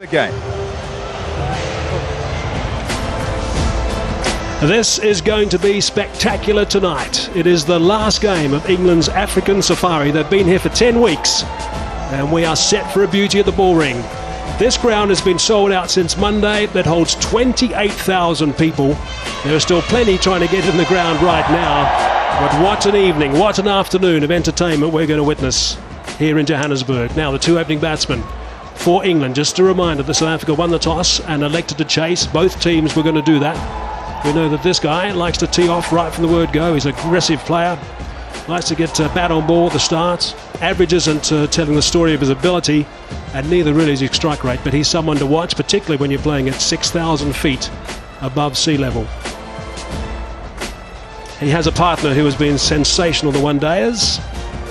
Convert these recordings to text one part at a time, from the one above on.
The game. This is going to be spectacular tonight. It is the last game of England's African safari. They've been here for 10 weeks and we are set for a beauty at the Bullring. This ground has been sold out since Monday. That holds 28,000 people. There are still plenty trying to get in the ground right now. But what an evening, what an afternoon of entertainment we're going to witness here in Johannesburg. Now the two opening batsmen for England. Just a reminder that South Africa won the toss and elected to chase. Both teams were going to do that. We know that this guy likes to tee off right from the word go. He's an aggressive player. Likes to get bat on ball at the start. Average isn't telling the story of his ability, and neither really is his strike rate, but he's someone to watch, particularly when you're playing at 6,000 feet above sea level. He has a partner who has been sensational the one-dayers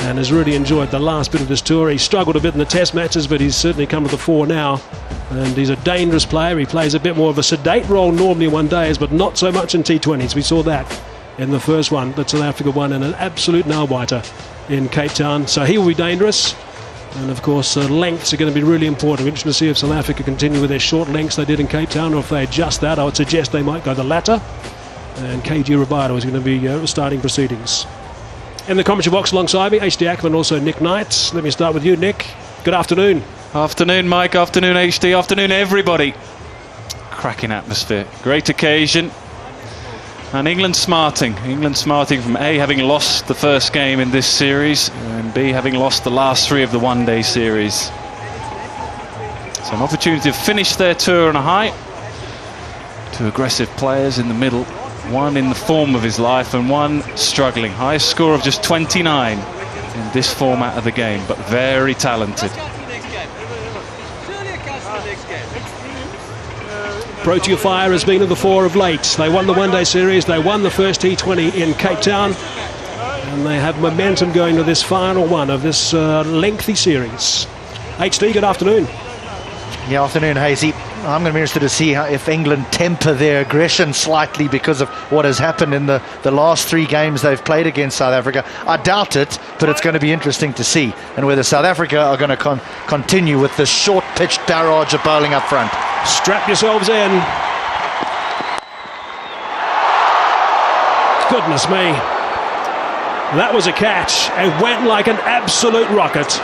and has really enjoyed the last bit of this tour. He struggled a bit in the test matches, but he's certainly come to the fore now. And he's a dangerous player. He plays a bit more of a sedate role normally in one-dayers, but not so much in T20s. We saw that in the first one that South Africa won in an absolute nail-biter in Cape Town. So he will be dangerous. And of course, lengths are going to be really important. We're interested to see if South Africa continue with their short lengths they did in Cape Town, or if they adjust that. I would suggest they might go the latter. And KG Rabado is going to be starting proceedings. In the commentary box alongside me, HD Ackerman and also Nick Knight. Let me start with you, Nick. Good afternoon. Afternoon, Mike. Afternoon, HD. Afternoon, everybody. Cracking atmosphere. Great occasion. And England smarting. England smarting from A, having lost the first game in this series, and B, having lost the last three of the one-day series. So an opportunity to finish their tour on a high. Two aggressive players in the middle. One in the form of his life and one struggling. Highest score of just 29 in this format of the game, but very talented. Protea Fire has been of the fore of late. They won the one-day series, they won the first T20 in Cape Town, and they have momentum going to this final one of this lengthy series. HD, good afternoon. Yeah, afternoon, Hazy. I'm going to be interested to see if England temper their aggression slightly because of what has happened in the last three games they've played against South Africa. I doubt it, but it's going to be interesting to see, and whether South Africa are going to continue with the short-pitched barrage of bowling up front. Strap yourselves in. Goodness me. That was a catch. It went like an absolute rocket.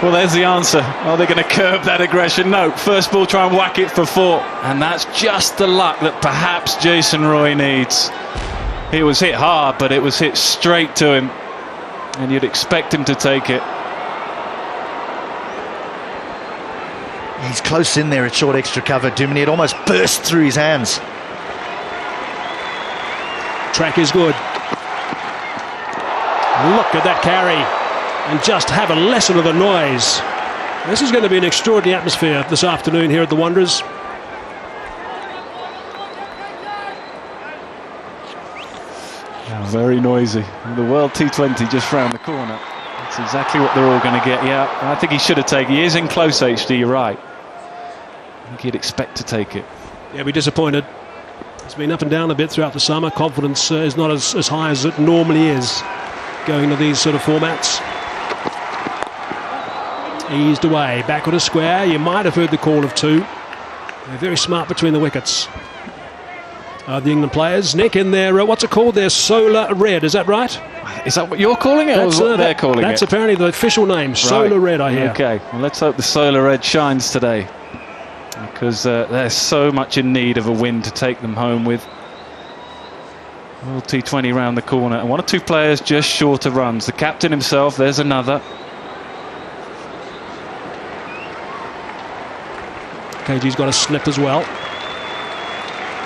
Well, there's the answer. Are they going to curb that aggression? No. First ball, try and whack it for four. And that's just the luck that perhaps Jason Roy needs. It was hit hard, but it was hit straight to him. And you'd expect him to take it. He's close in there at short extra cover. Duminy, it almost burst through his hands. Track is good. Look at that carry. And just have a lesson of the noise. This is going to be an extraordinary atmosphere this afternoon here at the Wanderers. Yeah, very noisy. And the World T20 just round the corner. That's exactly what they're all going to get. Yeah, I think he should have taken it. He is in close, HD, you're right. I think he'd expect to take it. Yeah, be disappointed. It's been up and down a bit throughout the summer. Confidence is not as high as it normally is going to these sort of formats. Eased away, backward a square. You might have heard the call of two. They're very smart between the wickets. The England players. Nick in their, what's it called? Their solar red, is that right? Is that what you're calling it, or what they're calling it? That's apparently the official name, solar red, I hear. Okay, well, let's hope the solar red shines today, because they're so much in need of a win to take them home with. World T20 round the corner, and one or two players just short of runs. The captain himself, there's another. KG's got a slip as well.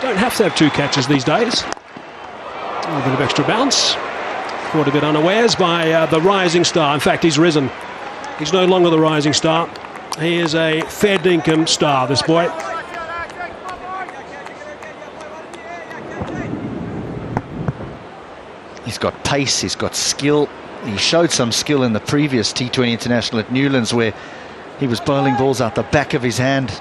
Don't have to have two catches these days. A little bit of extra bounce. Caught a bit unawares by the rising star. In fact, he's risen. He's no longer the rising star. He is a fair dinkum star, this boy. He's got pace, he's got skill. He showed some skill in the previous T20 International at Newlands, where he was bowling balls out the back of his hand.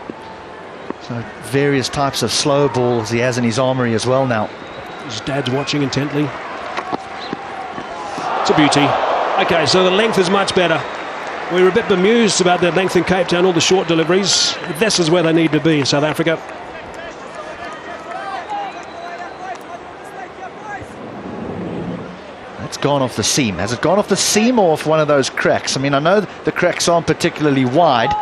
So various types of slow balls he has in his armoury as well now. His dad's watching intently. It's a beauty. Okay, so the length is much better. We were a bit bemused about their length in Cape Town, all the short deliveries. This is where they need to be in South Africa. That's gone off the seam. Has it gone off the seam or off one of those cracks? I mean, I know the cracks aren't particularly wide,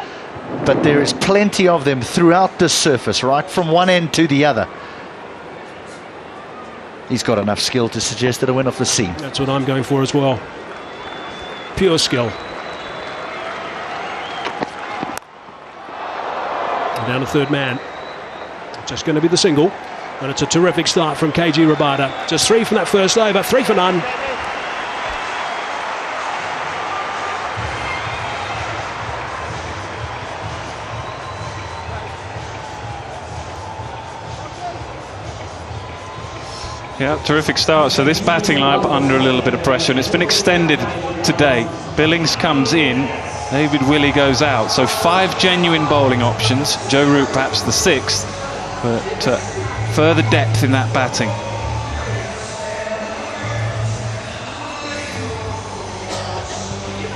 but there is plenty of them throughout this surface, right from one end to the other. He's got enough skill to suggest that it went off the seam. That's what I'm going for as well. Pure skill. And down to third man. Just going to be the single. And it's a terrific start from KG Rabada. Just 3 from that first over, 3 for none. Yeah, terrific start. So this batting lineup under a little bit of pressure, and it's been extended today. Billings comes in, David Willey goes out. So 5 genuine bowling options. Joe Root perhaps the 6th, but further depth in that batting.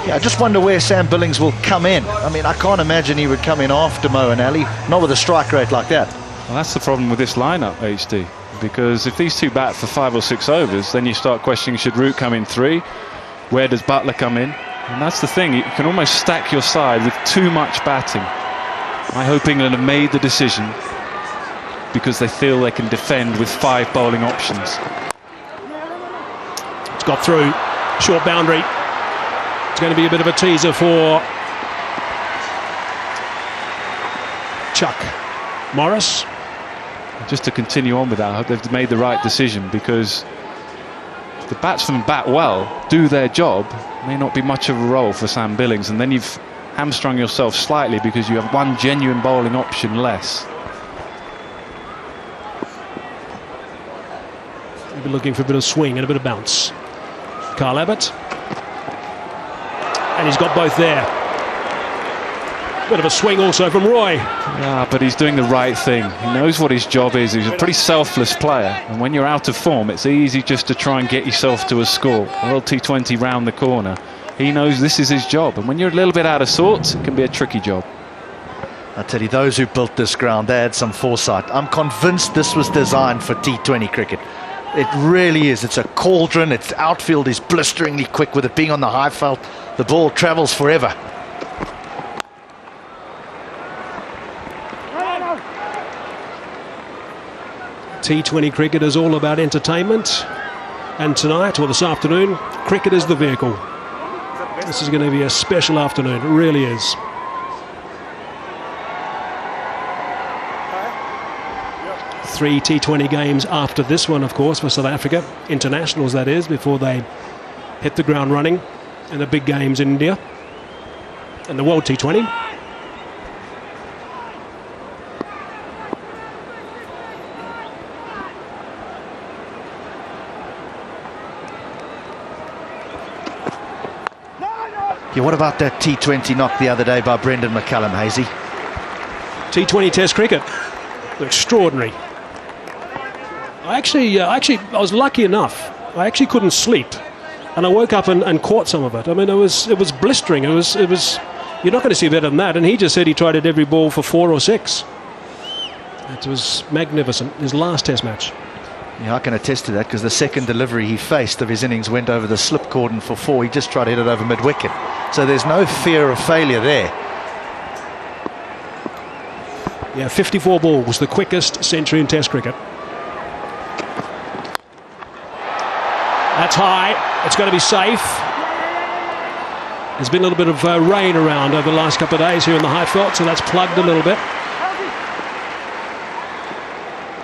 Yeah, I just wonder where Sam Billings will come in. I mean, I can't imagine he would come in after Moeen Ali, not with a strike rate like that. Well, that's the problem with this lineup, HD. Because if these two bat for 5 or 6 overs, then you start questioning, should Root come in 3? Where does Buttler come in? And that's the thing, you can almost stack your side with too much batting. I hope England have made the decision because they feel they can defend with 5 bowling options. It's got through, short boundary. It's going to be a bit of a teaser for Chuck Morris. Just to continue on with that, I hope they've made the right decision, because if the batsmen bat well, do their job, may not be much of a role for Sam Billings, and then you've hamstrung yourself slightly because you have 1 genuine bowling option less. We'll be looking for a bit of swing and a bit of bounce. Carl Abbott. And he's got both there. Bit of a swing also from Roy. Yeah, but he's doing the right thing. He knows what his job is. He's a pretty selfless player. And when you're out of form, it's easy just to try and get yourself to a score. World T20 round the corner. He knows this is his job. And when you're a little bit out of sorts, it can be a tricky job. I tell you, those who built this ground, they had some foresight. I'm convinced this was designed for T20 cricket. It really is. It's a cauldron. Its outfield is blisteringly quick with it being on the high felt. The ball travels forever. T20 cricket is all about entertainment, and tonight, or this afternoon, cricket is the vehicle. This is going to be a special afternoon, it really is. Three T20 games after this one, of course, for South Africa. Internationals, that is, before they hit the ground running in the big games in India and the World T20. Yeah, what about that T20 knock the other day by Brendan McCullum, Hazy? T20 Test cricket, extraordinary. I was lucky enough. I actually couldn't sleep, and I woke up and caught some of it. I mean, it was blistering. It was. You're not going to see better than that. And he just said he tried it every ball for 4 or 6. It was magnificent. His last Test match. Yeah, I can attest to that, because the second delivery he faced of his innings went over the slip cordon for 4. He just tried to hit it over mid-wicket. So there's no fear of failure there. Yeah, 54 balls, the quickest century in Test cricket. That's high. It's going to be safe. There's been a little bit of rain around over the last couple of days here in the high felt, so that's plugged a little bit.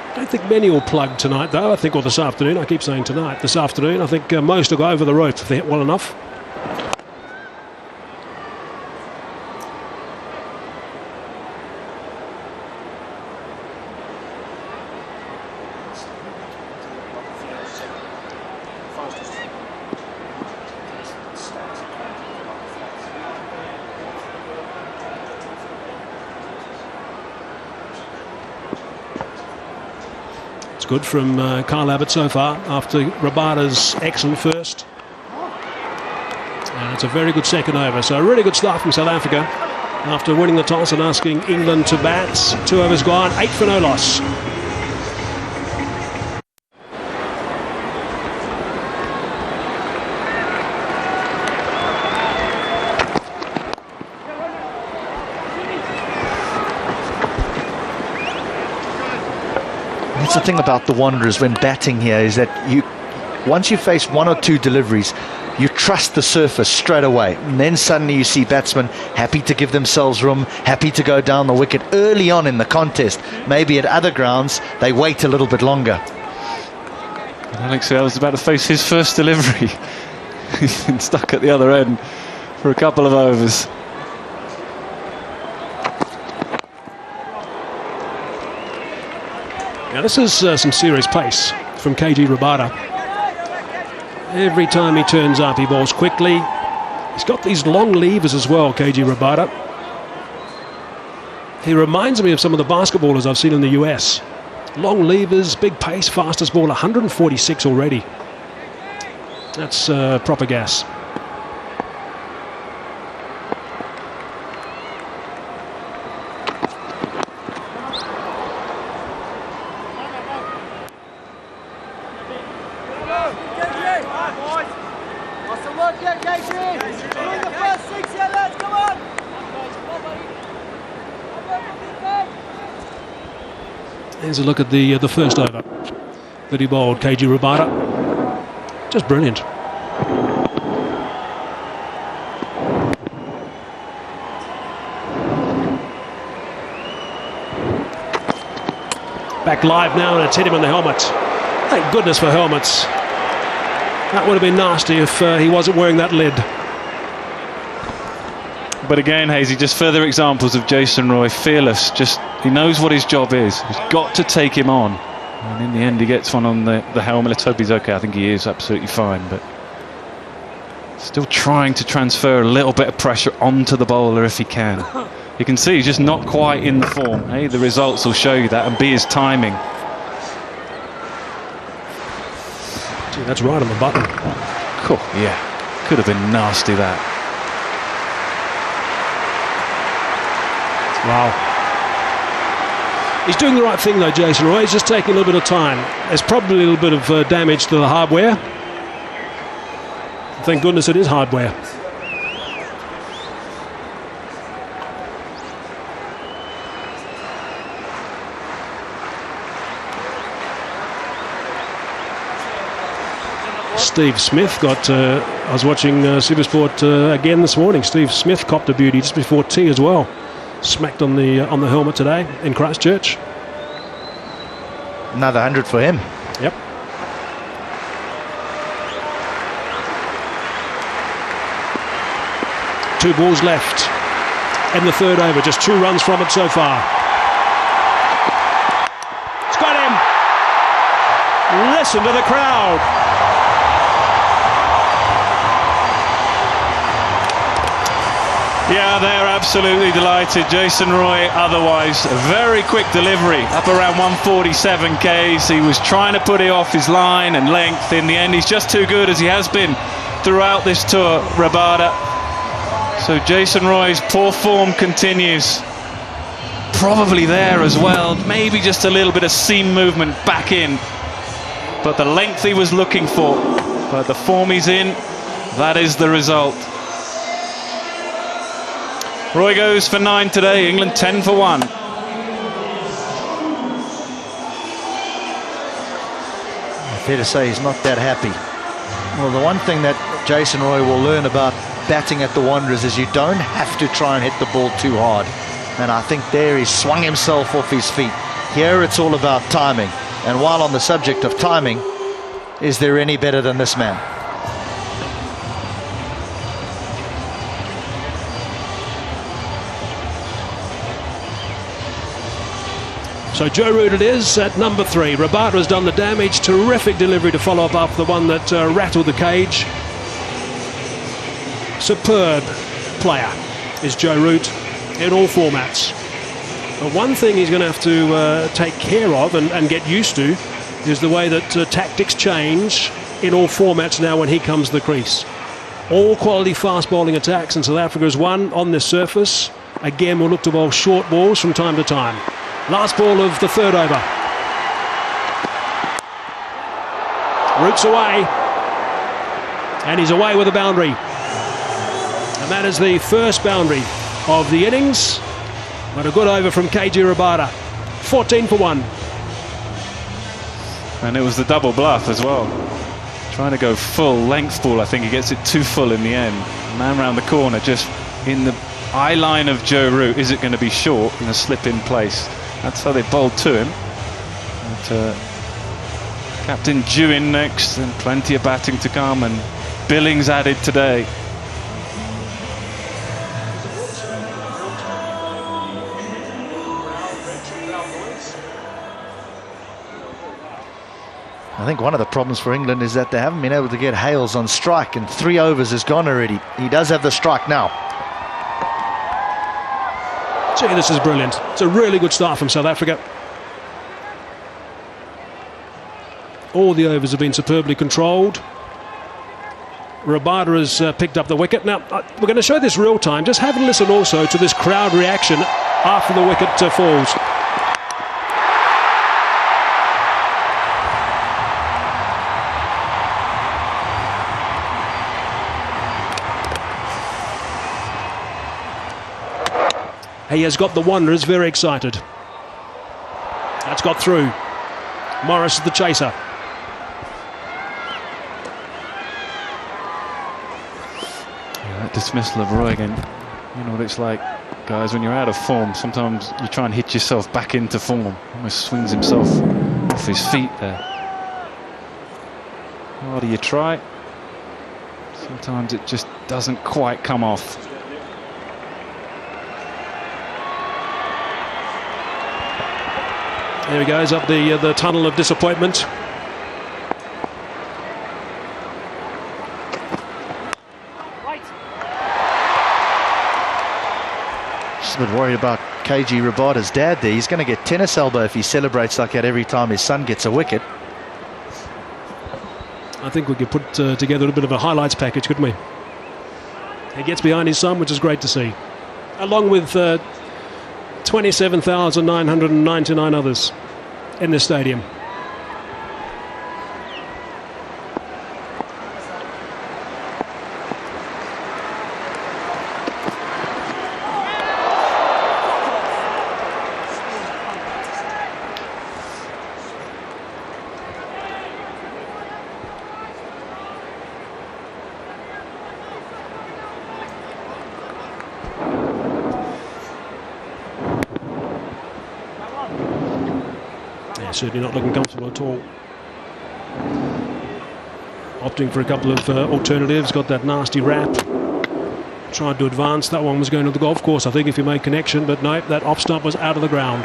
I don't think many will plug tonight, though. I think, or this afternoon. I keep saying tonight. This afternoon, I think most will go over the rope if they hit well enough. It's good from Carl Abbott so far after Rabada's excellent first. And That's a very good second over. So a really good start from South Africa after winning the toss and asking England to bat. 2 overs gone, 8 for no loss. That's the thing about the Wanderers when batting here, is that once you face 1 or 2 deliveries, you trust the surface straight away, and then suddenly you see batsmen happy to give themselves room, happy to go down the wicket early on in the contest. Maybe at other grounds they wait a little bit longer. Alex was about to face his first delivery. He's been stuck at the other end for a couple of overs. Now this is some serious pace from KG Rabada. Every time he turns up, he bowls quickly. He's got these long levers as well, KG Rabada. He reminds me of some of the basketballers I've seen in the US. Long levers, big pace, fastest ball, 146 already. That's proper gas. Here's a look at the first over that he bowled, KG Rabada. Just brilliant. Back live now, and it's hit him on the helmet. Thank goodness for helmets. That would have been nasty if he wasn't wearing that lid. But again, Hazy, just further examples of Jason Roy, fearless. Just he knows what his job is. He's got to take him on. And in the end, he gets one on the helmet. Let's hope he's okay. I think he is absolutely fine. But still trying to transfer a little bit of pressure onto the bowler if he can. You can see he's just not quite in the form. A, the results will show you that, and B, his timing. Gee, that's right on the button. Cool. Yeah, could have been nasty, that. Wow. He's doing the right thing though, Jason Roy. He's just taking a little bit of time. There's probably a little bit of damage to the hardware. Thank goodness it is hardware. Steve Smith got, I was watching Supersport again this morning. Steve Smith copped a beauty just before tea as well. Smacked on the helmet today in Christchurch. Another 100 for him. Yep. Two balls left in the third over. Just 2 runs from it so far. It's got him. Listen to the crowd. Yeah, they're absolutely delighted. Jason Roy, otherwise, a very quick delivery, up around 147 Ks. He was trying to put it off his line and length. In the end, he's just too good, as he has been throughout this tour, Rabada. So Jason Roy's poor form continues. Probably there as well. Maybe just a little bit of seam movement back in. But the length he was looking for, but the form he's in, that is the result. Roy goes for 9 today, England 10 for 1. Fair to say he's not that happy. Well, the one thing that Jason Roy will learn about batting at the Wanderers is you don't have to try and hit the ball too hard. And I think there he swung himself off his feet. Here it's all about timing. And while on the subject of timing, is there any better than this man? So Joe Root it is at number 3. Rabada has done the damage. Terrific delivery to follow up after the one that rattled the cage. Superb player is Joe Root in all formats. But one thing he's going to have to take care of and get used to is the way that tactics change in all formats now when he comes to the crease. All quality fast bowling attacks, and South Africa has won on this surface. Again, we'll look to bowl short balls from time to time. Last ball of the third over. Roots away. And he's away with a boundary. And that is the first boundary of the innings. But a good over from KG Rabada. 14 for 1. And it was the double bluff as well. Trying to go full length ball. I think he gets it too full in the end. Man round the corner, just in the eye line of Joe Root. Is it going to be short and a slip in place? That's how they bowled to him. But, Captain Dewin next, and plenty of batting to come, and Billings added today. I think one of the problems for England is that they haven't been able to get Hales on strike, and 3 overs is gone already. He does have the strike now. Gee, this is brilliant. It's a really good start from South Africa. All the overs have been superbly controlled. Rabada has picked up the wicket. Now, we're going to show this real time. Just have a listen also to this crowd reaction after the wicket falls. He has got the Wanderers very excited. That's got through. Morris is the chaser. Yeah, that dismissal of Roy again. You know what it's like, guys, when you're out of form, sometimes you try and hit yourself back into form. Almost swings himself off his feet there. The harder you try, sometimes it just doesn't quite come off. There he goes up the tunnel of disappointment. Just a bit worried about KG Rabada's dad there. He's going to get tennis elbow if he celebrates like that every time his son gets a wicket. I think we could put together a bit of a highlights package, couldn't we? He gets behind his son, which is great to see. Along with 27,999 others in the stadium. Certainly not looking comfortable at all. Opting for a couple of alternatives. Got that nasty wrap. Tried to advance. That one was going to the golf course, I think, if he made connection. But no, that off stump was out of the ground.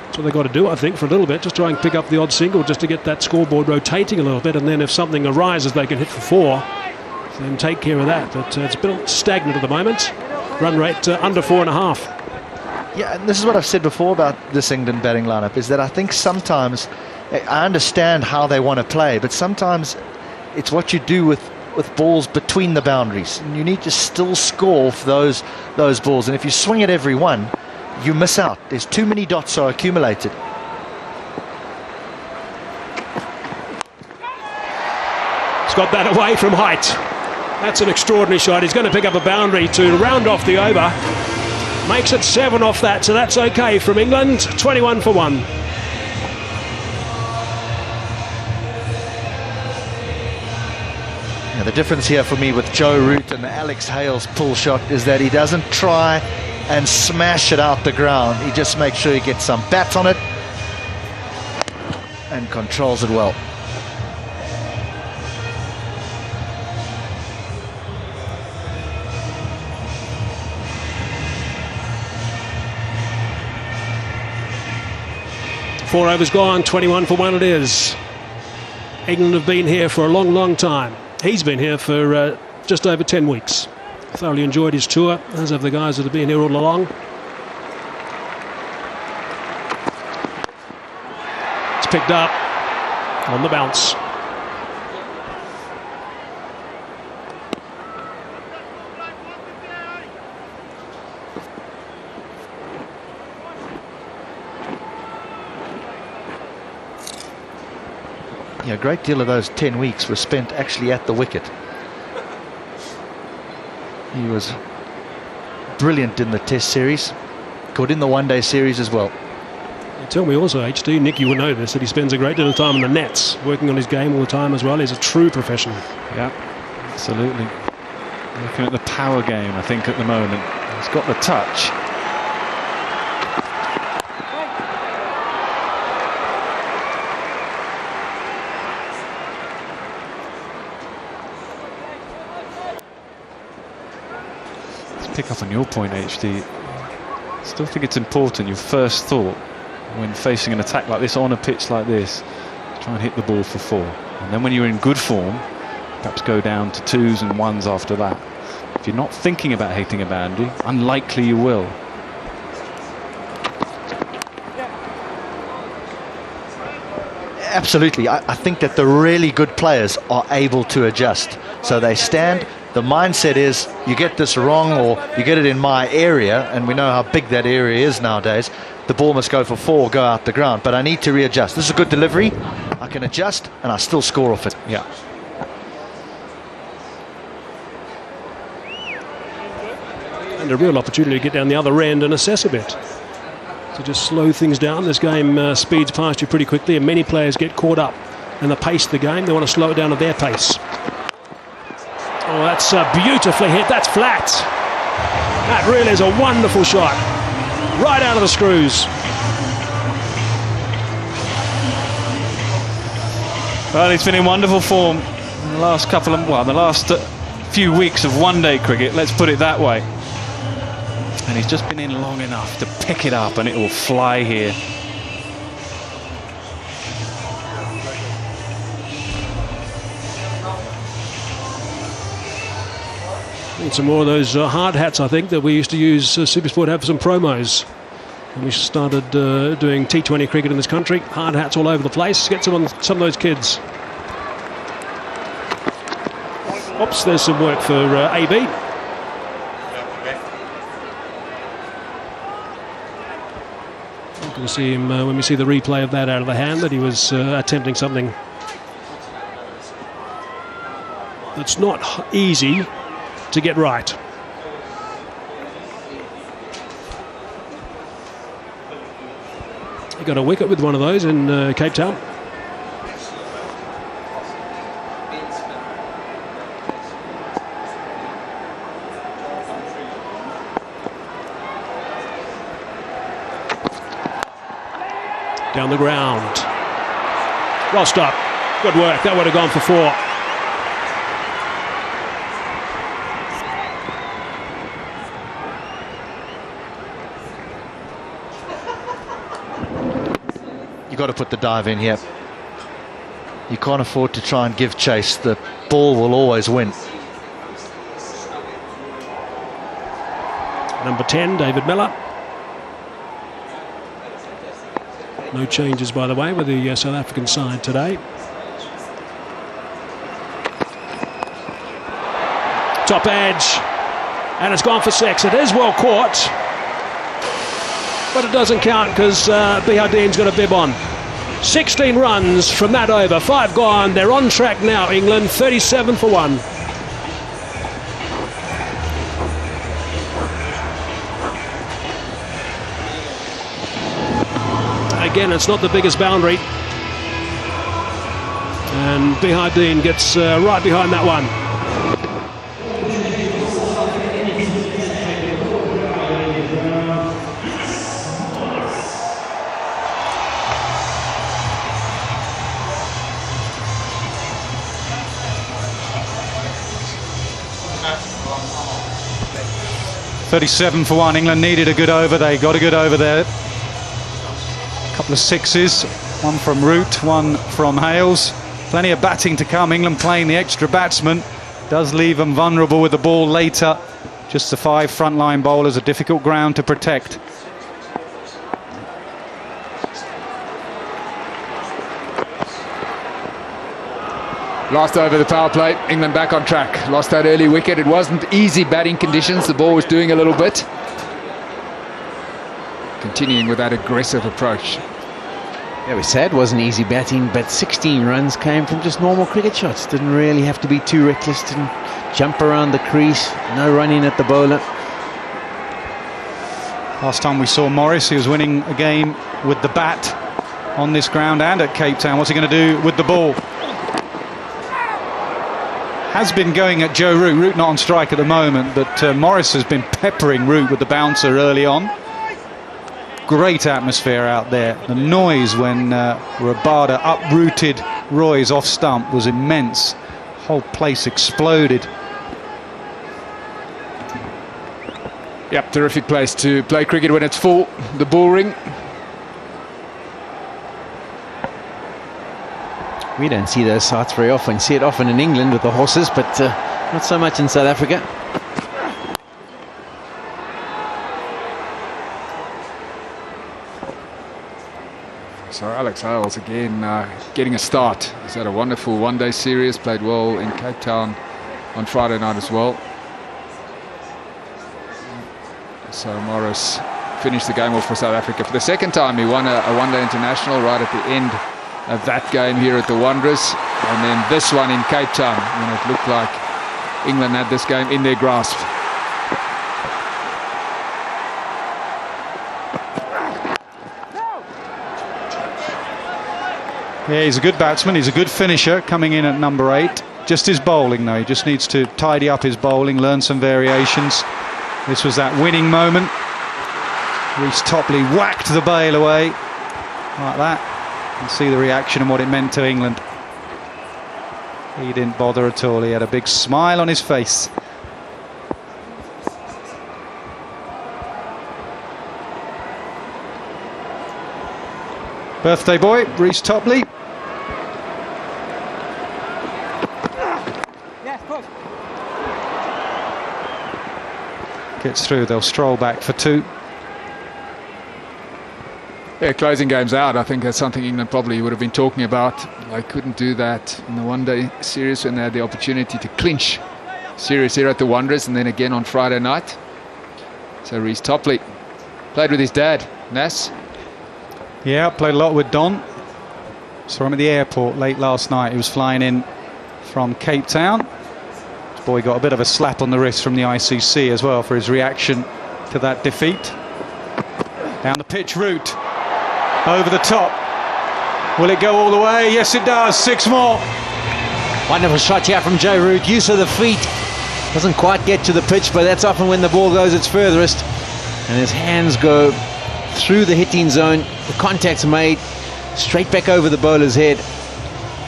That's what they've got to do, I think, for a little bit. Just try and pick up the odd single just to get that scoreboard rotating a little bit. And then if something arises, they can hit for 4. Then take care of that. But it's a bit stagnant at the moment. Run rate under 4.5. Yeah, and this is what I've said before about this England batting lineup, is that I think sometimes, I understand how they want to play, but sometimes it's what you do with balls between the boundaries. And you need to still score for those balls. And if you swing at every one, you miss out. There's too many dots are accumulated. He's got that away from height. That's an extraordinary shot. He's going to pick up a boundary to round off the over. Makes it 7 off that, so that's okay from England. 21 for 1. Yeah, the difference here for me with Joe Root and Alex Hales' pull shot is that he doesn't try and smash it out the ground. He just makes sure he gets some bat on it and controls it well. Four overs gone, 21 for 1 it is. England have been here for a long, long time. He's been here for just over 10 weeks. Thoroughly enjoyed his tour, as have the guys that have been here all along. It's It's picked up on the bounce. Yeah, a great deal of those 10 weeks were spent actually at the wicket. He was brilliant in the Test series, good in the one-day series as well. Tell me also, HD, Nick, you will know this, that he spends a great deal of time in the nets, working on his game all the time as well. He's a true professional. Yeah, absolutely. Looking at the power game, I think, at the moment. He's got the touch. Let's pick up on your point, HD. I still think it's important, your first thought, when facing an attack like this on a pitch like this, try and hit the ball for 4, and then when you're in good form, perhaps go down to 2s and 1s after that. If you're not thinking about hitting a boundary, unlikely you will. Absolutely. I think that the really good players are able to adjust. So they stand, the mindset is you get this wrong or you get it in my area, and we know how big that area is nowadays. The ball must go for 4, go out the ground, but I need to readjust. This is a good delivery. I can adjust and I still score off it. Yeah. And a real opportunity to get down the other end and assess a bit. To just slow things down. This game speeds past you pretty quickly, and many players get caught up in the pace of the game. They want to slow it down at their pace. Oh, that's beautifully hit. That's flat. That really is a wonderful shot. Right out of the screws. Well, he's been in wonderful form in the last couple of, well, the last few weeks of one-day cricket, let's put it that way. And he's just been in long enough to pick it up, and it will fly here. And some more of those hard hats, I think, that we used to use Supersport have for some promos. When we started doing T20 cricket in this country, hard hats all over the place. Get some on some of those kids. Oops, there's some work for AB. You can see him when we see the replay of that out of the hand, that he was attempting something that's not easy to get right. He got a wicket with one of those in Cape Town. Down the ground. Well stopped. Good work. That would have gone for 4. You've got to put the dive in here. You can't afford to try and give chase. The ball will always win. Number 10, David Miller. No changes, by the way, with the South African side today. Top edge. And it's gone for 6. It is well caught. But it doesn't count because Bihardeen's got a bib on. 16 runs from that over. 5 gone. They're on track now, England. 37 for 1. Again, it's not the biggest boundary. And Bihardeen gets right behind that one. .37 for 1. England needed a good over. They got a good over there. Couple of 6s, one from Root, one from Hales. Plenty of batting to come. England playing the extra batsman does leave them vulnerable with the ball later. Just the 5 frontline bowlers, a difficult ground to protect. Last over the power play, England back on track. Lost that early wicket. It wasn't easy batting conditions. The ball was doing a little bit. Continuing with that aggressive approach. Yeah, we said it wasn't easy batting, but 16 runs came from just normal cricket shots. Didn't really have to be too reckless. Didn't jump around the crease. No running at the bowler. Last time we saw Morris, he was winning a game with the bat on this ground and at Cape Town. What's he going to do with the ball? Has been going at Joe Root. Root not on strike at the moment, but Morris has been peppering Root with the bouncer early on. Great atmosphere out there. The noise when Rabada uprooted Roy's off stump was immense. Whole place exploded. Yep, terrific place to play cricket when it's full. The bull ring. We don't see those sights very often. You see it often in England with the horses, but not so much in South Africa. So Alex Hales again getting a start. He's had a wonderful one-day series, played well in Cape Town on Friday night as well. So Morris finished the game off for South Africa. For the second time he won a one-day international right at the end of that game here at the Wanderers, and then this one in Cape Town when it looked like England had this game in their grasp. Yeah, he's a good batsman, he's a good finisher coming in at number 8. Just his bowling though, he just needs to tidy up his bowling, learn some variations. This was that winning moment. Reece Topley whacked the bail away like that. You see the reaction and what it meant to England. He didn't bother at all. He had a big smile on his face. Birthday boy, Reece Topley. Gets through, they'll stroll back for 2. Yeah, closing games out, I think that's something England probably would have been talking about. They couldn't do that in the one-day series when they had the opportunity to clinch series here at the Wanderers, and then again on Friday night. So Reece Topley played with his dad, Nas. Yeah, played a lot with Don. Saw him at the airport late last night. He was flying in from Cape Town. This boy got a bit of a slap on the wrist from the ICC as well for his reaction to that defeat. Down the pitch route. Over the top. Will it go all the way? Yes, it does. 6 more. Wonderful shot here from Joe Root. Use of the feet. Doesn't quite get to the pitch, but that's often when the ball goes its furthest. And his hands go through the hitting zone. The contact's made. Straight back over the bowler's head.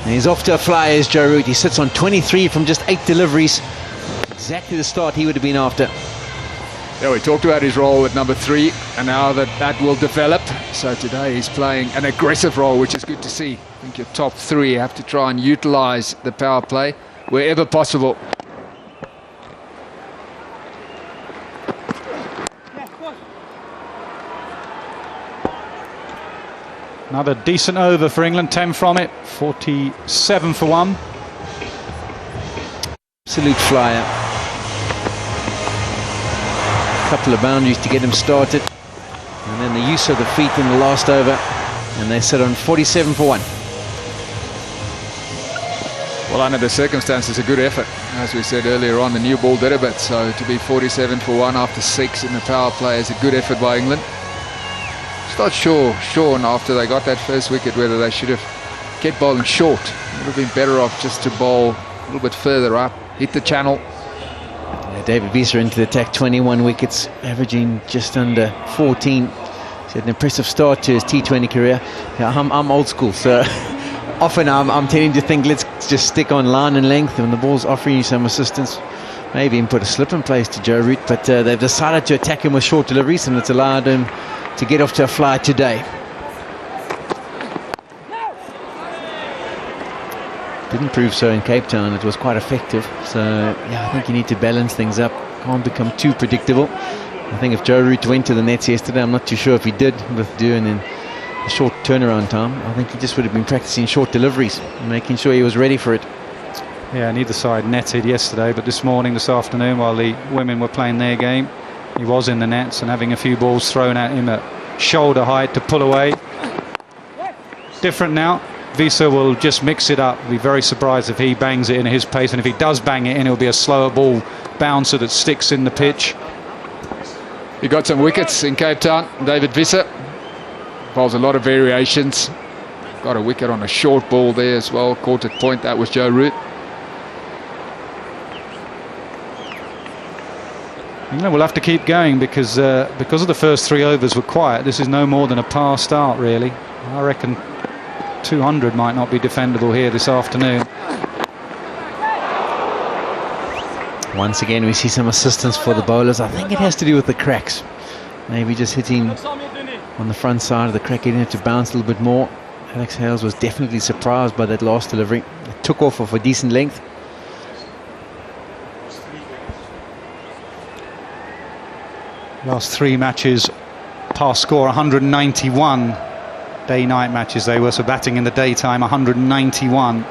And he's off to a flyer as Joe Root. He sits on 23 from just 8 deliveries. Exactly the start he would have been after. Yeah, we talked about his role at number 3, and now that will develop. So today he's playing an aggressive role, which is good to see. I think your top 3 have to try and utilise the power play wherever possible. Another decent over for England, 10 from it, 47 for 1. Absolute flyer. Couple of boundaries to get him started, and then the use of the feet in the last over, and they sit on 47 for 1. Well, under the circumstances, a good effort. As we said earlier on, the new ball did a bit, so to be 47 for 1 after 6 in the power play is a good effort by England. Just not sure, Sean, after they got that first wicket, whether they should have kept bowling short. It would have been better off just to bowl a little bit further up, hit the channel. David Wiese into the attack, 21 wickets, averaging just under 14. He's had an impressive start to his T20 career. Yeah, I'm old school, so often I'm tending to think let's just stick on line and length when the ball's offering you some assistance. Maybe even put a slip in place to Joe Root, but they've decided to attack him with short deliveries, and it's allowed him to get off to a flyer today. Didn't prove so in Cape Town. It was quite effective. So yeah, I think you need to balance things up. Can't become too predictable. I think if Joe Root went to the nets yesterday, I'm not too sure if he did with doing a short turnaround time. I think he just would have been practicing short deliveries and making sure he was ready for it. Yeah, neither side netted yesterday, but this afternoon, while the women were playing their game, he was in the nets and having a few balls thrown at him at shoulder height to pull away. Different now. Visa will just mix it up. Be very surprised if he bangs it in his pace, and if he does bang it in, it'll be a slower ball bouncer that sticks in the pitch. He got some wickets in Cape Town, David Visa. Involves a lot of variations. Got a wicket on a short ball there as well. Caught at point, that was Joe Root. We'll have to keep going because of the first 3 overs were quiet. This is no more than a par start, really. I reckon 200 might not be defendable here this afternoon. Once again, we see some assistance for the bowlers. I think it has to do with the cracks. Maybe just hitting on the front side of the crack, getting it to bounce a little bit more. Alex Hales was definitely surprised by that last delivery. It took off of a decent length. Last 3 matches, past score 191. Day-night matches they were, so batting in the daytime 191.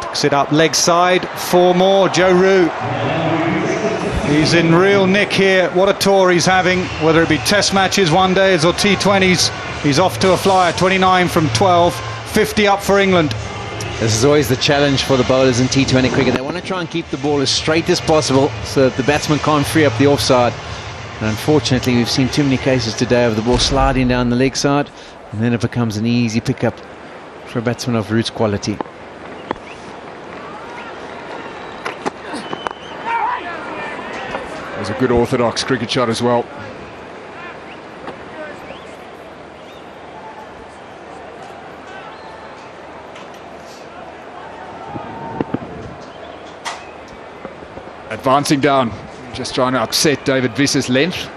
Picks it up leg side, 4 more. Joe Root, he's in real nick here. What a tour he's having, whether it be test matches, one days or T20s. He's off to a flyer. 29 from 12, 50 up for England. This is always the challenge for the bowlers in T20 cricket. They want to try and keep the ball as straight as possible so that the batsman can't free up the offside. And unfortunately, we've seen too many cases today of the ball sliding down the leg side, and then it becomes an easy pickup for a batsman of Root's quality. It was a good orthodox cricket shot as well. Advancing down, just trying to upset David Visa's length.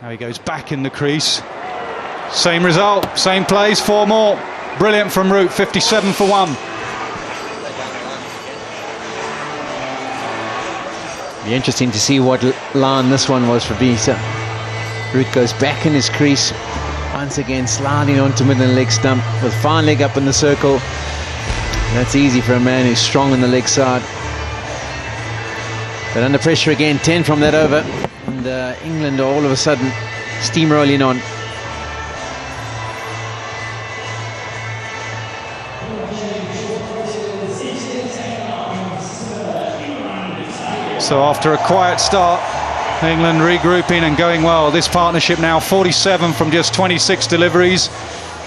Now he goes back in the crease. Same result, same place, 4 more. Brilliant from Root, 57 for 1. Be interesting to see what line this one was for Visa. Root goes back in his crease. Once again sliding onto middle leg stump with fine leg up in the circle. That's easy for a man who's strong on the leg side. But under pressure again, 10 from that over, and England are all of a sudden steamrolling on. So after a quiet start, England regrouping and going well. This partnership now 47 from just 26 deliveries,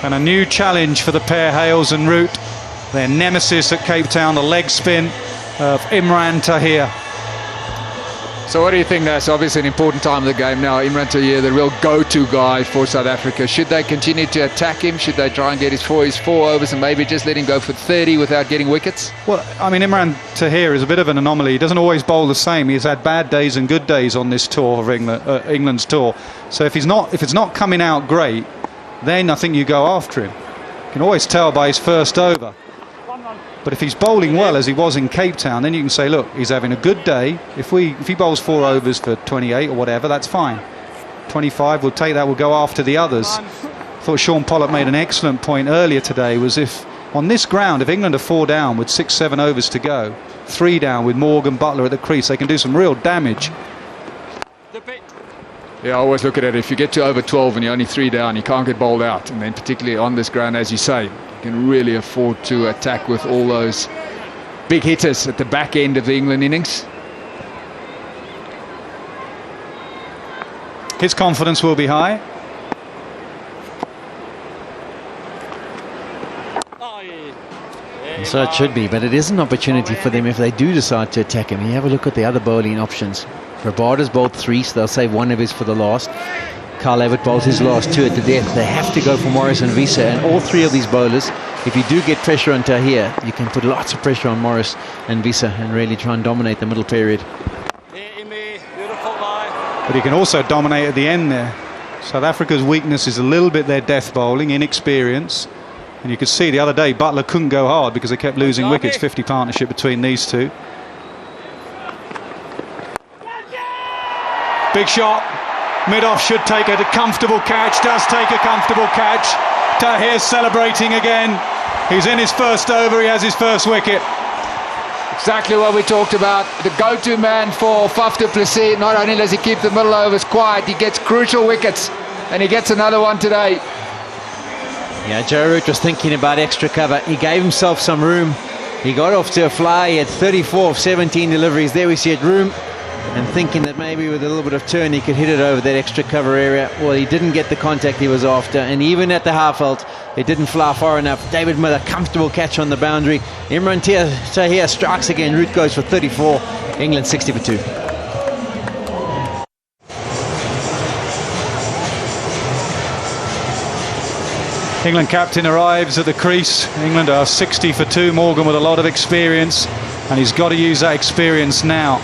and a new challenge for the pair, Hales and Root. Their nemesis at Cape Town, the leg spin of Imran Tahir. So what do you think? That's obviously an important time of the game now. Imran Tahir, the real go-to guy for South Africa. Should they continue to attack him? Should they try and get his 4 overs and maybe just let him go for 30 without getting wickets? Well, I mean, Imran Tahir is a bit of an anomaly. He doesn't always bowl the same. He's had bad days and good days on this tour of England's tour. So if it's not coming out great, then I think you go after him. You can always tell by his first over. But if he's bowling well, as he was in Cape Town, then you can say, look, he's having a good day. If he bowls 4 overs for 28 or whatever, that's fine. 25, we'll take that, we'll go after the others. I thought Sean Pollock made an excellent point earlier today, was if on this ground, if England are 4 down with 6-7 overs to go, 3 down with Morgan Butler at the crease, they can do some real damage. Yeah, I always look at it, if you get to over 12 and you're only 3 down, you can't get bowled out. And then particularly on this ground, as you say, you can really afford to attack with all those big hitters at the back end of the England innings. His confidence will be high. And so it should be, but it is an opportunity for them if they do decide to attack him. You have a look at the other bowling options. Rabada's bowled 3, so they'll save 1 of his for the last. Kyle Abbott bowls his last 2 at the death. They have to go for Morris and Visa, and all 3 of these bowlers, if you do get pressure on Tahir, you can put lots of pressure on Morris and Visa and really try and dominate the middle period. But he can also dominate at the end there. South Africa's weakness is a little bit their death bowling, inexperience. And you could see the other day Butler couldn't go hard because they kept losing wickets. 50 partnership between these two. Big shot. Mid-off should take a comfortable catch. Does take a comfortable catch. Tahir's celebrating again. He's in his first over. He has his first wicket. Exactly what we talked about. The go-to man for Faf du Plessis. Not only does he keep the middle overs quiet, he gets crucial wickets, and he gets another one today. Yeah, Joe Root was thinking about extra cover. He gave himself some room. He got off to a fly. He had 34 of 17 deliveries. There we see it, room, and thinking that maybe with a little bit of turn he could hit it over that extra cover area. Well, he didn't get the contact he was after, and even at the half-out, it didn't fly far enough. David Miller, comfortable catch on the boundary. Imran Tahir strikes again. Root goes for 34. England 60 for 2. England captain arrives at the crease. England are 60 for 2. Morgan with a lot of experience, and he's got to use that experience now.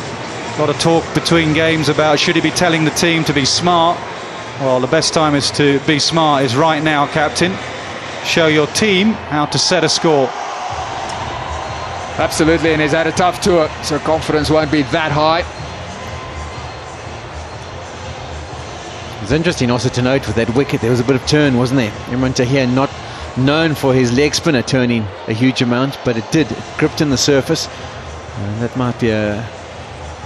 A lot of talk between games about should he be telling the team to be smart. Well, the best time is to be smart is right now, captain. Show your team how to set a score. Absolutely, and he's had a tough tour, so confidence won't be that high. It's interesting also to note with that wicket there was a bit of turn, wasn't there? Imran Tahir not known for his leg spinner turning a huge amount, but it did. It gripped in the surface, and that might be a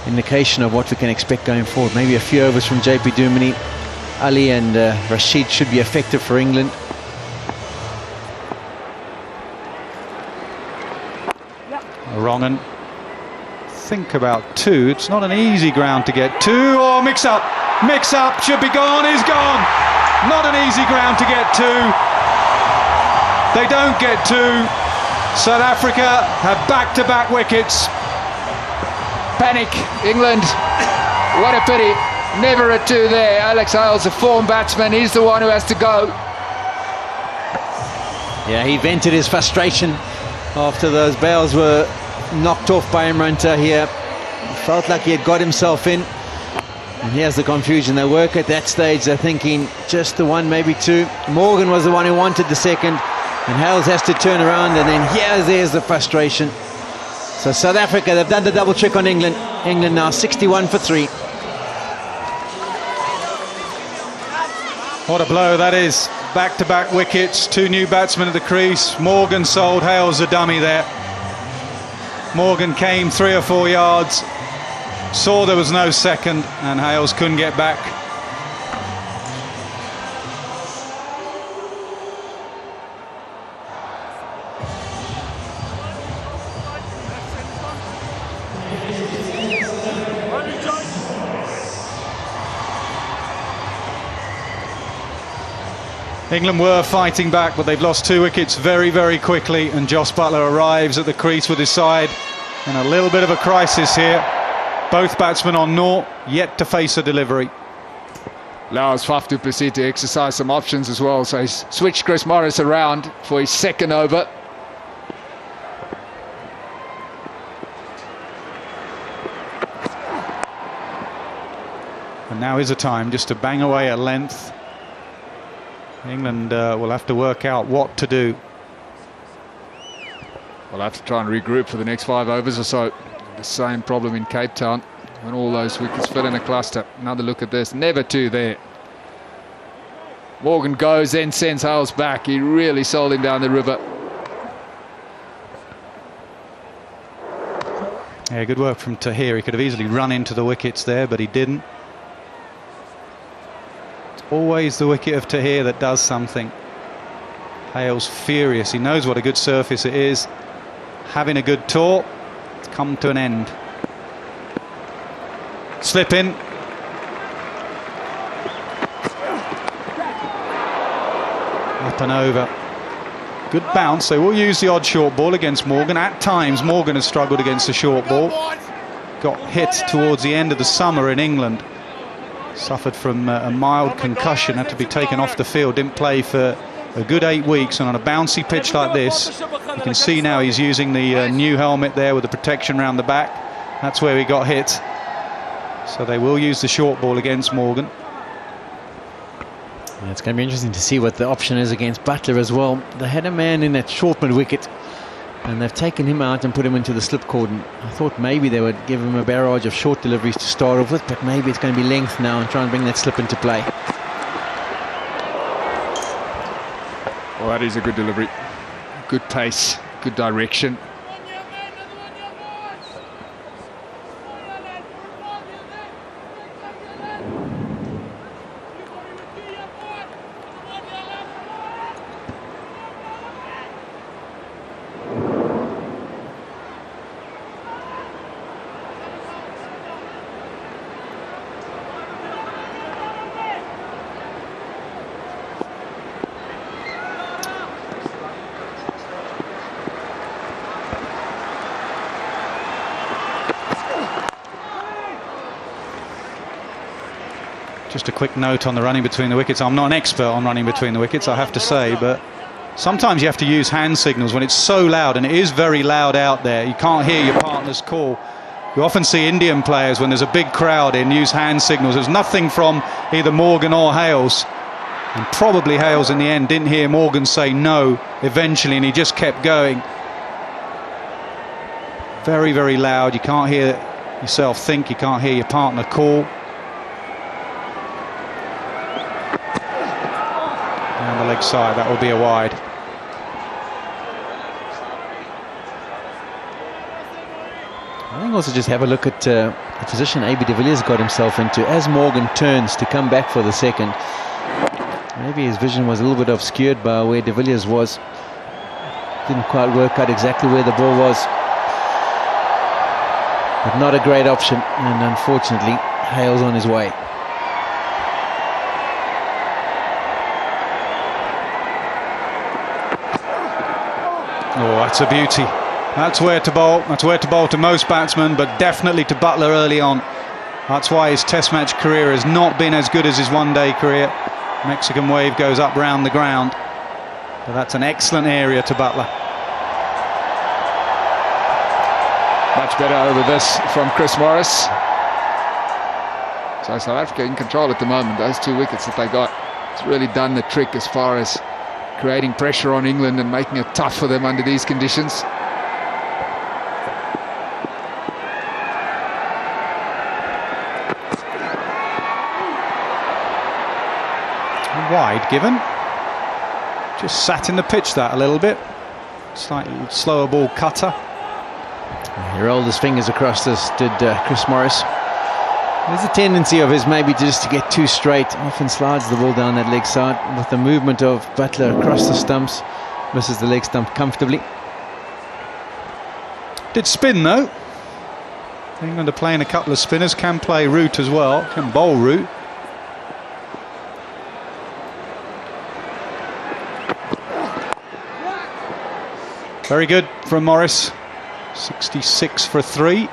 indication of what we can expect going forward. Maybe a few overs from JP Duminy. Ali and Rashid should be effective for England. Wrongen. Think about 2. It's not an easy ground to get 2. Oh, mix up. Mix up. Should be gone. Is gone. Not an easy ground to get 2. They don't get 2. South Africa have back-to-back wickets. Panic, England. What a pity. Never a 2 there. Alex Hales, a form batsman. He's the one who has to go. Yeah, he vented his frustration after those bails were knocked off by Imran Tahir. Felt like he had got himself in. And here's the confusion. They work at that stage. They're thinking just the 1, maybe 2. Morgan was the one who wanted the second. And Hales has to turn around. And then there's the frustration. So South Africa, they've done the double trick on England. England now 61 for 3. What a blow that is. Back-to-back wickets, 2 new batsmen at the crease. Morgan sold, Hales a dummy there. Morgan came 3 or 4 yards, saw there was no second, and Hales couldn't get back. England were fighting back, but they've lost 2 wickets very, very quickly, and Jos Buttler arrives at the crease with his side in a little bit of a crisis here. Both batsmen on naught, yet to face a delivery. Allows Faf du Plessis to exercise some options as well, so he's switched Chris Morris around for his second over. And now is a time just to bang away at length. England will have to work out what to do. We'll have to try and regroup for the next 5 overs or so. The same problem in Cape Town when all those wickets fit in a cluster. Another look at this. Never 2 there. Morgan goes, then sends Hales back. He really sold him down the river. Yeah, good work from Tahir. He could have easily run into the wickets there, but he didn't. Always the wicket of Tahir that does something. Hales furious. He knows what a good surface it is. Having a good tour. It's come to an end. Slip in. Up and over. Good bounce. They will use the odd short ball against Morgan. At times Morgan has struggled against the short ball. Got hit towards the end of the summer in England. Suffered from a mild concussion, had to be taken off the field, didn't play for a good 8 weeks, and on a bouncy pitch like this, you can see now he's using the new helmet there with the protection around the back. That's where he got hit. So they will use the short ball against Morgan. Yeah, it's going to be interesting to see what the option is against Buttler as well. They had a man in that short mid wicket And they've taken him out and put him into the slip cordon. I thought maybe they would give him a barrage of short deliveries to start off with, but maybe it's going to be length now and try and bring that slip into play. Well, that is a good delivery. Good pace, good direction. Just a quick note on the running between the wickets. I'm not an expert on running between the wickets, I have to say, but sometimes you have to use hand signals when it's so loud, and it is very loud out there. You can't hear your partner's call. You often see Indian players, when there's a big crowd in, use hand signals. There's nothing from either Morgan or Hales, and probably Hales in the end didn't hear Morgan say no eventually, and he just kept going. Very, very loud. You can't hear yourself think, you can't hear your partner call. Down the leg side, that will be a wide. I think also just have a look at the position AB de Villiers got himself into as Morgan turns to come back for the second. Maybe his vision was a little bit obscured by where de Villiers was. Didn't quite work out exactly where the ball was. But not a great option, and unfortunately Hales on his way. Oh, that's a beauty. That's where to bowl. That's where to bowl to most batsmen, but definitely to Buttler early on. That's why his Test match career has not been as good as his one-day career. Mexican wave goes up round the ground, but that's an excellent area to Buttler. Much better over this from Chris Morris. So South Africa in control at the moment. Those 2 wickets that they got, it's really done the trick as far as creating pressure on England and making it tough for them under these conditions. Wide given. Just sat in the pitch that a little bit. Slightly slower ball cutter. He rolled his fingers across this, did Chris Morris. There's a tendency of his maybe just to get too straight. Often slides the ball down that leg side. With the movement of Buttler across the stumps, misses the leg stump comfortably. Did spin though. England are playing a couple of spinners, can play root as well, can bowl root. Very good from Morris. 66 for 3.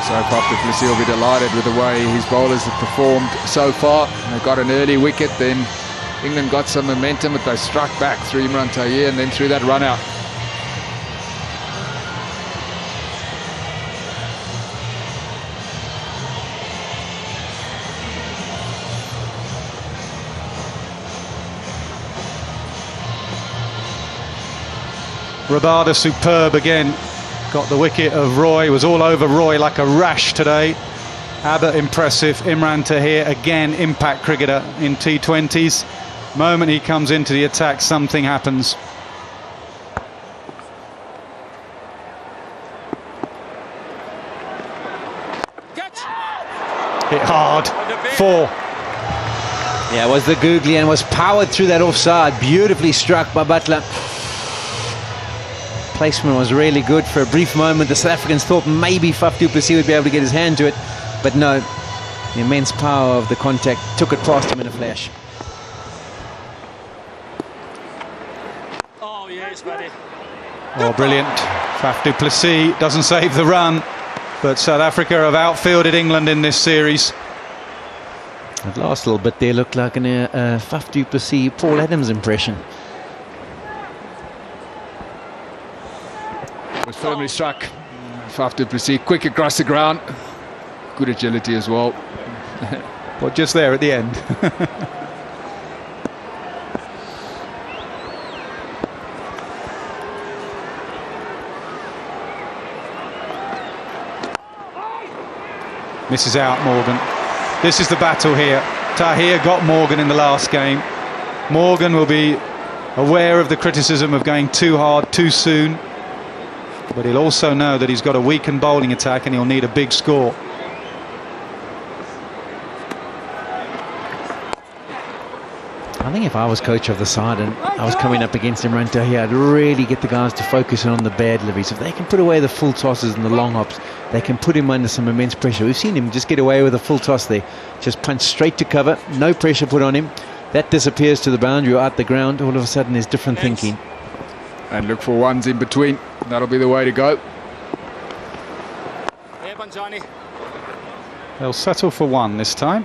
So Faf du Plessis will be delighted with the way his bowlers have performed so far. They got an early wicket, then England got some momentum, but they struck back through Imran Tahir and then through that run out. Rabada superb again. Got the wicket of Roy, was all over Roy like a rash today. Abbott impressive. Imran Tahir again, impact cricketer in T20s. Moment he comes into the attack, something happens. Hit hard. 4. Yeah, it was the googly and was powered through that offside. Beautifully struck by Buttler. Placement was really good. For a brief moment the South Africans thought maybe Faf du Plessis would be able to get his hand to it, but no, the immense power of the contact took it past him in a flash. Oh yes, buddy. Oh, brilliant. Faf du Plessis doesn't save the run, but South Africa have outfielded England in this series. That last little bit there looked like an Faf du Plessis Paul Adams impression. Was firmly struck. Faf du Plessis quick across the ground. Good agility as well. But just there at the end. Misses out Morgan. This is the battle here. Tahir got Morgan in the last game. Morgan will be aware of the criticism of going too hard too soon, but he'll also know that he's got a weakened bowling attack and he'll need a big score. I think if I was coach of the side and I was coming up against Imran Tahir, I'd really get the guys to focus on the bad deliveries. If they can put away the full tosses and the long hops, they can put him under some immense pressure. We've seen him just get away with a full toss there. Just punch straight to cover, no pressure put on him. That disappears to the boundary or out the ground. All of a sudden there's different thinking. And look for ones in between. That'll be the way to go. They'll settle for one this time.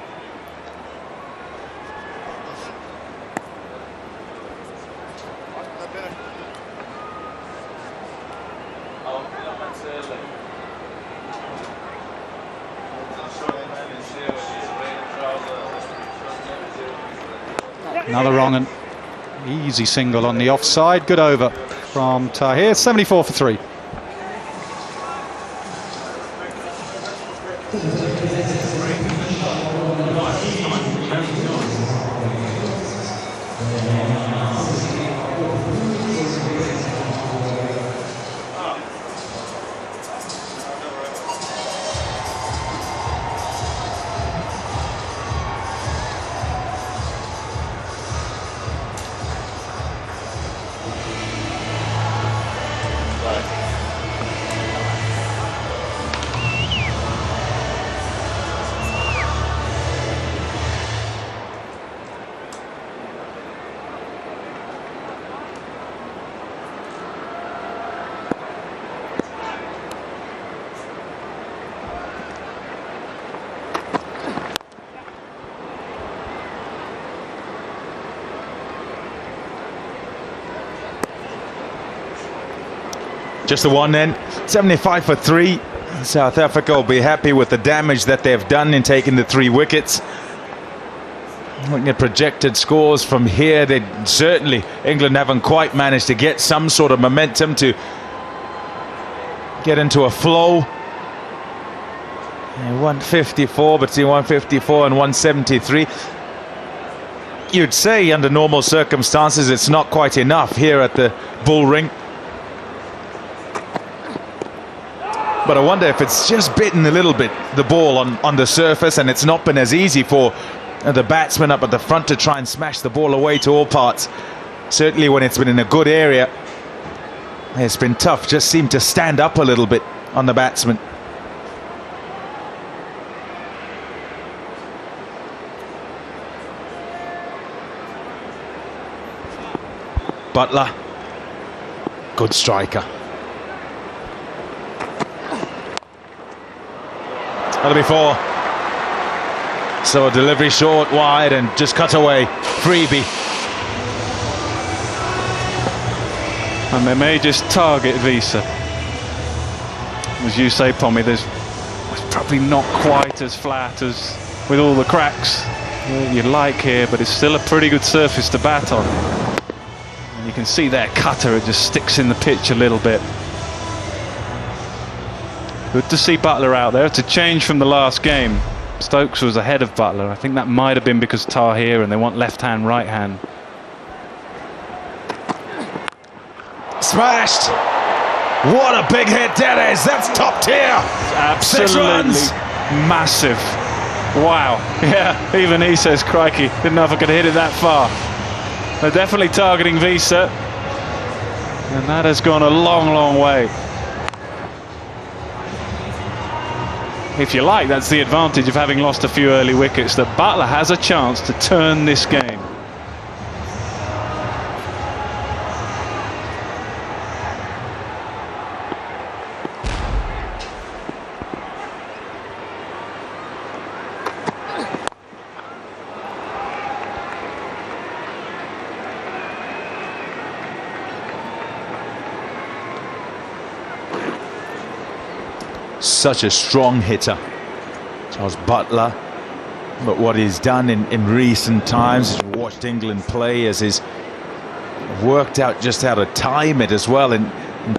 Another wrong and easy single on the offside. Good over from Tahir. 74 for 3. Just the one then. 75 for 3. South Africa will be happy with the damage that they've done in taking the 3 wickets. Looking at projected scores from here, they certainly, England haven't quite managed to get some sort of momentum to get into a flow. 154, between 154 and 173. You'd say under normal circumstances it's not quite enough here at the Bull Ring. But I wonder if it's just bitten a little bit, the ball on the surface, and it's not been as easy for the batsman up at the front to try and smash the ball away to all parts. Certainly when it's been in a good area, it's been tough. Just seemed to stand up a little bit on the batsman. Butler, good striker. That'll be 4. So a delivery short, wide, and just cut away. Freebie. And they may just target Visa. As you say, Pommy, it's probably not quite as flat as with all the cracks you'd like here, but it's still a pretty good surface to bat on. And you can see their cutter, it just sticks in the pitch a little bit. Good to see Butler out there. It's a change from the last game. Stokes was ahead of Butler. I think that might have been because Tahir and they want left hand, right hand. Smashed! What a big hit that is! That's top tier! Absolutely 6 runs! Massive. Wow. Yeah, even he says, crikey, didn't know if I could hit it that far. They're definitely targeting Visa. And that has gone a long, long way. If you like, that's the advantage of having lost a few early wickets, that Butler has a chance to turn this game. Such a strong hitter, Charles Butler. But what he's done in recent times is watched England play as he's worked out just how to time it as well in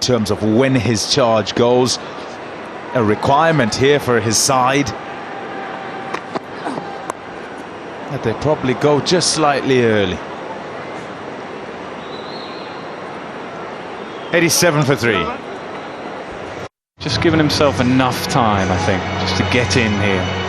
terms of when his charge goes. A requirement here for his side that they probably go just slightly early. 87 for 3. Just giving himself enough time, I think, just to get in here.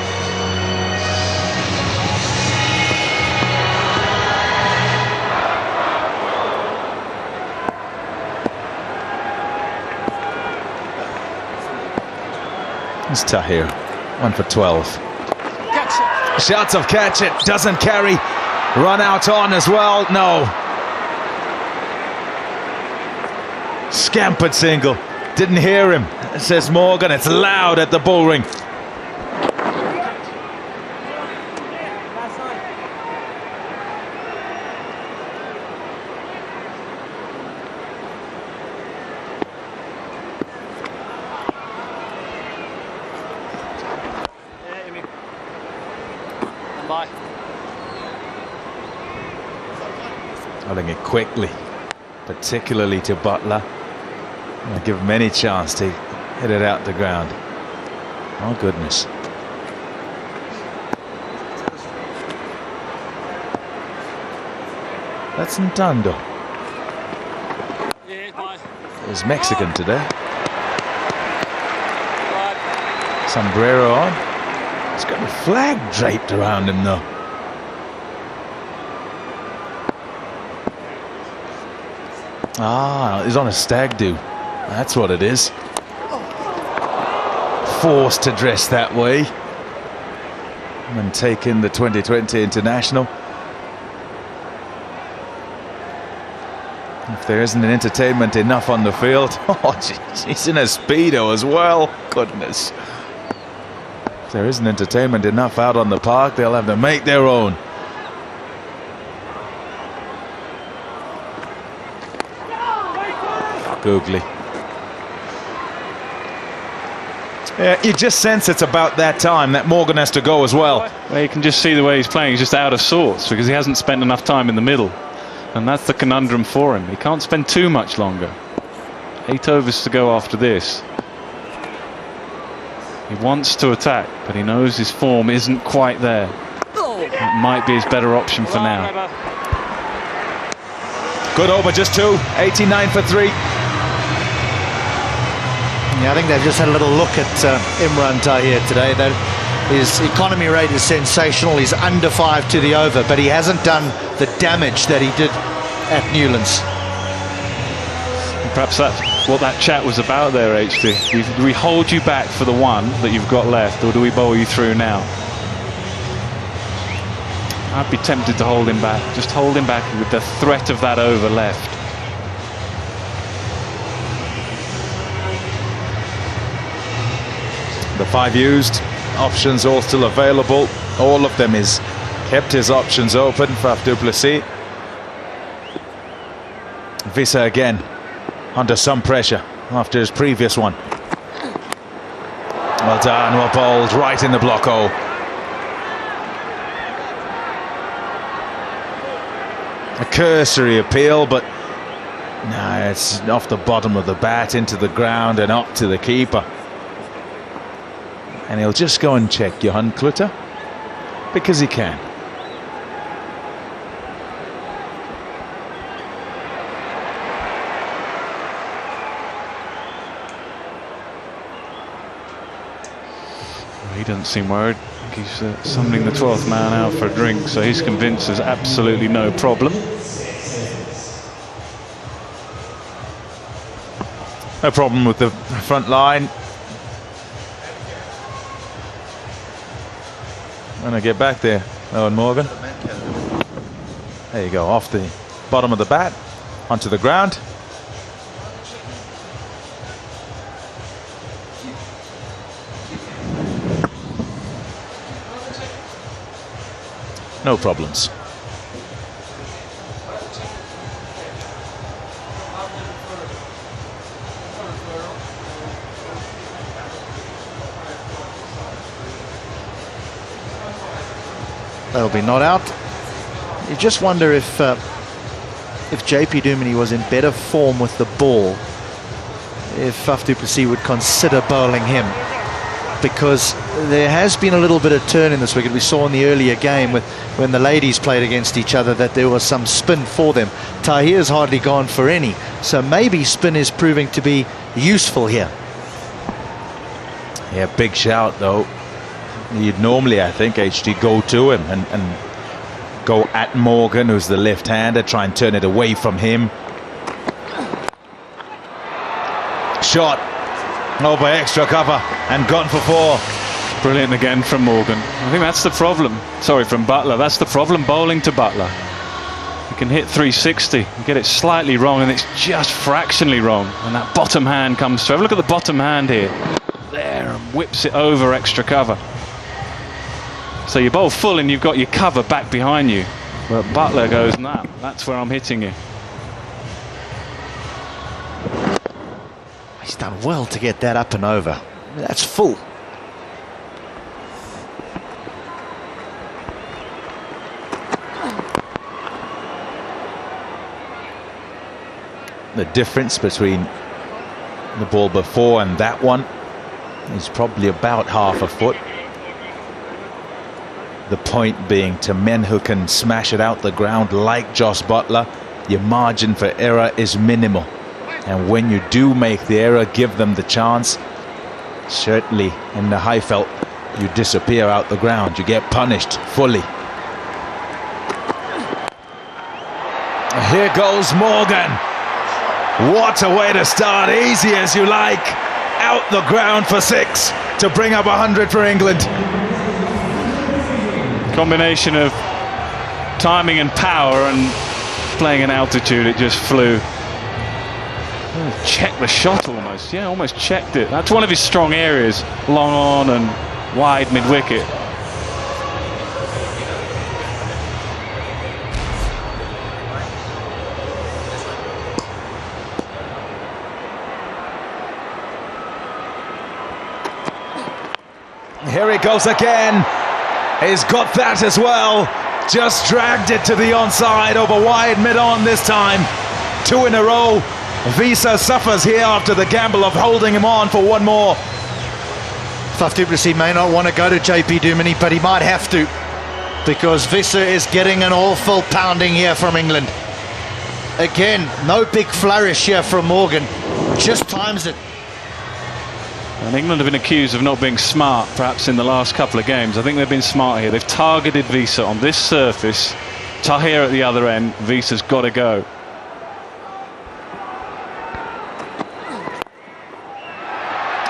It's Tahir, 1 for 12. Shouts of catch it, doesn't carry. Run out on as well, no. Scampered single, didn't hear him, says Morgan. It's loud at the bull ring. Rolling it quickly, particularly to Butler. I'll give him any chance to hit it out the ground. Oh goodness. That's Ntando. He's Mexican today. Sombrero on. He's got a flag draped around him though. Ah, he's on a stag do. That's what it is. Forced to dress that way and take in the 2020 international. If there isn't an entertainment enough on the field. Oh, geez, he's in a Speedo as well. Goodness. If there isn't entertainment enough out on the park, they'll have to make their own. Googly. Yeah, you just sense it's about that time that Morgan has to go as well. Well, you can just see the way he's playing. He's just out of sorts because he hasn't spent enough time in the middle. And that's the conundrum for him. He can't spend too much longer. 8 overs to go after this. He wants to attack, but he knows his form isn't quite there. It might be his better option for now. Good over, just 2. 89 for 3. Yeah, I think they've just had a little look at Imran Tahir today. His economy rate is sensational. He's under 5 to the over, but he hasn't done the damage that he did at Newlands. And perhaps that's what that chat was about there, HD. Do we hold you back for the one that you've got left, or do we bowl you through now? I'd be tempted to hold him back. Just hold him back with the threat of that over left. The 5 used, options all still available. All of them is kept his options open. Faf du Plessis. Visa again under some pressure after his previous one. Well done, well bowled, right in the block hole. A cursory appeal, but no, it's off the bottom of the bat into the ground and up to the keeper. And he'll just go and check Johan Klutter because he can. He doesn't seem worried. He's summoning the 12th man out for a drink, so he's convinced there's absolutely no problem. No problem with the front line. When I get back there, Owen Morgan. There you go, off the bottom of the bat, onto the ground. No problems. They'll be not out. You just wonder if JP Duminy was in better form with the ball, if Faf du Plessis would consider bowling him. because there has been a little bit of turn in this wicket. We saw in the earlier game when the ladies played against each other that there was some spin for them. Tahir's hardly gone for any, so maybe spin is proving to be useful here. Yeah, big shout though. You'd normally, I think, HD go to him and go at Morgan, who's the left-hander, try and turn it away from him. Shot over extra cover and gone for 4. Brilliant again from Morgan. I think that's the problem. Sorry, from Butler. That's the problem, bowling to Butler. You can hit 360 and get it slightly wrong, and it's just fractionally wrong. And that bottom hand comes through. Have a look at the bottom hand here. There, and whips it over extra cover. So you bowl full and you've got your cover back behind you. But Butler goes, nah, that's where I'm hitting you. He's done well to get that up and over. That's full. The difference between the ball before and that one is probably about half a foot. The point being, to men who can smash it out the ground like Jos Buttler, your margin for error is minimal. And when you do make the error, give them the chance. Certainly in the high felt, you disappear out the ground. You get punished fully. Here goes Morgan. What a way to start. Easy as you like. Out the ground for 6 to bring up 100 for England. Combination of timing and power, and playing in altitude, it just flew. Oh, checked the shot almost. Yeah, almost checked it. That's one of his strong areas. Long on and wide mid-wicket. Here he goes again. He's got that as well. Just dragged it to the onside over wide mid-on this time. 2 in a row. Visa suffers here after the gamble of holding him on for 1 more. Faf du Plessis may not want to go to JP Duminy, but he might have to, because Visser is getting an awful pounding here from England. Again, no big flourish here from Morgan. Just times it. And England have been accused of not being smart, perhaps in the last couple of games. I think they've been smart here. They've targeted Visa on this surface. Tahir at the other end. Visa's got to go.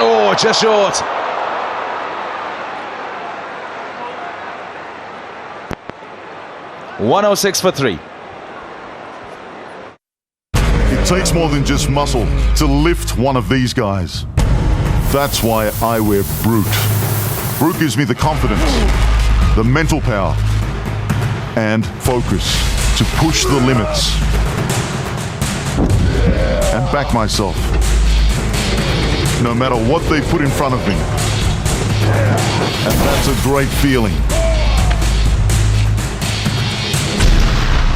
Oh, just short. .106 for 3. It takes more than just muscle to lift one of these guys. That's why I wear Brute. Brute gives me the confidence, the mental power, and focus to push the limits and back myself, no matter what they put in front of me. And that's a great feeling.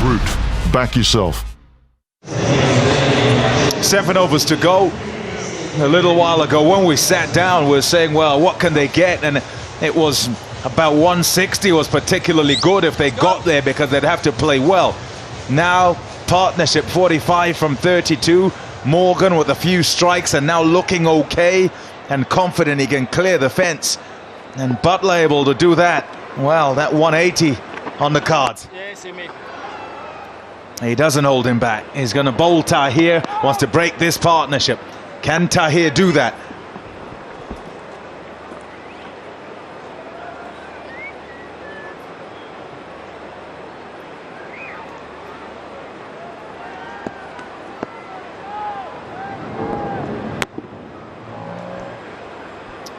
Brute, back yourself. 7 overs to go. A little while ago when we sat down, we were saying, well, what can they get? And it was about 160 was particularly good if they got there, because they'd have to play well. Now partnership 45 from 32. Morgan with a few strikes and now looking okay and confident he can clear the fence. And Butler able to do that. Well, that 180 on the cards. He doesn't hold him back. He's going to bowl Tahir, wants to break this partnership. Can Tahir do that?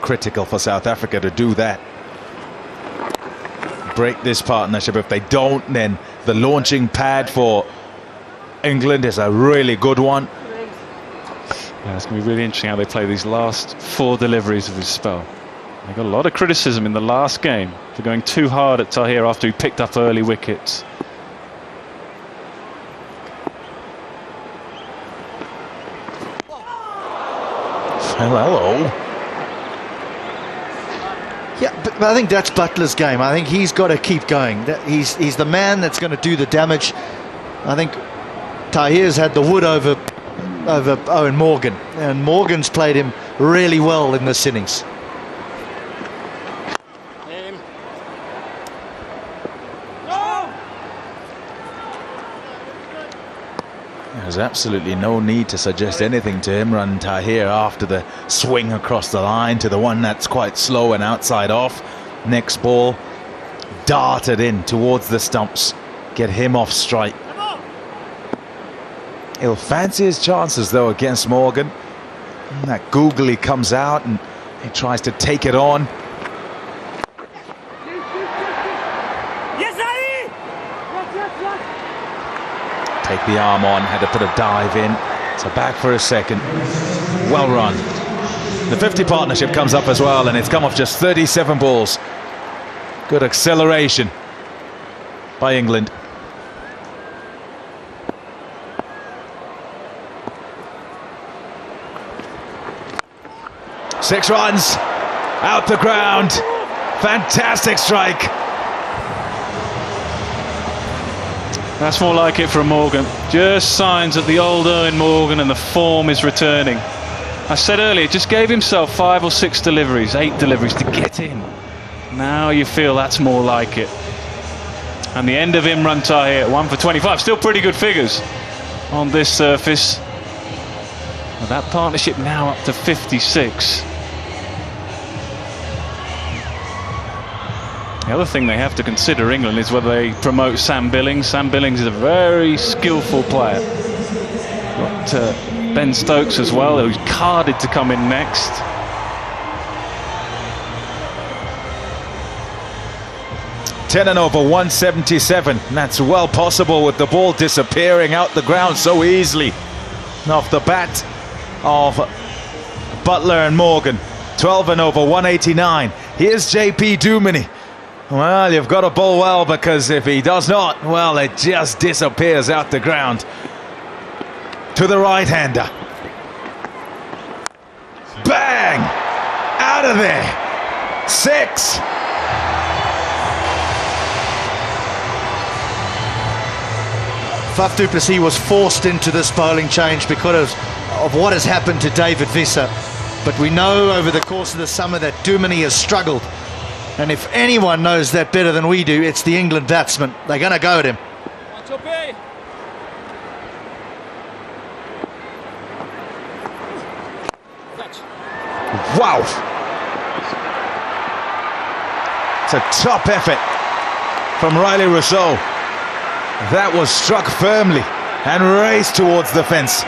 Critical for South Africa to do that. Break this partnership. If they don't, then the launching pad for England is a really good one. Yeah, it's going to be really interesting how they play these last 4 deliveries of his spell. They got a lot of criticism in the last game for going too hard at Tahir after he picked up early wickets. Well, hello. Yeah, but I think that's Butler's game. I think he's got to keep going. He's the man that's going to do the damage. I think Tahir's had the wood over Owen Morgan, and Morgan's played him really well in this innings. There's absolutely no need to suggest anything to Imran Tahir after the swing across the line to the one that's quite slow and outside off. Next ball darted in towards the stumps. Get him off strike. He'll fancy his chances though against Morgan. And that googly comes out and he tries to take it on. Take the arm on, had to put a dive in. So back for a second. Well run. The 50 partnership comes up as well, and it's come off just 37 balls. Good acceleration by England. Six runs out the ground. Fantastic strike. That's more like it from Morgan. Just signs that the old Owen Morgan and the form is returning. I said earlier, just gave himself 5 or 6 deliveries, 8 deliveries to get in. Now you feel that's more like it. And the end of Imran Tahir, 1 for 25. Still pretty good figures on this surface. Well, that partnership now up to 56. The other thing they have to consider, England, is whether they promote Sam Billings. Sam Billings is a very skillful player. Got Ben Stokes as well, who's carded to come in next. Ten and over 177. And that's well possible with the ball disappearing out the ground so easily. Off the bat of Butler and Morgan. 12 and over 189. Here's JP Duminy. Well, you've got to bowl well, because if he does not, well, it just disappears out the ground. To the right-hander. Bang! Out of there. 6. Faf du Plessis was forced into this bowling change because of what has happened to David Visser. But we know over the course of the summer that Duminy has struggled. And if anyone knows that better than we do, it's the England batsmen. They're going to go at him. Wow! It's a top effort from Riley Rousseau. That was struck firmly and raced towards the fence.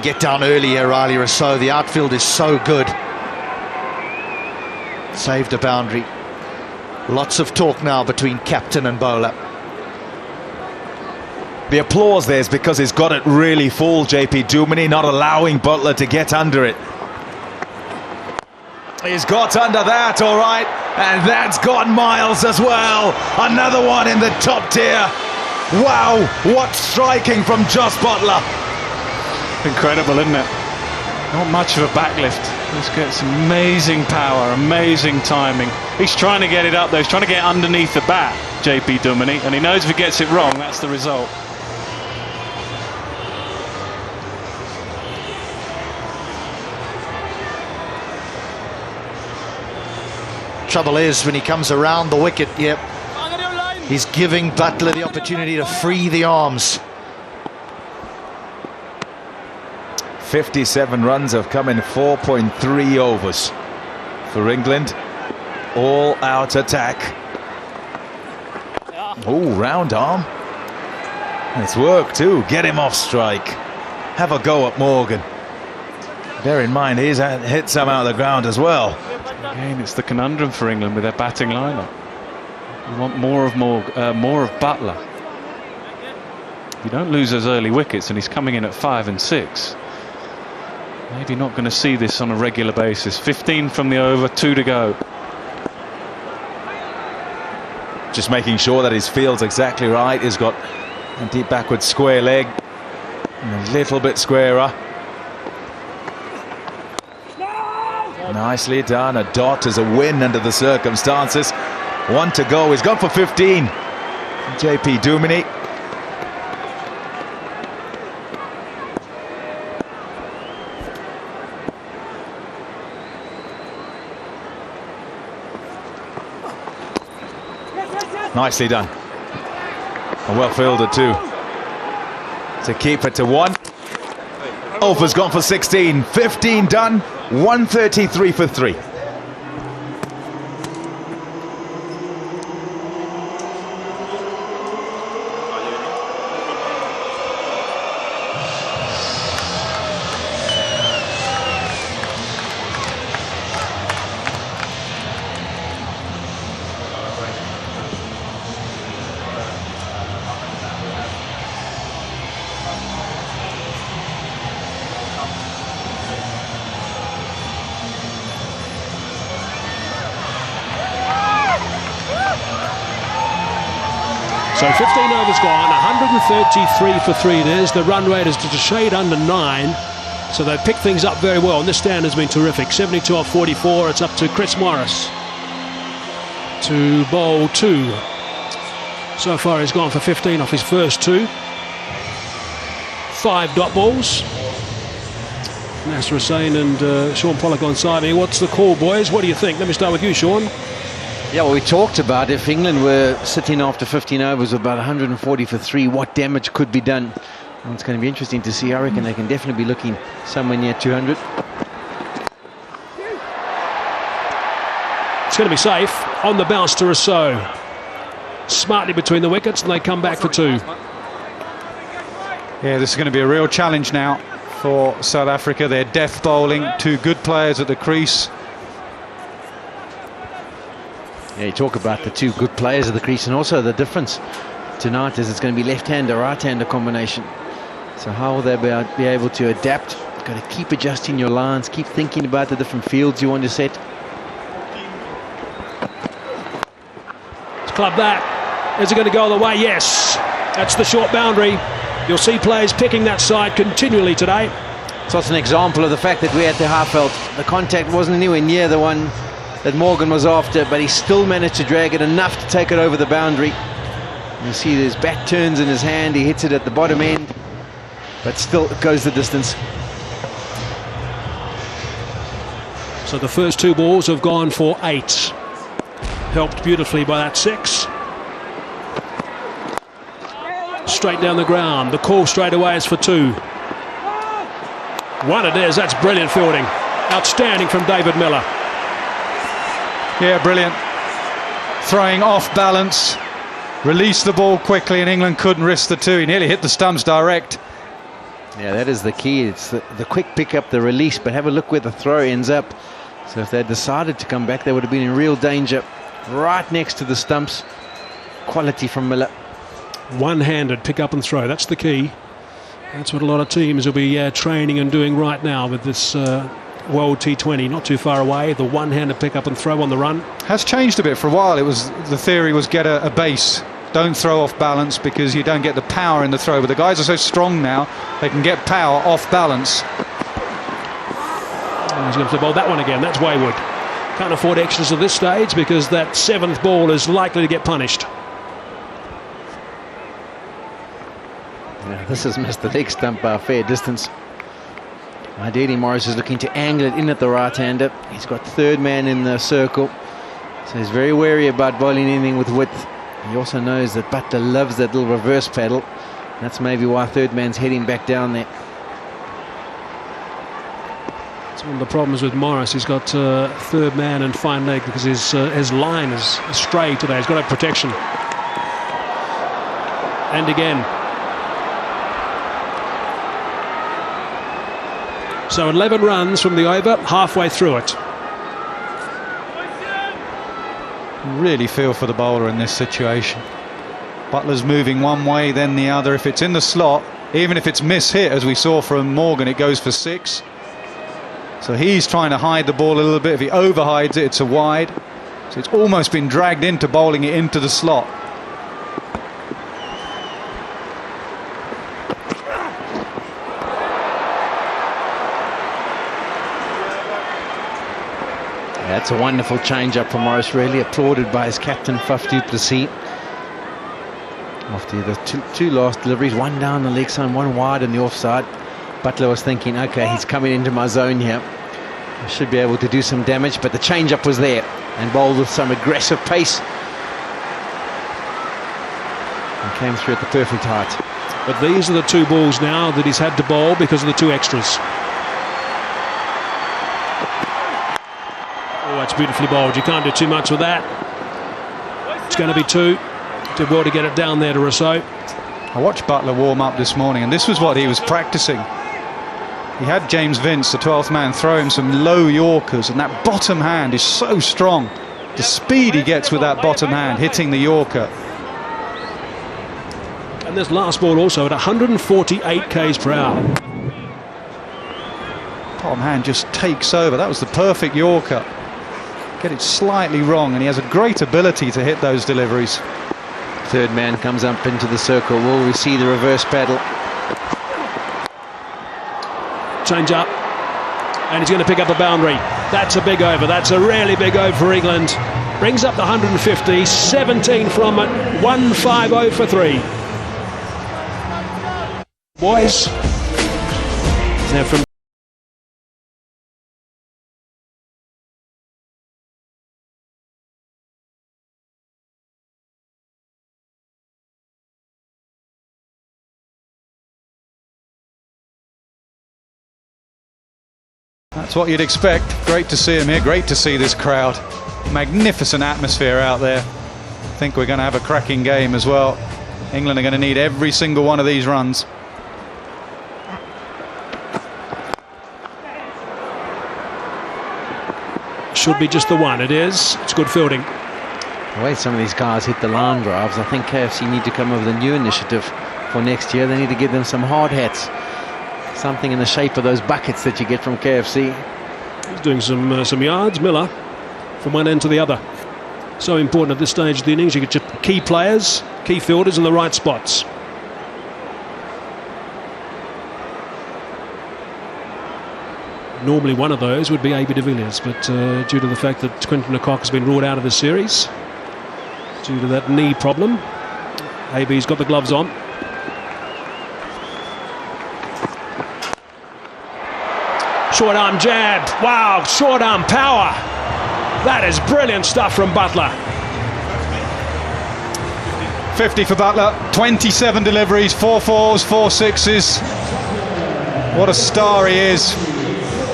Get down early here, Riley Rousseau. The outfield is so good. Saved a boundary. Lots of talk now between captain and bowler. The applause there is because he's got it really full, JP Duminy, not allowing Butler to get under it. He's got under that, all right, and that's gone miles as well. Another one in the top tier. Wow, what striking from Jos Buttler. Incredible, isn't it? Not much of a backlift. This gets amazing power, amazing timing. He's trying to get it up there. He's trying to get underneath the bat, JP Duminy, and he knows if he gets it wrong, that's the result. Trouble is, when he comes around the wicket, yep, he's giving Butler the opportunity to free the arms. 57 runs have come in 4.3 overs for England. All out attack. Oh, round arm. It's work too. Get him off strike. Have a go at Morgan. Bear in mind, he's hit some out of the ground as well. Again, it's the conundrum for England with their batting lineup. You want more of Butler. You don't lose those early wickets, and he's coming in at 5 and 6. Maybe not going to see this on a regular basis. 15 from the over, 2 to go. Just making sure that his field's exactly right. He's got And deep backward square leg. And a little bit squarer. Nicely done. A dot is a win under the circumstances. 1 to go. He's gone for 15. JP Duminy. Nicely done. And well fielded too. To keep it to 1. Olfer's gone for 16. 15 done. 133 for 3. So 15 overs gone, 133 for 3 it is. The run rate is just a shade under 9. So they've picked things up very well, and this stand has been terrific. 72 off 44, it's up to Chris Morris to bowl 2. So far he's gone for 15 off his first 2. 5 dot balls. Nasser Hussain and Sean Pollock on side here. What's the call, boys? What do you think? Let me start with you, Sean. Yeah, well, we talked about if England were sitting after 15 overs with about 140 for 3, what damage could be done. And it's going to be interesting to see. I reckon they can definitely be looking somewhere near 200. It's going to be safe. On the bounce to Rousseau. Smartly between the wickets, and they come back for 2. Yeah, this is going to be a real challenge now for South Africa. They're death bowling. 2 good players at the crease. Yeah, you talk about the 2 good players at the crease, and also the difference tonight is it's going to be left-hander, right-hander combination. So how will they be able to adapt? You've got to keep adjusting your lines, keep thinking about the different fields you want to set. Let's club that. Is it going to go all the way? Yes. That's the short boundary. You'll see players picking that side continually today. So it's an example of the fact that we at the Harveld, the contact wasn't anywhere near the one that Morgan was after, but he still managed to drag it enough to take it over the boundary. You see his bat turns in his hand, he hits it at the bottom end, but still it goes the distance. So the first 2 balls have gone for 8. Helped beautifully by that 6. Straight down the ground. The call straight away is for 2. 1 it is. That's brilliant fielding. Outstanding from David Miller. Yeah, brilliant. Throwing off balance. Released the ball quickly, and England couldn't risk the 2. He nearly hit the stumps direct. Yeah, that is the key. It's the quick pick up, the release, but have a look where the throw ends up. So if they had decided to come back, they would have been in real danger. Right next to the stumps. Quality from Miller. One-handed pick up and throw. That's the key. That's what a lot of teams will be training and doing right now with this World T20. Not too far away. The one-handed pick up and throw on the run. Has changed a bit. For a while it was, the theory was get a base, don't throw off balance, because you don't get the power in the throw. But the guys are so strong now, they can get power off balance. And he's going to have to bowl that one again. That's wayward. Can't afford extras at this stage because that 7th ball is likely to get punished. Yeah, this has missed the leg stump by a fair distance. Ideally, Morris is looking to angle it in at the right-hander. He's got 3rd man in the circle, so he's very wary about bowling anything with width. He also knows that Butler loves that little reverse paddle. That's maybe why 3rd man's heading back down there. It's one of the problems with Morris. He's got 3rd man and fine leg because his line is straight today. He's got no protection. And again. So 11 runs from the over, halfway through it. Really feel for the bowler in this situation. Butler's moving one way, then the other. If it's in the slot, even if it's mishit, as we saw from Morgan, it goes for 6. So he's trying to hide the ball a little bit. If he overhides it, it's a wide. So it's almost been dragged into bowling it into the slot. That's a wonderful change-up from Morris, really applauded by his captain, Faf du Plessis. After the two last deliveries, one down the leg side, one wide on the offside. Butler was thinking, okay, he's coming into my zone here. I should be able to do some damage, but the change-up was there and bowled with some aggressive pace. And came through at the perfect height. But these are the two balls now that he's had to bowl because of the two extras. Oh, that's beautifully bowled. You can't do too much with that. It's going to be two. Did well to get it down there to Rousseau. I watched Butler warm up this morning, and this was what he was practicing. He had James Vince, the 12th man, throw him some low Yorkers, and that bottom hand is so strong. The speed he gets with that bottom hand, hitting the Yorker. And this last ball also at 148 k's per hour. Bottom hand just takes over. That was the perfect Yorker. Get it slightly wrong, and he has a great ability to hit those deliveries. Third man comes up into the circle. Will we see the reverse paddle? Change up, and he's going to pick up a boundary. That's a big over. That's a really big over for England. Brings up the 150, 17 from it, 150 for 3. Boys, now from That's what you'd expect. Great to see him here. Great to see this crowd. Magnificent atmosphere out there. I think we're going to have a cracking game as well. England are going to need every single one of these runs. should be just the one. It is. It's good fielding. The way some of these guys hit the line drives, I think KFC need to come up with a new initiative for next year. They need to give them some hard hats. Something in the shape of those buckets that you get from KFC. He's doing some yards, Miller, from one end to the other. So important at this stage of the innings. You get your key players, key fielders in the right spots. Normally one of those would be A.B. de Villiers, but due to the fact that Quinton de Kock has been ruled out of the series due to that knee problem, A.B.'s got the gloves on. Short arm jab. Wow, short arm power. That is brilliant stuff from Butler. 50 for Butler, 27 deliveries, 4 4s, 4 6s. What a star he is.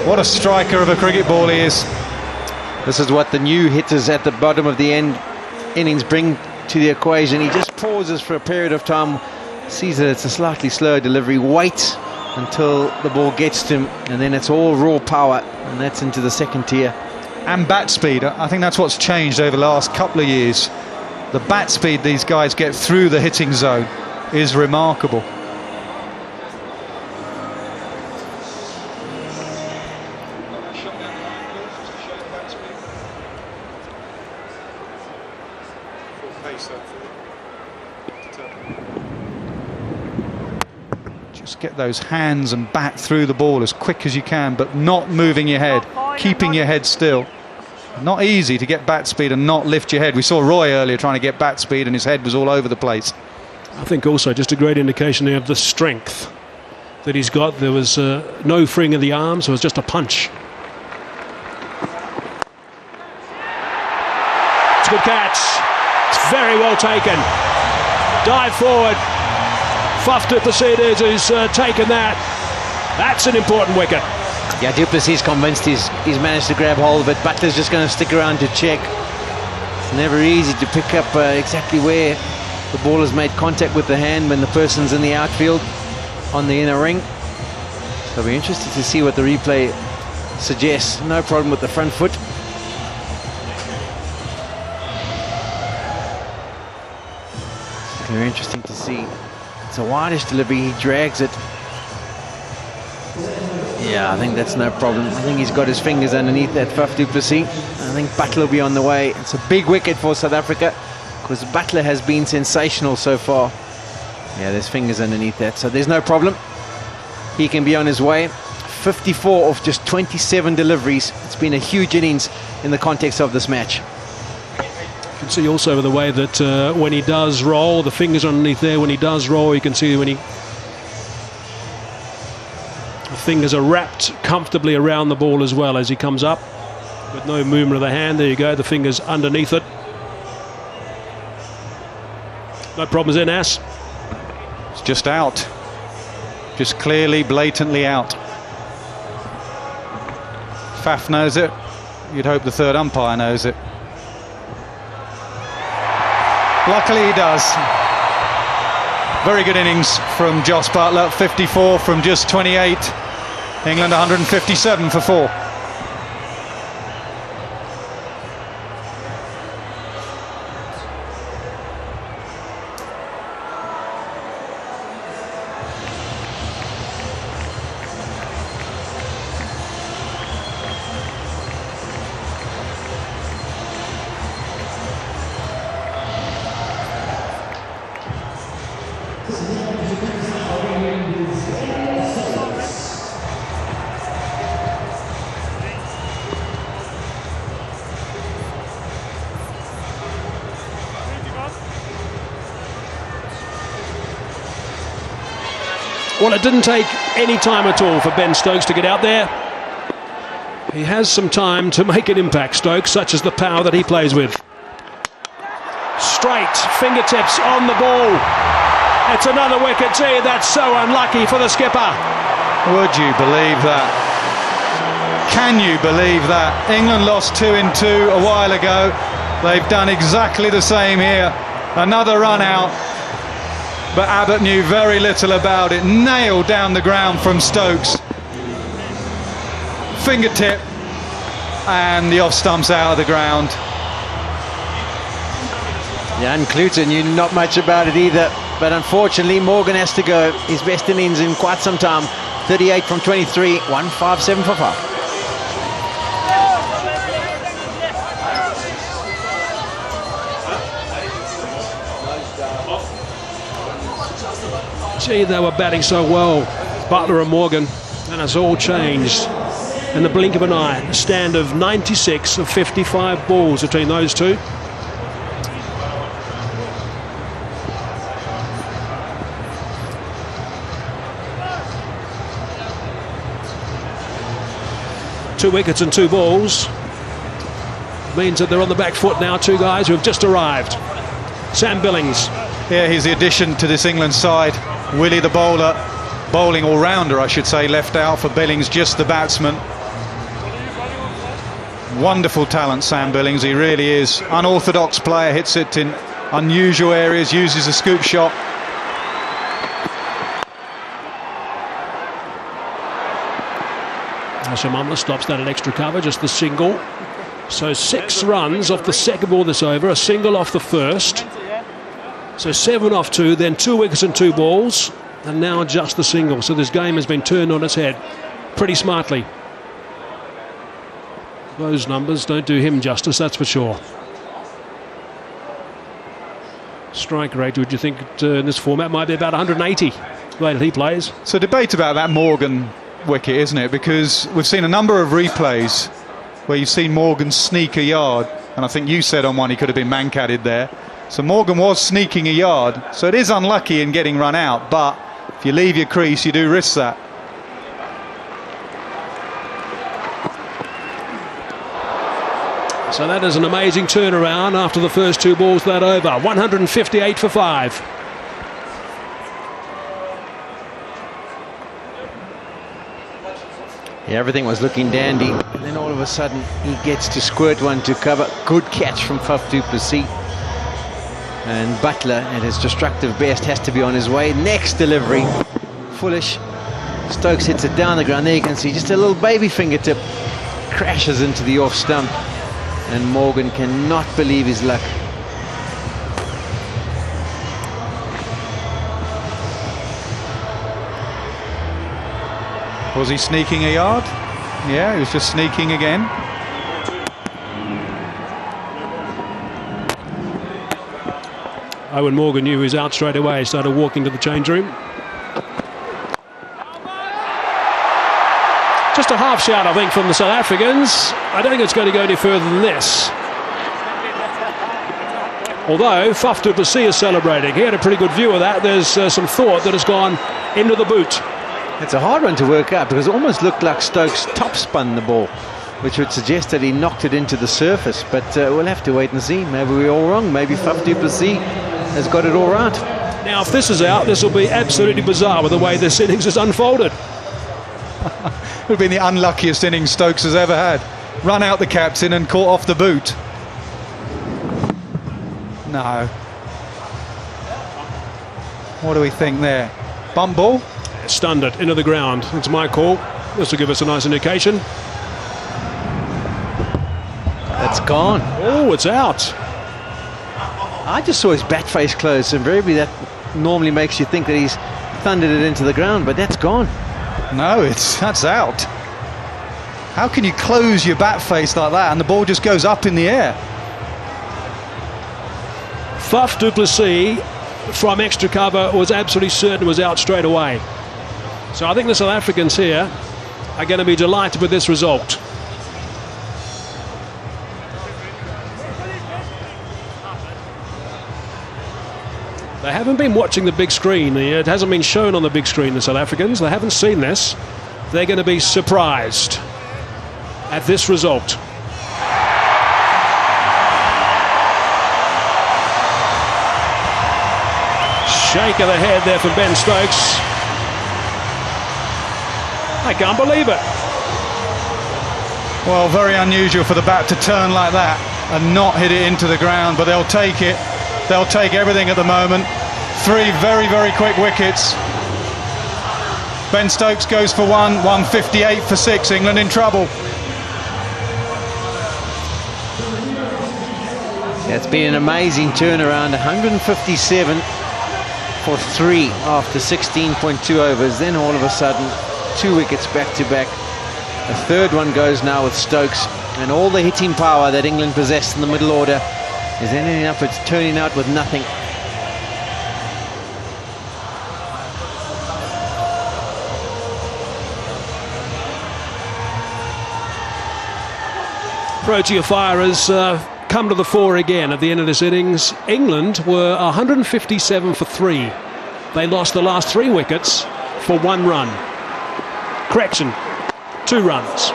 What a striker of a cricket ball he is. This is what the new hitters at the bottom of the innings bring to the equation. He just pauses for a period of time, sees that it's a slightly slower delivery, waits until the ball gets to him, and then it's all raw power, and that's into the second tier. And bat speed. I think that's what's changed over the last couple of years. The bat speed these guys get through the hitting zone is remarkable. Just get those hands and bat through the ball as quick as you can, but not moving your head, keeping your head still. Not easy to get bat speed and not lift your head. We saw Roy earlier trying to get bat speed and his head was all over the place. I think also just a great indication of the strength that he's got. There was no freeing of the arms, it was just a punch. It's a good catch. It's very well taken. Dive forward. Faf du Plessis who's taken that. That's an important wicket. Yeah, du Plessis convinced he's managed to grab hold of it. Butler's just going to stick around to check. It's never easy to pick up exactly where the ball has made contact with the hand when the person's in the outfield on the inner ring. So I'll be interested to see what the replay suggests. No problem with the front foot. Very interesting to see. It's a wideish delivery, he drags it. Yeah, I think that's no problem. I think he's got his fingers underneath that Faf du Plessis. I think Butler will be on the way. It's a big wicket for South Africa because Butler has been sensational so far. Yeah, there's fingers underneath that, so there's no problem. He can be on his way. 54 off just 27 deliveries. It's been a huge innings in the context of this match. You can see also the way that when he does roll, the fingers underneath there, when he does roll, you can see when the fingers are wrapped comfortably around the ball as well as he comes up. With no movement of the hand, there you go, the fingers underneath it. No problems in Ass. It's just out. Just clearly, blatantly out. Faf knows it. You'd hope the third umpire knows it. Luckily he does. Very good innings from Jos Buttler. 54 from just 28. England 157 for 4. Well, it didn't take any time at all for Ben Stokes to get out there. He has some time to make an impact, Stokes, such as the power that he plays with. Straight, fingertips on the ball. It's another wicket. Gee, that's so unlucky for the skipper. Would you believe that? Can you believe that? England lost 2 in 2 a while ago. They've done exactly the same here. Another run out. But Abbott knew very little about it. Nailed down the ground from Stokes. Fingertip. And the off stump's out of the ground. Yeah, and Cluter knew not much about it either. But unfortunately, Morgan has to go. His best innings in quite some time. 38 from 23, 157 for 5. Gee, they were batting so well, Buttler and Morgan, and it's all changed in the blink of an eye. A stand of 96 of 55 balls between those two. Two wickets and 2 balls. Means that they're on the back foot now, 2 guys who have just arrived. Sam Billings. Yeah, he's the addition to this England side. Willie the bowler, bowling all-rounder I should say, left out for Billings, just the batsman. Wonderful talent, Sam Billings, he really is. Unorthodox player, hits it in unusual areas, uses a scoop shot. Shamamla stops that at extra cover, just the single. So 6 runs off the second ball this over, a single off the first. So 7 off 2, then 2 wickets and 2 balls, and now just the single. So this game has been turned on its head pretty smartly. Those numbers don't do him justice, that's for sure. Strike rate, would you think in this format might be about 180, the way that he plays? So debate about that Morgan wicket, isn't it? Because we've seen a number of replays where you've seen Morgan sneak a yard, and I think you said on one he could have been man-catted there. So Morgan was sneaking a yard, so it is unlucky in getting run out, but if you leave your crease you do risk that. So that is an amazing turnaround after the first 2 balls that over. 158 for 5. Yeah, everything was looking dandy, and then all of a sudden he gets to squirt one to cover. Good catch from Faf du Plessis. And Buttler at his destructive best has to be on his way. Next delivery, foolish. Stokes hits it down the ground. There you can see just a little baby fingertip crashes into the off stump, and Morgan cannot believe his luck. Was he sneaking a yard? Yeah, he was just sneaking again. Owen Morgan knew he was out straight away, started walking to the change room. Just a half shout, I think, from the South Africans. I don't think it's going to go any further than this. Although Faf du Plessis is celebrating. He had a pretty good view of that. There's some thought that has gone into the boot. It's a hard one to work out because it almost looked like Stokes top spun the ball, which would suggest that he knocked it into the surface. But we'll have to wait and see. Maybe we're all wrong. Maybe Faf du Plessis has got it all right. Now, if this is out, this will be absolutely bizarre with the way this innings has unfolded. It would have been the unluckiest innings Stokes has ever had. Run out the captain and caught off the boot. No. What do we think there? Bump ball? Stunned it into the ground. It's my call. This will give us a nice indication. That's gone. Oh, it's out. I just saw his bat face close, and invariably that normally makes you think that he's thundered it into the ground, but that's gone. No, that's out. How can you close your bat face like that and the ball just goes up in the air? Faf du Plessis from extra cover was absolutely certain was out straight away. So I think the South Africans here are going to be delighted with this result. They haven't been watching the big screen. It hasn't been shown on the big screen, the South Africans. They haven't seen this. They're going to be surprised at this result. Shake of the head there from Ben Stokes. I can't believe it. Well, very unusual for the bat to turn like that and not hit it into the ground, but they'll take it. They'll take everything at the moment. 3 very, very quick wickets. Ben Stokes goes for 158 for 6. England in trouble. Yeah, it's been an amazing turnaround. 157 for 3 after 16.2 overs. Then all of a sudden, 2 wickets back to back. A third one goes now with Stokes, and all the hitting power that England possessed in the middle order is ending up, it's turning out with nothing. Protea Fire has come to the fore again at the end of this innings. England were 157 for 3. They lost the last 3 wickets for 1 run. Correction, 2 runs.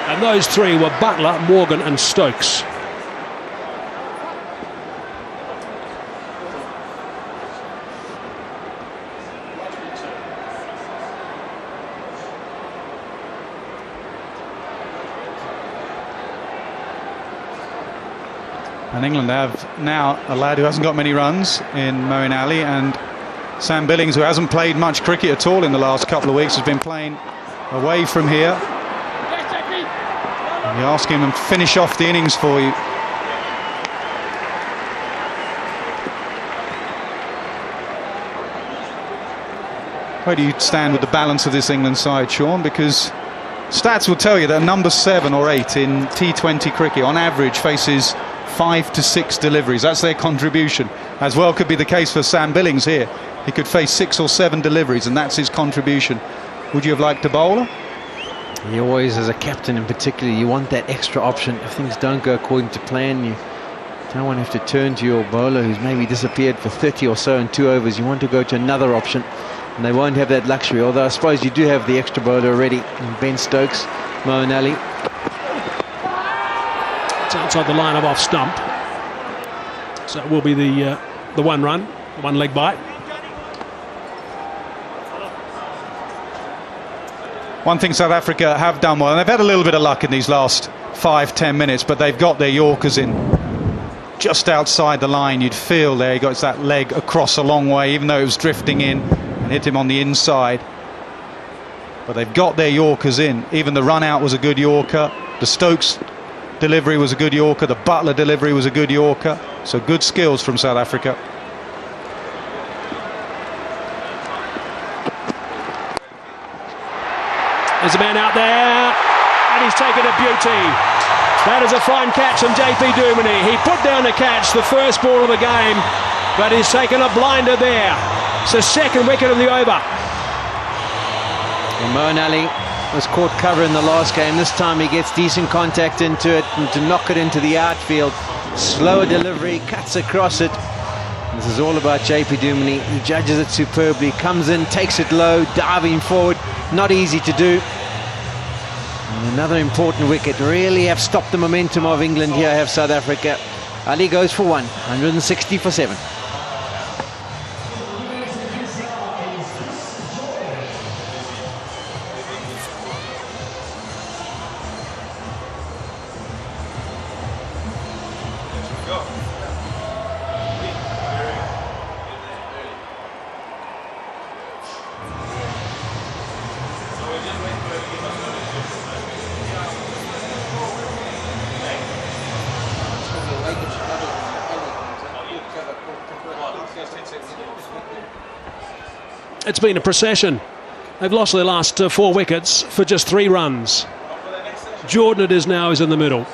And those 3 were Butler, Morgan and Stokes. And England have now a lad who hasn't got many runs in Moeen Ali, and Sam Billings, who hasn't played much cricket at all in the last couple of weeks, has been playing away from here. You ask him and finish off the innings for you. Where do you stand with the balance of this England side, Sean? Because stats will tell you that number 7 or 8 in T20 cricket on average faces 5 to 6 deliveries. That's their contribution. As well could be the case for Sam Billings here. He could face 6 or 7 deliveries, and that's his contribution. Would you have liked a bowler? You always, as a captain in particular, you want that extra option. If things don't go according to plan, you don't want to have to turn to your bowler who's maybe disappeared for 30 or so in 2 overs. You want to go to another option, and they won't have that luxury. Although I suppose you do have the extra bowler already in Ben Stokes, Moeen Ali. It's outside the line of off stump. So it will be the 1 run, 1 leg bite. One thing South Africa have done well, and they've had a little bit of luck in these last 5-10 minutes, but they've got their Yorkers in just outside the line. You'd feel there he got that leg across a long way, even though it was drifting in, and hit him on the inside. But they've got their Yorkers in. Even the run out was a good Yorker. The Stokes delivery was a good Yorker. The Butler delivery was a good Yorker. So good skills from South Africa. There's a man out there, and he's taken a beauty. That is a fine catch from JP Duminy. He put down the catch, the first ball of the game, but he's taken a blinder there. It's the 2nd wicket of the over. Moeen Ali was caught cover in the last game. This time he gets decent contact into it and to knock it into the outfield. Slower delivery, cuts across it. This is all about JP Duminy. He judges it superbly, comes in, takes it low, diving forward. Not easy to do. And another important wicket. Really have stopped the momentum of England here, have South Africa. Ali goes for 160 for 7. It's been a procession. They've lost their last 4 wickets for just 3 runs. Jordan, it is now, is in the middle.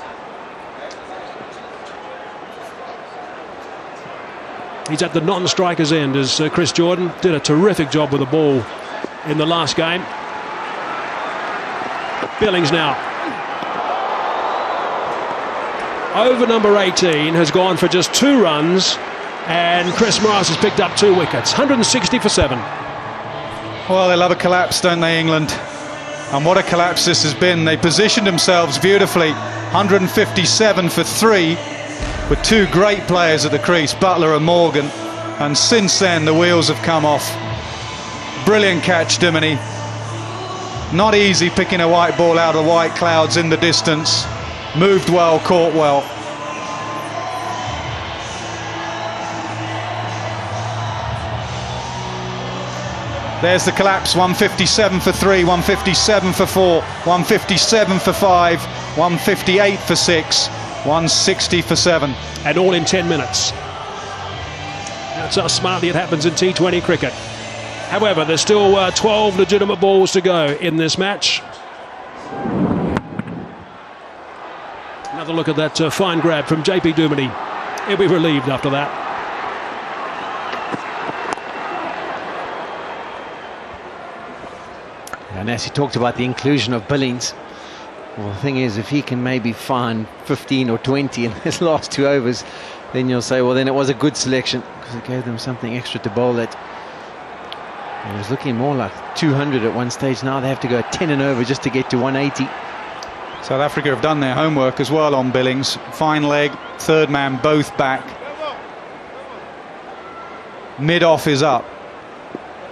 He's at the non-striker's end as Chris Jordan did a terrific job with the ball in the last game. Billings now. Over number 18 has gone for just 2 runs, and Chris Morris has picked up 2 wickets. 160 for 7. Well, they love a collapse, don't they, England? And what a collapse this has been. They positioned themselves beautifully. 157 for 3, with 2 great players at the crease, Butler and Morgan. And since then, the wheels have come off. Brilliant catch, Duminy. Not easy picking a white ball out of the white clouds in the distance. Moved well, caught well. There's the collapse. 157 for 3, 157 for 4, 157 for 5, 158 for 6, 160 for 7. And all in 10 minutes. That's how smartly it happens in T20 cricket. However, there's still 12 legitimate balls to go in this match. Another look at that fine grab from JP Duminy. He'll be relieved after that. And as he talked about the inclusion of Billings, well, the thing is, if he can maybe find 15 or 20 in his last 2 overs, then you'll say, well, then it was a good selection, because it gave them something extra to bowl at. It was looking more like 200 at one stage. Now they have to go 10 and over just to get to 180. South Africa have done their homework as well on Billings. Fine leg, third man both back. Mid-off is up.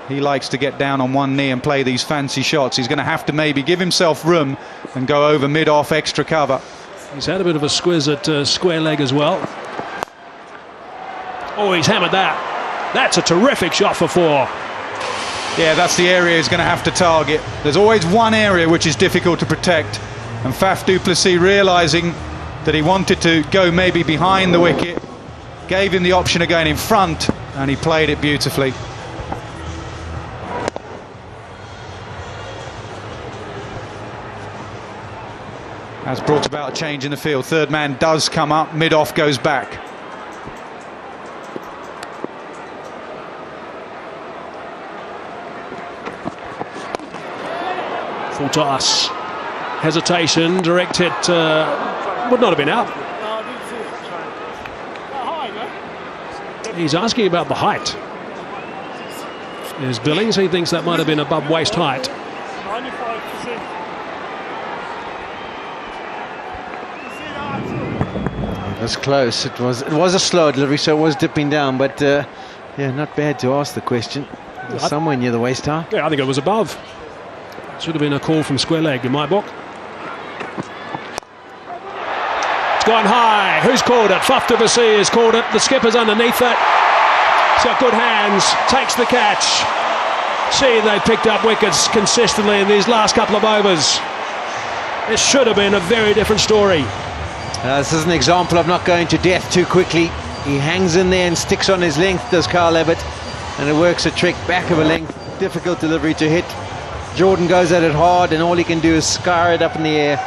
He likes to get down on one knee and play these fancy shots. He's going to have to maybe give himself room and go over mid-off, extra cover. He's had a bit of a squiz at square leg as well. Oh, he's hammered that. That's a terrific shot for 4. Yeah, that's the area he's going to have to target. There's always one area which is difficult to protect. And Faf du Plessis, realising that he wanted to go maybe behind the wicket, gave him the option of going in front, and he played it beautifully. Has brought about a change in the field. Third man does come up, mid-off goes back. Full toss. Hesitation, direct hit would not have been out. He's asking about the height. There's Billings, he thinks that might have been above waist height. It was close. It was a slow delivery, so it was dipping down, but yeah, not bad to ask the question. It was somewhere near the waist high. Yeah, I think it was above. Should have been a call from square leg in my book. It's gone high. Who's called it? Faf du Plessis has called it. The skipper's underneath it. He's got good hands. Takes the catch. See, they picked up wickets consistently in these last couple of overs. It should have been a very different story. This is an example of not going to death too quickly. He hangs in there and sticks on his length, does Carl Abbott, and it works a trick. Back of a length, difficult delivery to hit. Jordan goes at it hard, and all he can do is scar it up in the air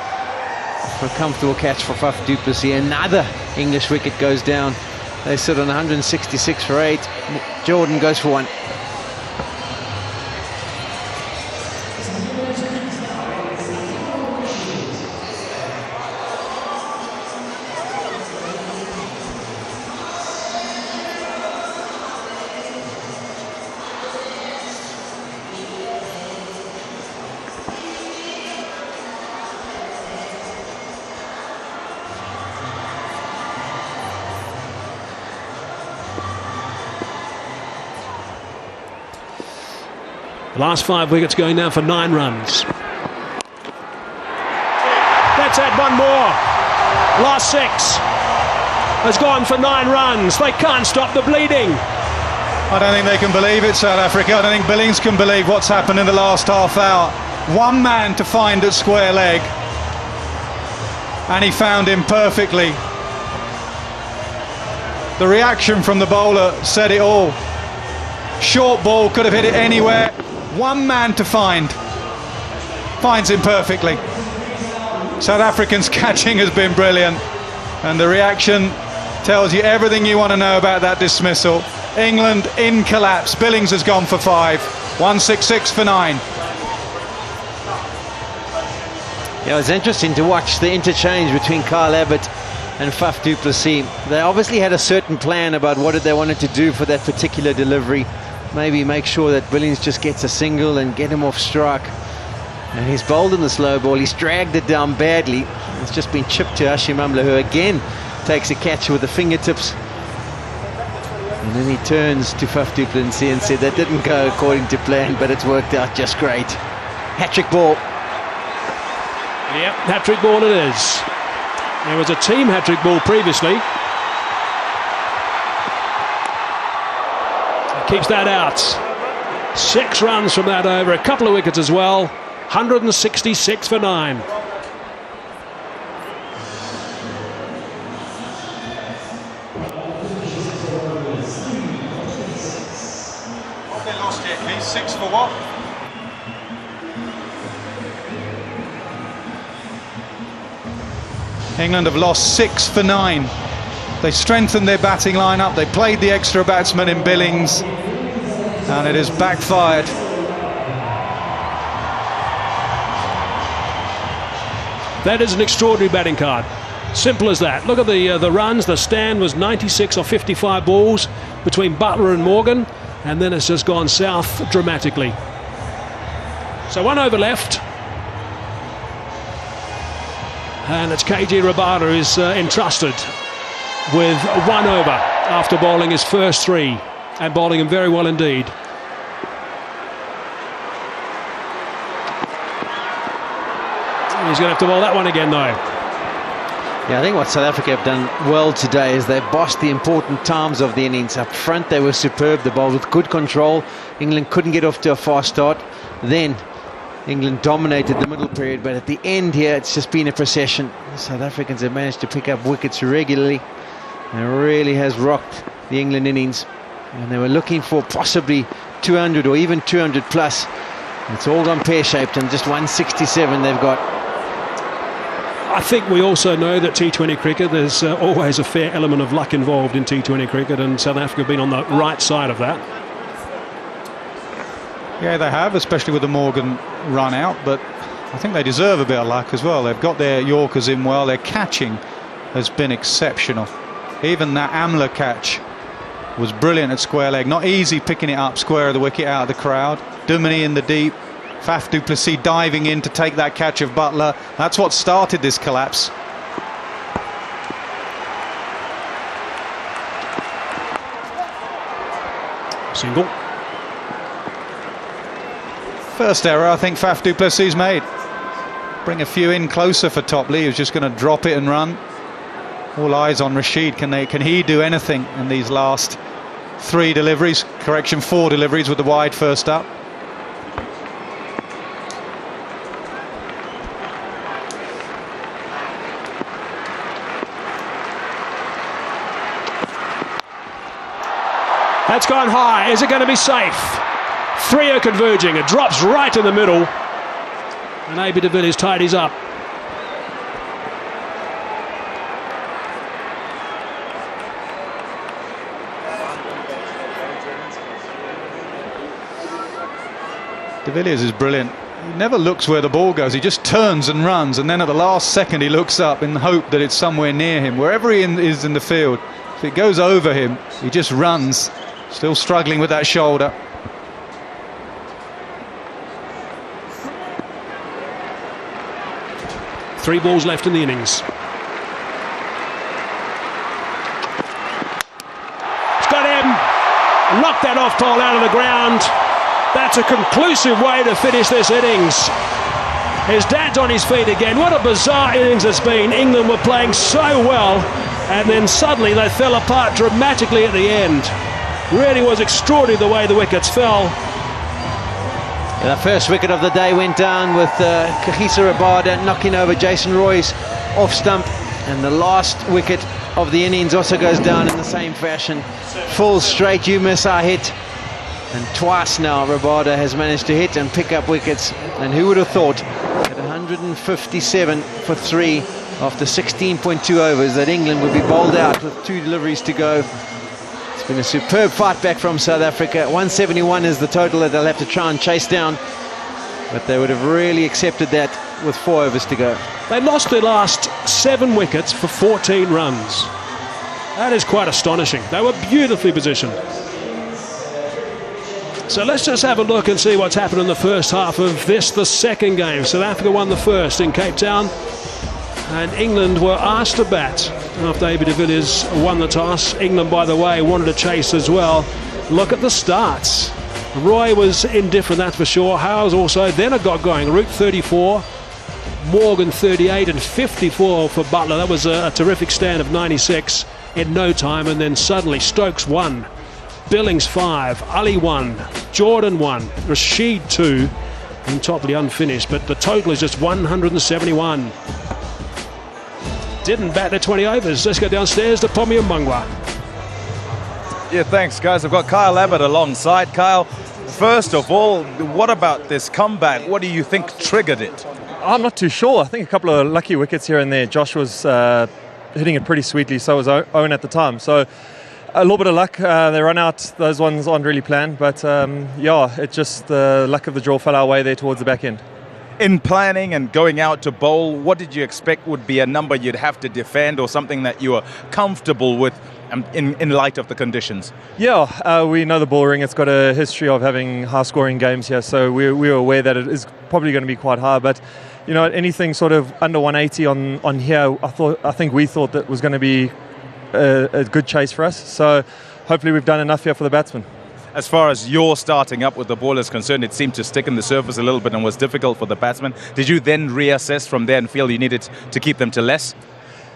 for a comfortable catch for Faf du Plessis. Another English wicket goes down. They sit on 166 for 8. Jordan goes for 1. Last 5 wickets going down for 9 runs. Let's add one more. Last 6 has gone for 9 runs. They can't stop the bleeding. I don't think they can believe it, South Africa. I don't think Billings can believe what's happened in the last half hour. One man to find at square leg, and he found him perfectly. The reaction from the bowler said it all. Short ball, could have hit it anywhere. One man to find. Finds him perfectly. South Africans' catching has been brilliant, and the reaction tells you everything you want to know about that dismissal. England in collapse. Billings has gone for 5. 166 for 9. Yeah, it was interesting to watch the interchange between Kyle Abbott and Faf du Plessis. They obviously had a certain plan about what they wanted to do for that particular delivery. Maybe make sure that Billings just gets a single and get him off strike. And he's bowled in the slow ball. He's dragged it down badly. It's just been chipped to Hashim Amla, who again takes a catch with the fingertips. And then he turns to Faf du Plessis and said that didn't go according to plan, but it's worked out just great. Hat-trick ball. Yep, hat-trick ball it is. There was a team hat-trick ball previously. Keeps that out. 6 runs from that over. A couple of wickets as well. 166 for 9. What have they lost here, Keith? 6 for what? England have lost 6 for 9. They strengthened their batting lineup. They played the extra batsman in Billings, and it has backfired. That is an extraordinary batting card. Simple as that. Look at the runs. The stand was 96 or 55 balls between Butler and Morgan, and then it's just gone south dramatically. So 1 over left. And it's KG Rabada who's entrusted with 1 over after bowling his first 3, and bowling him very well indeed. He's going to have to bowl that one again though. Yeah, I think what South Africa have done well today is they bossed the important times of the innings. Up front they were superb. They bowled with good control. England couldn't get off to a fast start. Then England dominated the middle period, but at the end here it's just been a procession. The South Africans have managed to pick up wickets regularly, and it really has rocked the England innings. And they were looking for possibly 200 or even 200 plus. It's all gone pear-shaped, and just 167 they've got. I think we also know that T20 cricket, there's always a fair element of luck involved in T20 cricket, and South Africa have been on the right side of that. Yeah, they have, especially with the Morgan run out, but I think they deserve a bit of luck as well. They've got their Yorkers in well. Their catching has been exceptional. Even that Amla catch was brilliant at square leg. Not easy picking it up square of the wicket out of the crowd. Duminy in the deep. Faf du Plessis diving in to take that catch of Butler. That's what started this collapse. Single. First error I think Faf du Plessis made. Bring a few in closer for Topley, who's just going to drop it and run. All eyes on Rashid. Can he do anything in these last 3 deliveries? Correction, 4 deliveries with the wide first up. That's gone high. Is it going to be safe? 3 are converging. It drops right in the middle. And AB de Villiers tidies up. De Villiers is brilliant. He never looks where the ball goes. He just turns and runs, and then at the last second he looks up in the hope that it's somewhere near him. Wherever he is in the field, if it goes over him, he just runs, still struggling with that shoulder. Three balls left in the innings. It's got him. Knocked that off ball out of the ground. That's a conclusive way to finish this innings. His dad's on his feet again. What a bizarre innings it's been. England were playing so well, and then suddenly they fell apart dramatically at the end. Really was extraordinary the way the wickets fell. The first wicket of the day went down with Kagiso Rabada knocking over Jason Roy's off stump, and the last wicket of the innings also goes down in the same fashion. Full straight, you miss, I hit. And twice now Rabada has managed to hit and pick up wickets. And who would have thought at 157 for 3 after 16.2 overs that England would be bowled out with 2 deliveries to go. It's been a superb fight back from South Africa. 171 is the total that they'll have to try and chase down. But they would have really accepted that with 4 overs to go. They lost their last 7 wickets for 14 runs. That is quite astonishing. They were beautifully positioned. So let's just have a look and see what's happened in the first half of this, the second game. South Africa won the first in Cape Town, and England were asked to bat after AB de Villiers won the toss. England, by the way, wanted to chase as well. Look at the starts. Roy was indifferent, that's for sure. Howes also. Then it got going. Root 34, Morgan 38, and 54 for Butler. That was a terrific stand of 96 in no time. And then suddenly Stokes 1, Billings 5, Ali 1, Jordan 1, Rashid 2, and Topley unfinished. But the total is just 171. Didn't bat their 20 overs. Let's go downstairs to Pommy and Mangwa. Yeah, thanks, guys. I've got Kyle Abbott alongside. Kyle, first of all, what about this comeback? What do you think triggered it? I'm not too sure. I think a couple of lucky wickets here and there. Josh was hitting it pretty sweetly, so was Owen at the time. So a little bit of luck. They run out. Those ones aren't really planned. But, yeah, it just the luck of the draw fell our way there towards the back end. In planning and going out to bowl, what did you expect would be a number you'd have to defend or something that you were comfortable with in light of the conditions? Yeah, we know the bullring. It's got a history of having high-scoring games here, so we were aware that it is probably going to be quite high. But, you know, anything sort of under 180 on here, I think we thought that was going to be a good chase for us. So hopefully we've done enough here for the batsmen. As far as your starting up with the ball is concerned, it seemed to stick in the surface a little bit and was difficult for the batsmen. Did you then reassess from there and feel you needed to keep them to less?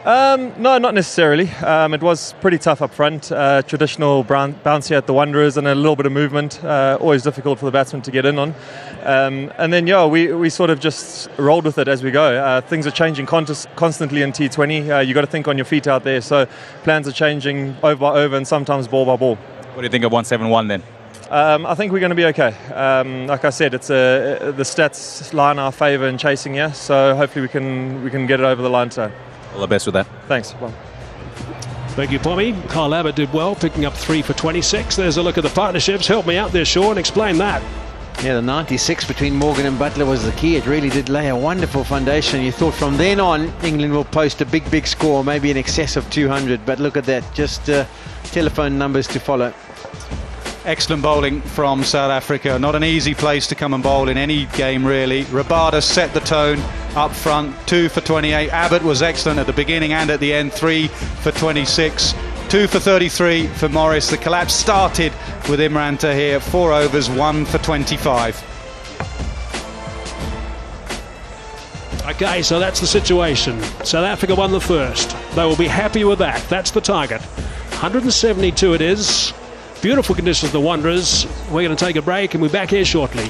No, not necessarily. It was pretty tough up front. Traditional bounce here at the Wanderers and a little bit of movement. Always difficult for the batsmen to get in on. And then, yeah, we sort of just rolled with it as we go. Things are changing constantly in T20. You got to think on your feet out there. So plans are changing over by over and sometimes ball by ball. What do you think of 171 then? I think we're going to be okay. Like I said, the stats lie in our favour in chasing here. So hopefully we can get it over the line today. All the best with that. Thanks. Bye. Thank you, Pommy. Kyle Abbott did well, picking up 3 for 26. There's a look at the partnerships. Help me out there, Sean. Explain that. Yeah, the 96 between Morgan and Butler was the key. It really did lay a wonderful foundation. You thought from then on England will post a big score, maybe in excess of 200. But look at that, just telephone numbers to follow. Excellent bowling from South Africa. Not an easy place to come and bowl in any game, really. Rabada set the tone up front, 2 for 28. Abbott was excellent at the beginning and at the end, 3 for 26. 2 for 33 for Morris. The collapse started with Imran Tahir, 4 overs, 1 for 25. Okay, so that's the situation. South Africa won the first. They will be happy with that. That's the target. 172 it is. Beautiful conditions, the Wanderers. We're going to take a break and we're back here shortly.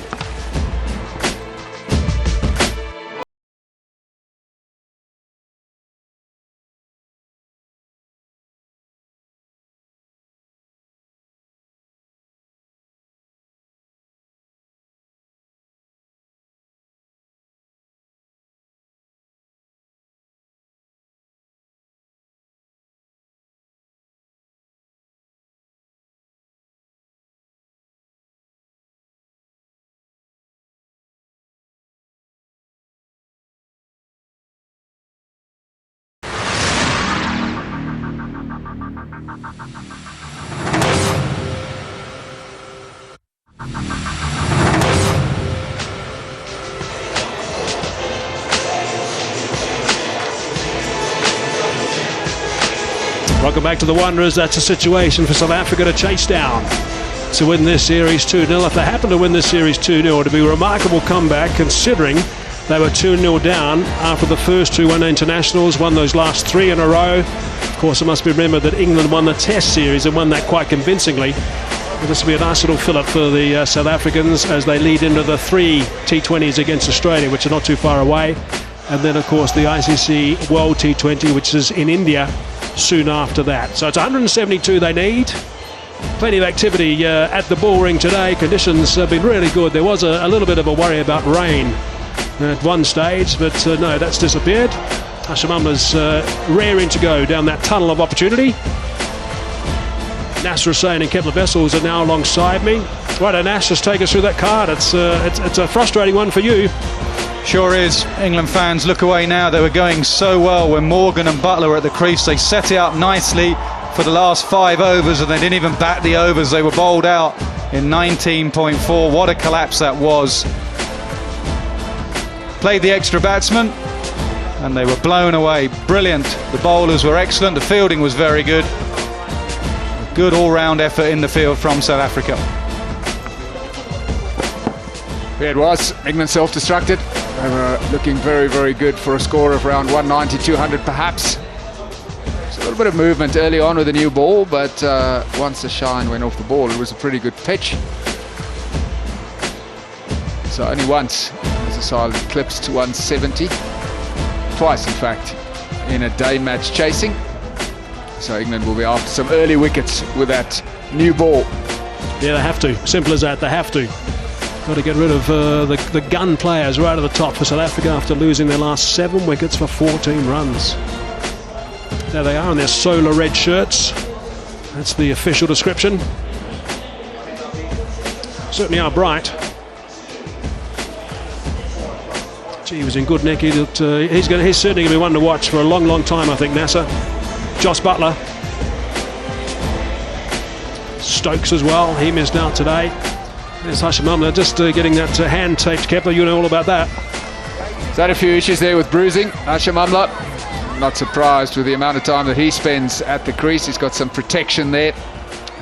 Welcome back to the Wanderers. That's a situation for South Africa to chase down to win this series 2-0. If they happen to win this series 2-0, it'd be a remarkable comeback considering they were 2-0 down after the first two one-day internationals, won those last three in a row. Of course, it must be remembered that England won the Test series and won that quite convincingly. But this will be a nice little fill-up for the South Africans as they lead into the 3 T20s against Australia, which are not too far away. And then, of course, the ICC World T20, which is in India soon after that. So it's 172 they need. Plenty of activity at the bull ring today. Conditions have been really good. There was a little bit of a worry about rain at one stage, but no, that's disappeared. Ashamamla's raring to go down that tunnel of opportunity. Nasser Hussain and Kepler Wessels are now alongside me. Right, Nash, just take us through that card. It's a frustrating one for you. Sure is. England fans look away now. They were going so well when Morgan and Butler were at the crease. They set it up nicely for the last 5 overs, and they didn't even bat the overs. They were bowled out in 19.4. What a collapse that was. Played the extra batsman and they were blown away. Brilliant. The bowlers were excellent. The fielding was very good. A good all-round effort in the field from South Africa. There it was. England self-destructed. They were looking very, very good for a score of around 190, 200 perhaps. There's a little bit of movement early on with the new ball, but once the shine went off the ball, it was a pretty good pitch. So only once has the side eclipsed 170. Twice, in fact, in a day match chasing. So England will be after some early wickets with that new ball. Yeah, they have to. Simple as that. They have to. Got to get rid of the gun players right at the top for South Africa after losing their last 7 wickets for 14 runs. There they are in their solar red shirts. That's the official description. Certainly are bright. Gee, he was in good nick. He's certainly going to be one to watch for a long, long time, I think, Nasser. Jos Buttler. Stokes as well. He missed out today. There's Ashamamla just getting that hand taped. Kepler, you know all about that. He's had a few issues there with bruising. Ashamamla, not surprised with the amount of time that he spends at the crease. He's got some protection there.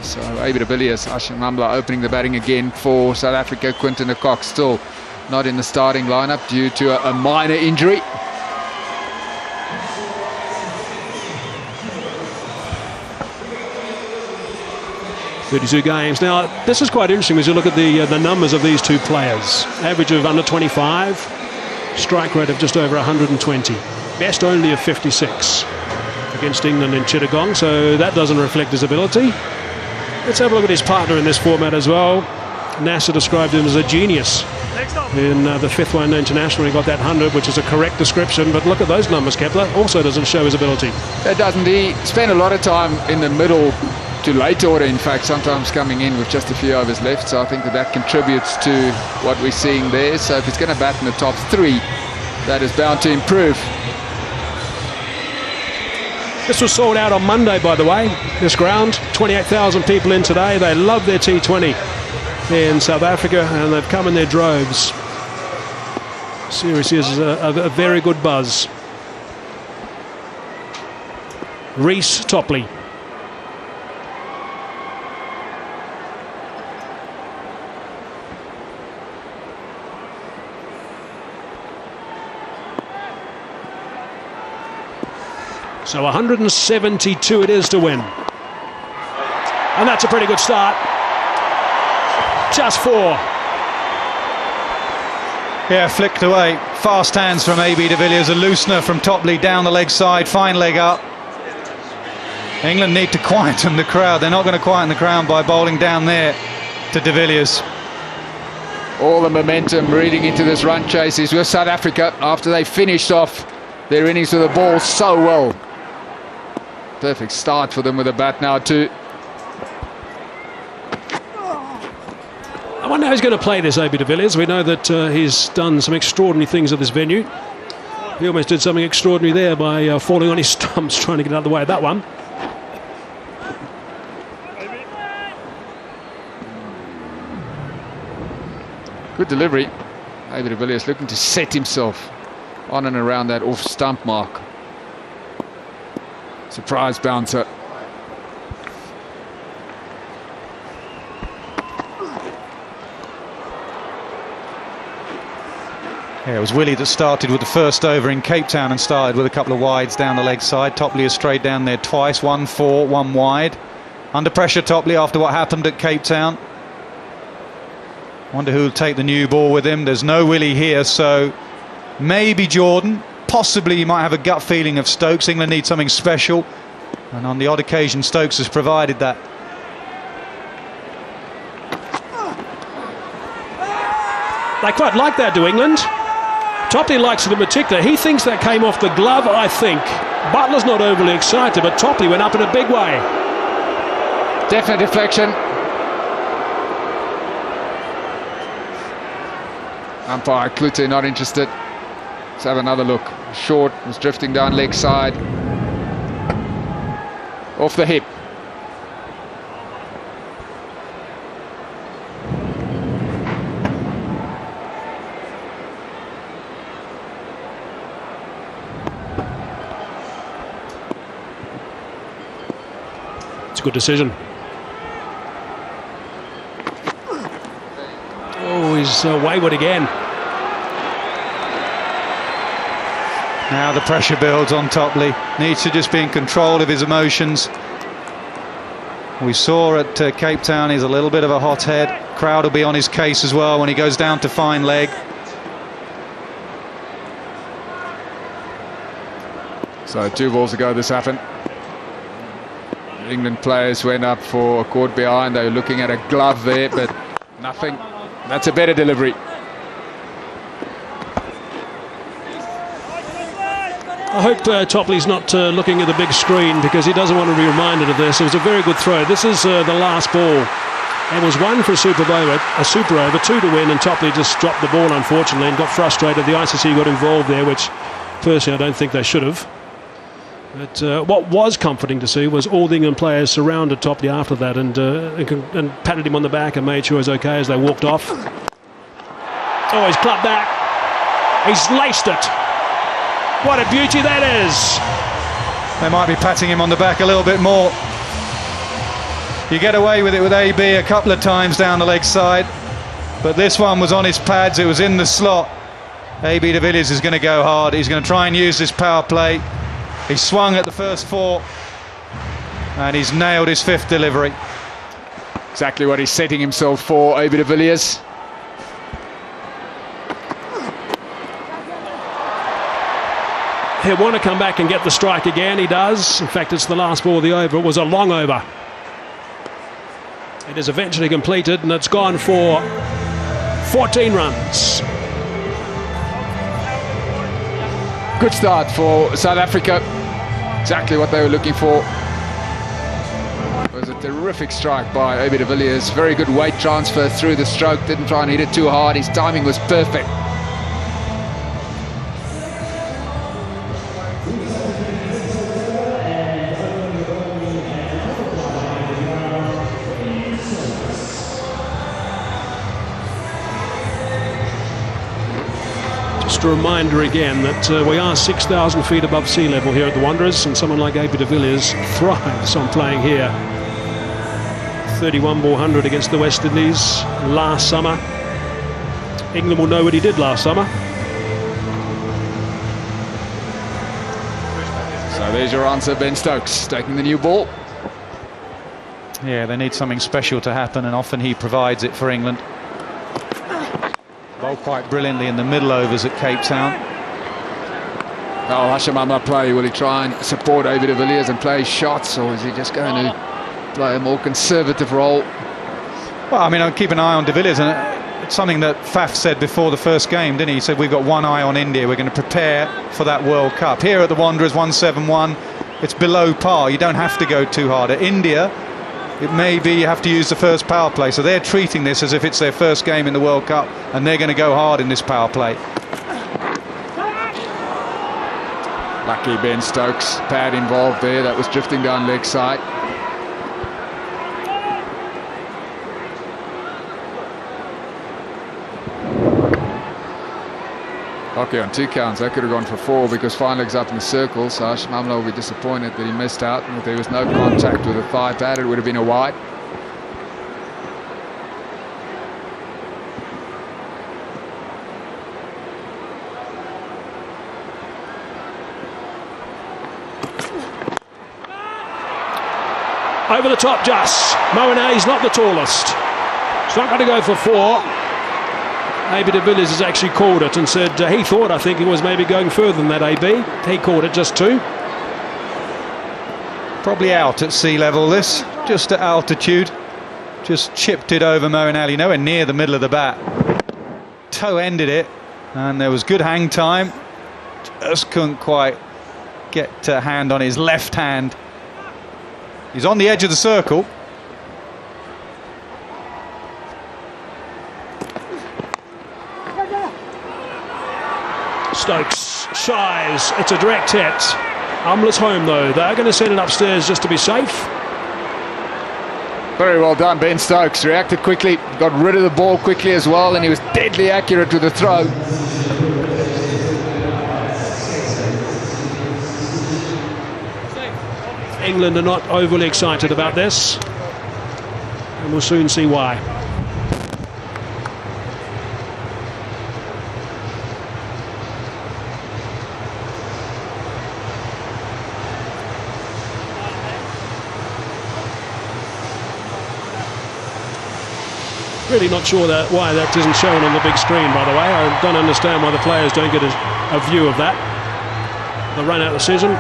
So Odi de Villiers, Ashamamla opening the batting again for South Africa. Quinton de Kock still not in the starting lineup due to a minor injury. "32 games." Now, this is quite interesting as you look at the numbers of these two players. Average of under 25, strike rate of just over 120, best only of 56 against England in Chittagong, so that doesn't reflect his ability. Let's have a look at his partner in this format as well. Nasser described him as a genius in the 5th one international. He got that 100, which is a correct description, but look at those numbers. Kepler also doesn't show his ability. It doesn't. He spent a lot of time in the middle to late order, in fact, sometimes coming in with just a few overs left, so I think that contributes to what we're seeing there. So if he's going to bat in the top 3, that is bound to improve. This was sold out on Monday, by the way, this ground. 28,000 people in today. They love their T20 in South Africa, and they've come in their droves. Seriously, is a very good buzz. Reece Topley. So 172 it is to win. And that's a pretty good start. Just 4. Yeah, flicked away. Fast hands from Odi de Villiers. A loosener from Topley down the leg side. Fine leg up. England need to quieten the crowd. They're not going to quieten the crowd by bowling down there to de Villiers. All the momentum reading into this run chase is with South Africa after they finished off their innings with the ball so well. Perfect start for them with a bat now too. I wonder how he's going to play this, Odi de Villiers. We know that he's done some extraordinary things at this venue. He almost did something extraordinary there by falling on his stumps trying to get out of the way of that one. Good delivery. Odi de Villiers looking to set himself on and around that off stump mark. Surprise bouncer Yeah, it was Willie that started with the first over in Cape Town and started with a couple of wides down the leg side. Topley has strayed down there twice, 1-4, 1 wide. Under pressure, Topley, after what happened at Cape Town. Wonder who'll take the new ball with him. There's no Willie here, so maybe Jordan. Possibly you might have a gut feeling of Stokes. England need something special, and on the odd occasion Stokes has provided that. They quite like that, do England? Topley likes it in particular. He thinks that came off the glove, I think. Butler's not overly excited, but Topley went up in a big way. Definite deflection. Umpire Klute not interested. Let's have another look. Short was drifting down leg side. Off the hip. It's a good decision. Oh, he's wayward again. Now the pressure builds on Topley. Needs to just be in control of his emotions. We saw at Cape Town he's a little bit of a hothead. Crowd will be on his case as well when he goes down to fine leg. So 2 balls ago this happened. England players went up for a caught behind. They were looking at a glove there, but nothing. That's a better delivery. I hope Topley's not looking at the big screen, because he doesn't want to be reminded of this. It was a very good throw. This is the last ball. It was 1 for a super over, 2 to win, and Topley just dropped the ball, unfortunately, and got frustrated. The ICC got involved there, which personally I don't think they should have. But what was comforting to see was all the England players surrounded Topley after that and patted him on the back and made sure he was okay as they walked off. Oh, he's clubbed that. He's laced it. What a beauty that is. They might be patting him on the back a little bit more. You get away with it with AB a couple of times down the leg side, but this one was on his pads, it was in the slot. AB de Villiers is going to go hard. He's going to try and use this power play. He swung at the first 4 and he's nailed his 5th delivery. Exactly what he's setting himself for, Odi de Villiers. He'll want to come back and get the strike again. He does. In fact, it's the last ball of the over. It was a long over. It is eventually completed, and it's gone for 14 runs. Good start for South Africa. Exactly what they were looking for. It was a terrific strike by Odi de Villiers. Very good weight transfer through the stroke. Didn't try and hit it too hard. His timing was perfect. Just a reminder again that we are 6,000 feet above sea level here at the Wanderers, and someone like Odi de Villiers thrives on playing here. 31 ball 100 against the West Indies last summer. England will know what he did last summer. So there's your answer, Ben Stokes, taking the new ball. Yeah, they need something special to happen, and often he provides it for England. Bowled quite brilliantly in the middle overs at Cape Town. Oh, Hashim Amla play. Will he try and support Odi de Villiers and play shots, or is he just going to play a more conservative role? Well, I mean, I'll keep an eye on de Villiers, and it's something that Faf said before the first game, didn't he? He said, we've got one eye on India. We're going to prepare for that World Cup. Here at the Wanderers, 171, it's below par. You don't have to go too hard. At India, it may be you have to use the first power play. So they're treating this as if it's their first game in the World Cup, and they're going to go hard in this power play. Lucky Ben Stokes, pad involved there. That was drifting down leg side. Lucky on 2 counts. That could have gone for 4 because fine leg's up in the circle. So Hashim Amla will be disappointed that he missed out. And if there was no contact with a thigh pad, it would have been a wide. Over the top, just. Moenali's not the tallest. He's not going to go for 4. AB de Villiers has actually called it and said he thought, I think he was maybe going further than that, AB. He called it just 2. Probably out at sea level, this. Just at altitude. Just chipped it over Moenali, nowhere near the middle of the bat. Toe ended it, and there was good hang time. Just couldn't quite get a hand on his left hand. He's on the edge of the circle. Stokes shies. It's a direct hit. Umla's home though. They're going to send it upstairs just to be safe. Very well done, Ben Stokes. Reacted quickly, got rid of the ball quickly as well, and he was deadly accurate with the throw. England are not overly excited about this, and we'll soon see why. Really not sure why that isn't shown on the big screen, by the way. I don't understand why the players don't get a view of that. The run-out decision.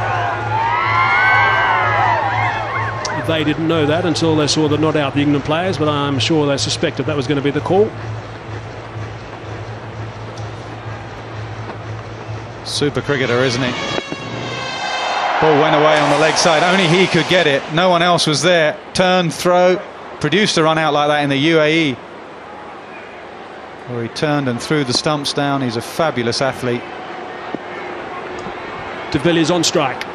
They didn't know that until they saw the not out the England players, but I'm sure they suspected that was going to be the call. Super cricketer, isn't he? Ball went away on the leg side. Only he could get it. No one else was there. Turn, throw, produced a run out like that in the UAE, where he turned and threw the stumps down. He's a fabulous athlete. De Villiers on strike.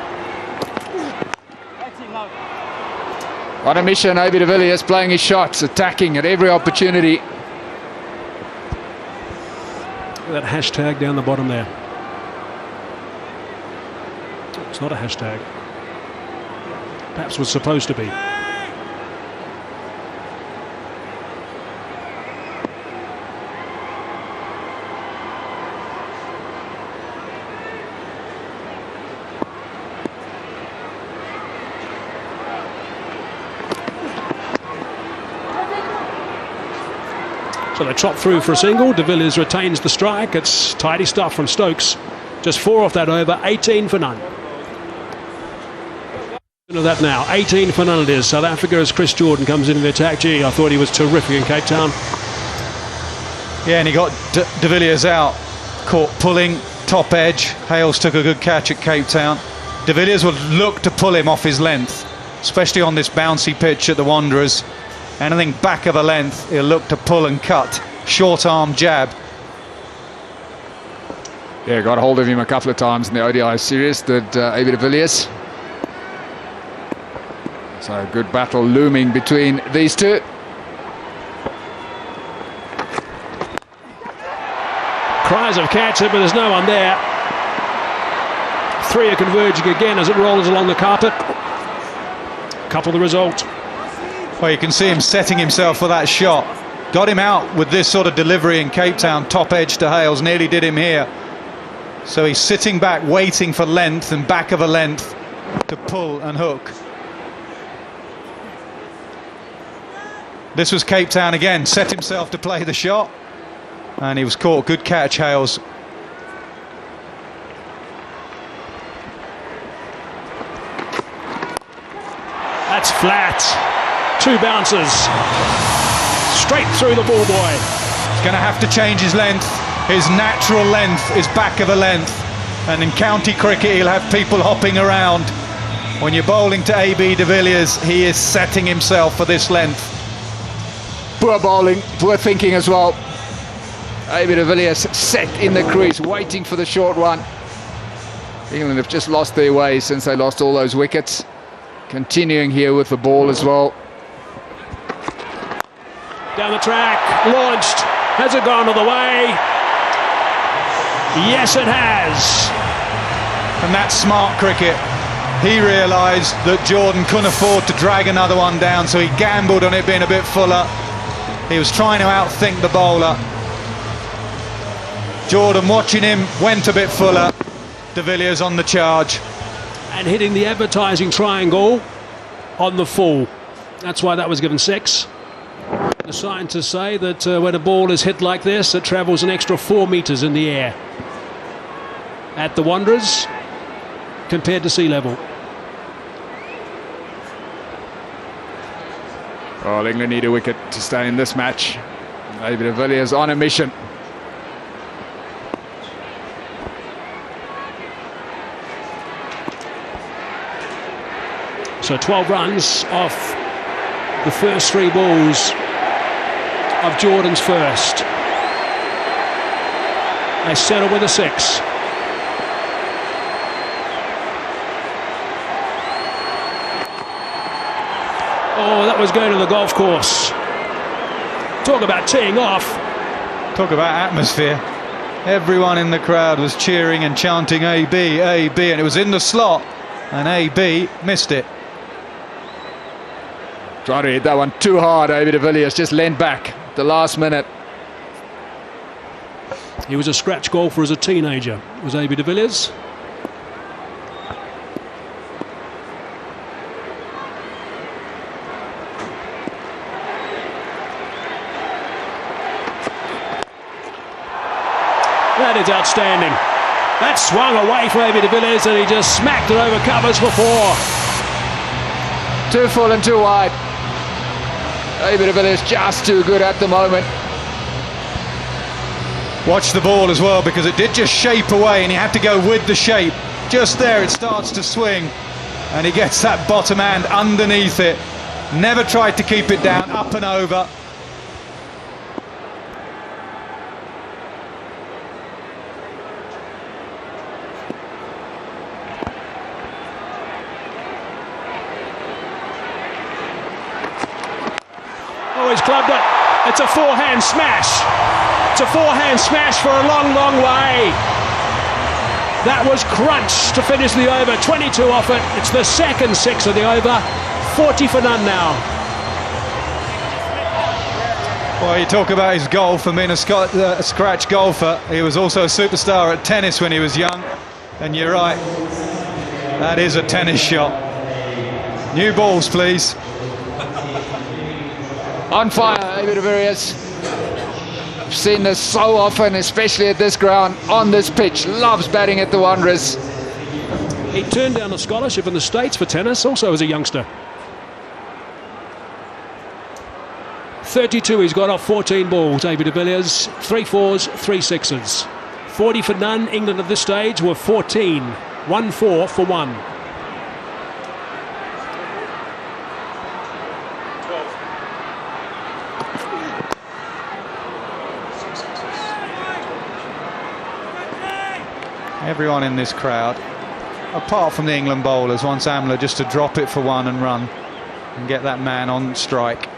On a mission, AB de Villiers playing his shots, attacking at every opportunity. That hashtag down the bottom there. It's not a hashtag. Perhaps was supposed to be. So they chop through for a single. De Villiers retains the strike. It's tidy stuff from Stokes. Just 4 off that over, 18 for none. Of that now, 18 for none it is. South Africa as Chris Jordan comes in the attack. Gee, I thought he was terrific in Cape Town. Yeah, and he got De Villiers out. Caught pulling, top edge. Hales took a good catch at Cape Town. De Villiers would look to pull him off his length, especially on this bouncy pitch at the Wanderers. Anything back of a length, he'll look to pull and cut. Short arm jab. Yeah, got hold of him a couple of times in the ODI series, did AB de Villiers. So a good battle looming between these two. Cries of catch it, but there's no one there. 3 are converging again as it rolls along the carpet. Couple the result. Well, you can see him setting himself for that shot. Got him out with this sort of delivery in Cape Town, top edge to Hales, nearly did him here. So he's sitting back, waiting for length and back of a length to pull and hook. This was Cape Town again, set himself to play the shot, and he was caught. Good catch, Hales. That's flat. 2 bounces. Straight through the ball boy. He's going to have to change his length. His natural length is back of a length. And in county cricket, he'll have people hopping around. When you're bowling to AB de Villiers, he is setting himself for this length. Poor bowling, poor thinking as well. AB de Villiers set in the crease, waiting for the short one. England have just lost their way since they lost all those wickets. Continuing here with the ball as well. Down the track, launched. Has it gone all the way? Yes, it has. And that's smart cricket. He realised that Jordan couldn't afford to drag another one down, so he gambled on it being a bit fuller. He was trying to outthink the bowler. Jordan, watching him, went a bit fuller. De Villiers on the charge. And hitting the advertising triangle on the full. That's why that was given 6. The scientists say that when a ball is hit like this, it travels an extra 4 metres in the air at the Wanderers compared to sea level. Well, England need a wicket to stay in this match. David de Villiers on a mission. So 12 runs off the first 3 balls of Jordan's first. They settle with a 6. Oh, that was going to the golf course. Talk about teeing off. Talk about atmosphere. Everyone in the crowd was cheering and chanting AB, AB, and it was in the slot, and AB missed it. Trying to hit that one too hard. David de Villiers just leant back at the last minute. He was a scratch golfer as a teenager, was Odi de Villiers. That is outstanding. That swung away from Odi de Villiers and he just smacked it over covers for 4. Too full and too wide. Odi de Villiers just too good at the moment. Watch the ball as well, because it did just shape away and he had to go with the shape. Just there it starts to swing and he gets that bottom hand underneath it. Never tried to keep it down, up and over. Oh, he's clubbed it. It's a forehand smash. It's a forehand smash for a long, long way. That was crunch to finish the over. 22 off it. It's the second 6 of the over. 40 for none now. Well, you talk about his golf and being a scratch golfer. He was also a superstar at tennis when he was young. And you're right, that is a tennis shot. New balls, please. On fire, Odi de Villiers. I've seen this so often, especially at this ground, on this pitch. Loves batting at the Wanderers. He turned down a scholarship in the States for tennis, also as a youngster. 32 he's got off 14 balls, Odi de Villiers. 3 4s, 3 6s. 40 for none. England at this stage were 14. 1-4 for 1. Everyone in this crowd, apart from the England bowlers, wants Amla just to drop it for 1 and run and get that man on strike.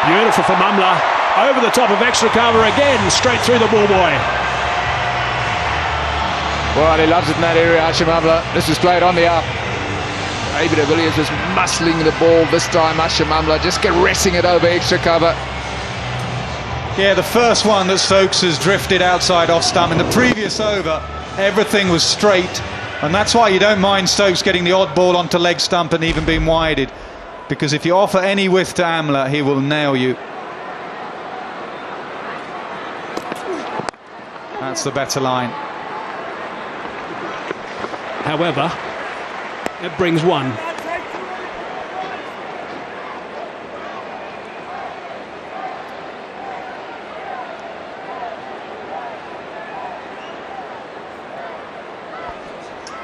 Beautiful from Amla, over the top of extra cover again, straight through the ball boy. Well, he loves it in that area, Hashim Amla. This is straight on the up. Odi de Villiers was muscling the ball this time. Hashim Amla just caressing it over extra cover. Yeah, the first one that Stokes has drifted outside off stump. In the previous over, everything was straight. And that's why you don't mind Stokes getting the odd ball onto leg stump and even being wided. Because if you offer any width to Amla, he will nail you. That's the better line. However, it brings 1.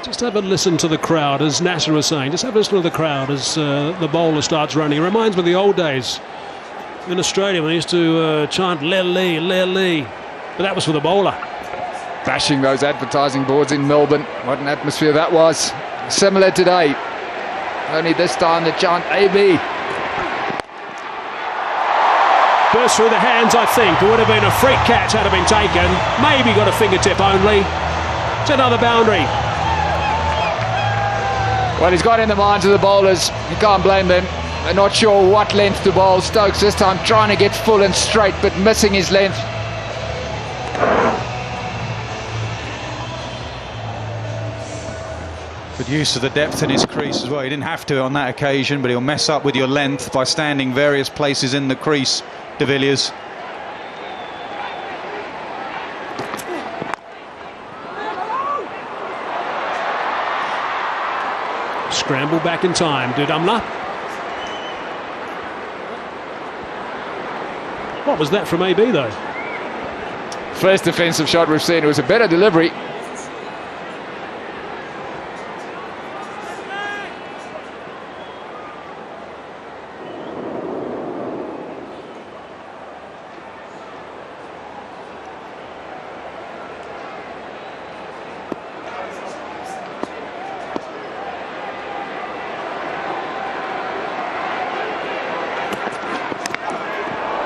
Just have a listen to the crowd, as Nasser was saying. Just have a listen to the crowd as the bowler starts running. It reminds me of the old days in Australia when they used to chant "Lele, Lele," but that was for the bowler. Bashing those advertising boards in Melbourne. What an atmosphere that was. Similar today. Only this time the chant AB. Burst through the hands, I think. It would have been a freak catch had it been taken. Maybe got a fingertip only. It's another boundary. Well, he's got in the minds of the bowlers. You can't blame them. They're not sure what length to bowl. Stokes this time trying to get full and straight, but missing his length. Good use of the depth in his crease as well. He didn't have to on that occasion, but he'll mess up with your length by standing various places in the crease, de Villiers. Scramble back in time, did Amla. What was that from AB though? First defensive shot we've seen. It was a better delivery.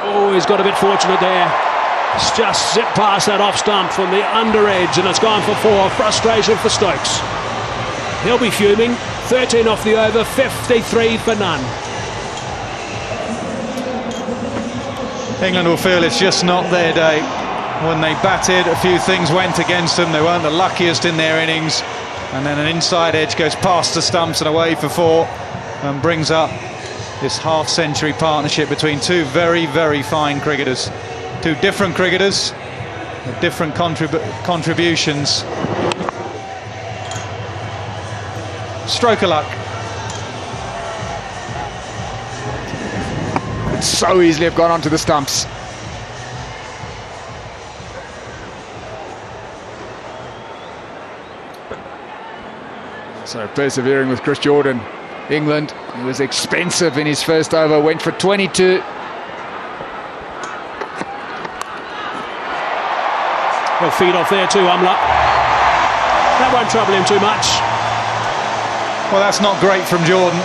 Oh, he's got a bit fortunate there. It's just zipped past that off stump from the under edge, and it's gone for 4. Frustration for Stokes. He'll be fuming. 13 off the over, 53 for none. England will feel it's just not their day. When they batted, a few things went against them. They weren't the luckiest in their innings. And then an inside edge goes past the stumps and away for 4, and brings up this half-century partnership between two very, very fine cricketers. Two different cricketers, with different contributions. Stroke of luck. It's so easily have gone onto the stumps. So persevering with Chris Jordan. England, he was expensive in his first over, went for 22. He'll feed off there too, Amla. That won't trouble him too much. Well, that's not great from Jordan.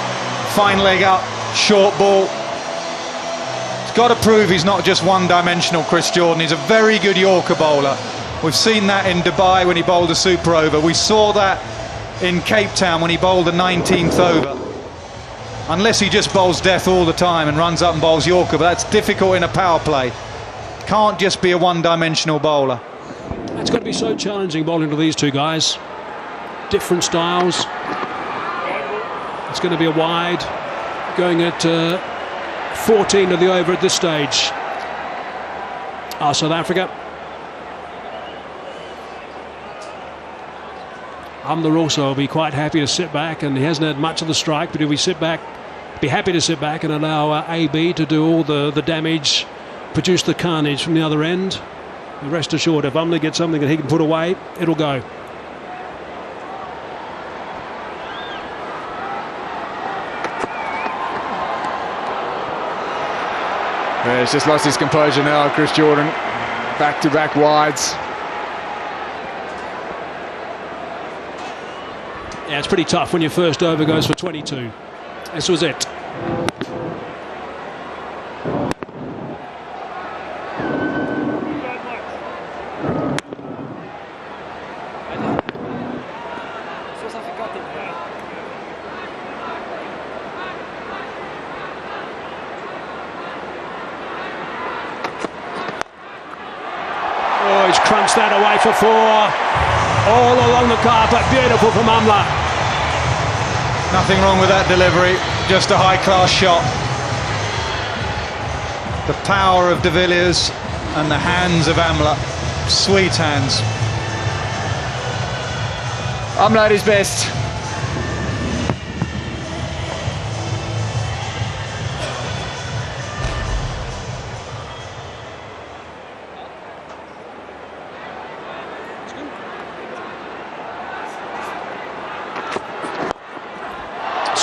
Fine leg up, short ball. He's got to prove he's not just one-dimensional, Chris Jordan. He's a very good Yorker bowler. We've seen that in Dubai when he bowled a super over. We saw that in Cape Town when he bowled the 19th over. Unless he just bowls death all the time and runs up and bowls Yorker, but that's difficult in a power play. Can't just be a one-dimensional bowler. It's going to be so challenging bowling to these two guys. Different styles. It's going to be a wide, going at 14 of the over at this stage. South Africa. Amla also will be quite happy to sit back, and he hasn't had much of the strike, but if we sit back, be happy to sit back and allow AB to do all the damage, produce the carnage from the other end. And rest assured, if Amla gets something that he can put away, it'll go. Yeah, he's just lost his composure now, Chris Jordan. Back-to-back wides. Yeah, it's pretty tough when your first over goes for 22. This was it. Oh, he's crunched that away for 4. All along the carpet. Beautiful from Amla. Nothing wrong with that delivery, just a high-class shot. The power of de Villiers and the hands of Amla. Sweet hands. Amla at his best.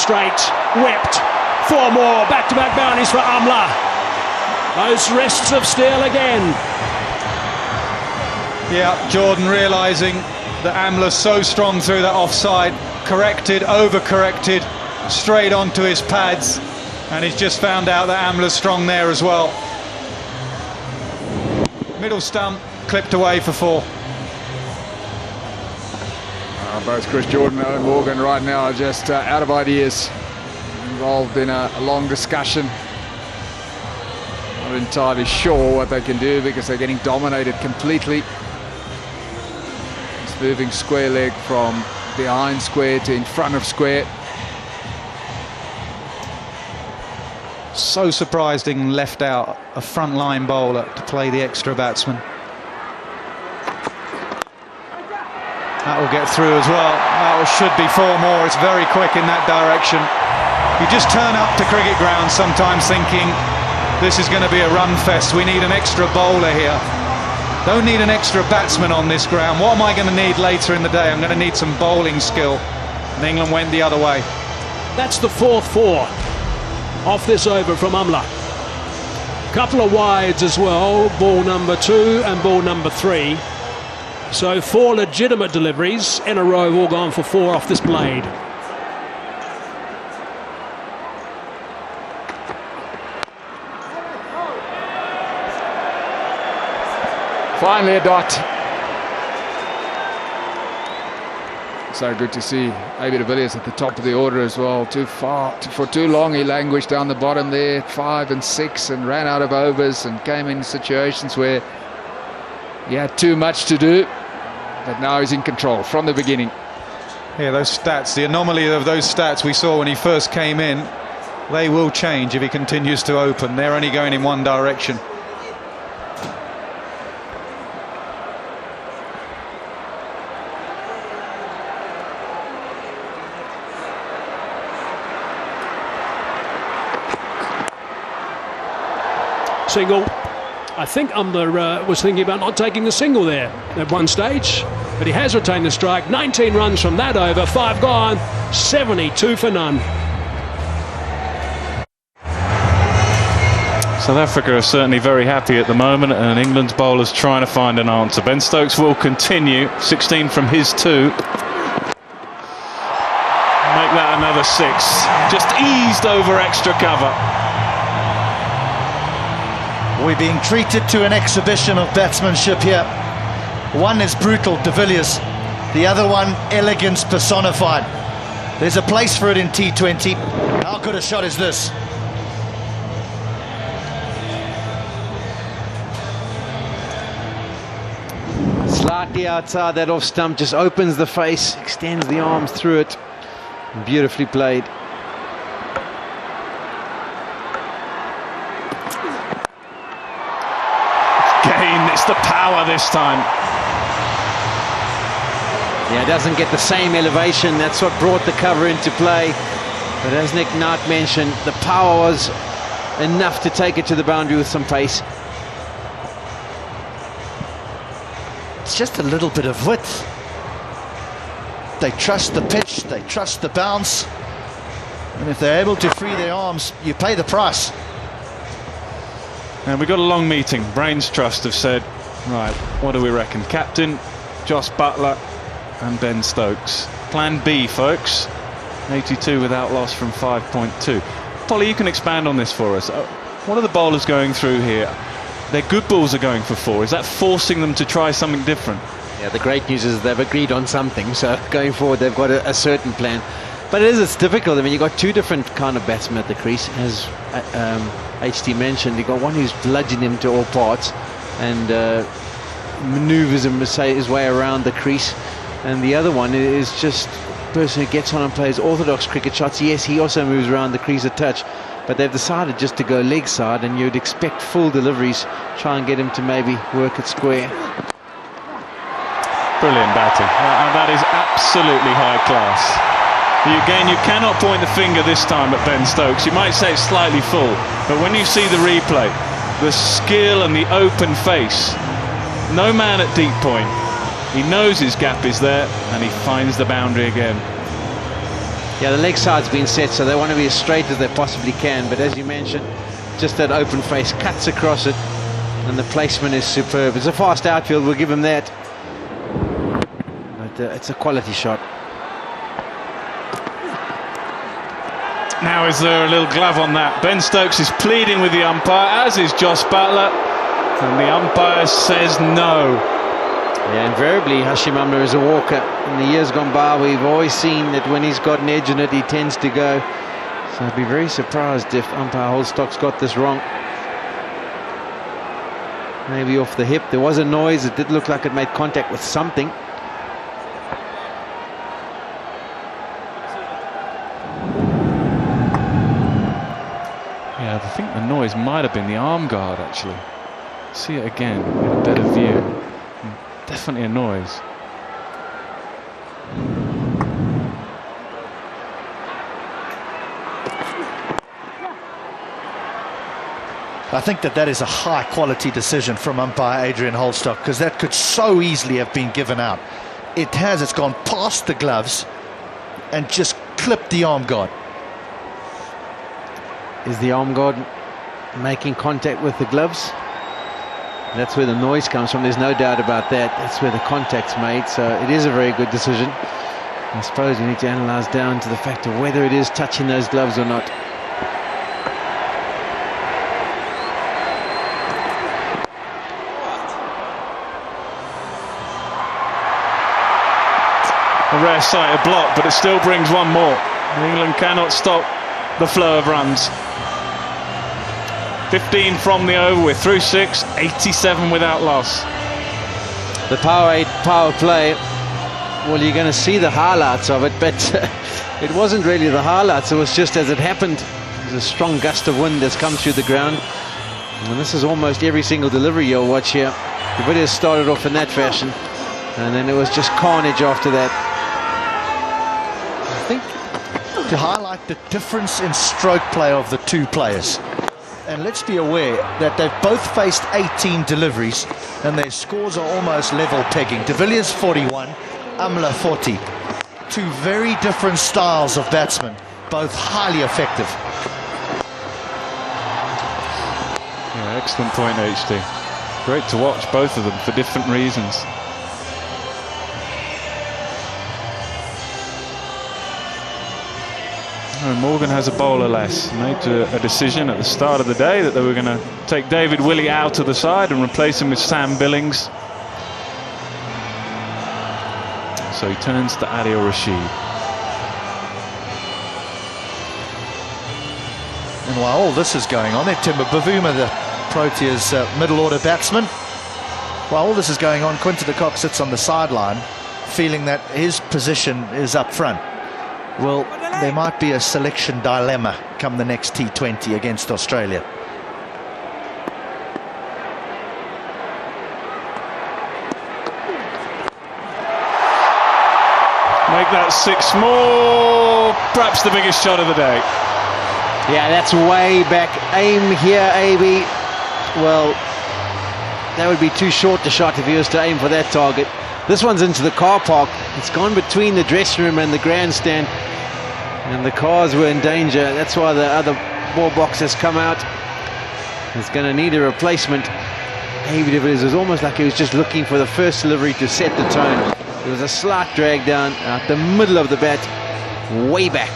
Straight, whipped, 4 more, back-to-back bounties for Amla. Those wrists of steel again. Yeah, Jordan realising that Amla's so strong through that offside, corrected, over-corrected, straight onto his pads, and he's just found out that Amla's strong there as well. Middle stump, clipped away for 4. Both Chris Jordan and Owen Morgan right now are just out of ideas, involved in a long discussion. Not entirely sure what they can do because they're getting dominated completely. It's moving square leg from behind square to in front of square. So surprised England left out a front-line bowler to play the extra batsman. That will get through as well. That should be 4 more. It's very quick in that direction. You just turn up to cricket ground sometimes thinking this is going to be a run fest. We need an extra bowler here. Don't need an extra batsman on this ground. What am I going to need later in the day? I'm going to need some bowling skill. And England went the other way. That's the 4th 4 off this over from Amla. Couple of wides as well, ball number 2 and ball number 3. So 4 legitimate deliveries in a row, all gone for 4 off this blade. Finally a dot. So good to see AB de Villiers at the top of the order as well. Too far, for too long he languished down the bottom there, 5 and 6, and ran out of overs and came in situations where he had too much to do. But now he's in control from the beginning. Yeah, those stats, the anomaly of those stats we saw when he first came in, they will change if he continues to open. They're only going in one direction. Single. I think Umber was thinking about not taking the single there at one stage, but he has retained the strike. 19 runs from that over, 5 gone, 72 for none. South Africa are certainly very happy at the moment, and England's bowlers trying to find an answer. Ben Stokes will continue, 16 from his 2. Make that another 6. Just eased over extra cover. We're being treated to an exhibition of batsmanship here. One is brutal, de Villiers. The other one, elegance personified. There's a place for it in T20. How good a shot is this? Slightly outside that off stump, just opens the face, extends the arms through it. Beautifully played. Again, it's the power this time. Yeah, it doesn't get the same elevation. That's what brought the cover into play. But as Nick Knight mentioned, the power was enough to take it to the boundary with some pace. It's just a little bit of width. They trust the pitch, they trust the bounce. And if they're able to free their arms, you pay the price. And we got a long meeting. Brains Trust have said, right, what do we reckon? Captain, Jos Buttler and Ben Stokes. Plan B, folks. 82 without loss from 5.2. Polly, you can expand on this for us. What are the bowlers going through here? Their good balls are going for 4. Is that forcing them to try something different? Yeah, the great news is they've agreed on something, so going forward they've got a certain plan. But it's difficult. I mean, you've got 2 different kind of batsmen at the crease, as HT mentioned. You've got one who's bludgeoned him to all parts and manoeuvres his way around the crease, and the other one is just a person who gets on and plays orthodox cricket shots. Yes, he also moves around the crease a touch, but they've decided just to go leg side, and you'd expect full deliveries, try and get him to maybe work it square. Brilliant batting. And that is absolutely high class. Again, you cannot point the finger this time at Ben Stokes. You might say it's slightly full, but when you see the replay, the skill and the open face, no man at deep point. He knows his gap is there, and he finds the boundary again. Yeah, the leg side's been set, so they want to be as straight as they possibly can, but as you mentioned, just that open face cuts across it, and the placement is superb. It's a fast outfield, we'll give him that. But it's a quality shot. Now is there a little glove on that? Ben Stokes is pleading with the umpire, as is Jos Buttler, and the umpire says no. Yeah, invariably Hashim Amla is a walker. In the years gone by, we've always seen that when he's got an edge in it, he tends to go. So I'd be very surprised if umpire Holstock's got this wrong. Maybe off the hip. There was a noise. It did look like it made contact with something. Yeah, I think the noise might have been the arm guard, actually. See it again, get a better view. Definitely a noise. I think that is a high quality decision from umpire Adrian Holstock, because that could so easily have been given out. It's gone past the gloves and just clipped the arm guard. Is the arm guard making contact with the gloves? That's where the noise comes from, there's no doubt about that. That's where the contact's made, so it is a very good decision. I suppose you need to analyse down to the fact of whether it is touching those gloves or not. A rare sight of block, but it still brings one more. England cannot stop the flow of runs. 15 from the over, we're through 6, 87 without loss. The power play, well, you're going to see the highlights of it, but it wasn't really the highlights, it was just as it happened. There's a strong gust of wind that's come through the ground, and this is almost every single delivery you'll watch here. The video started off in that fashion, and then it was just carnage after that. I think to highlight the difference in stroke play of the two players. And let's be aware that they've both faced 18 deliveries and their scores are almost level pegging. De Villiers 41, Amla 40. Two very different styles of batsmen, both highly effective. Yeah, excellent point, HD. Great to watch both of them for different reasons. Morgan has a bowler less. Made a decision at the start of the day that they were going to take David Willey out to the side and replace him with Sam Billings. So he turns to Adil Rashid. And while all this is going on, Timber Bavuma, the Proteas middle order batsman, while all this is going on, Quinton de Kock sits on the sideline feeling that his position is up front. Well, there might be a selection dilemma come the next T20 against Australia. Make that 6 more, perhaps the biggest shot of the day. Yeah, that's way back. Aim here, AB. Well, that would be too short the shot if he was to aim for that target. This one's into the car park. It's gone between the dressing room and the grandstand, and the cars were in danger. That's why the other ball box has come out. It's going to need a replacement. AB de Villiers was almost like he was just looking for the first delivery to set the tone. There was a slight drag down out the middle of the bat, way back.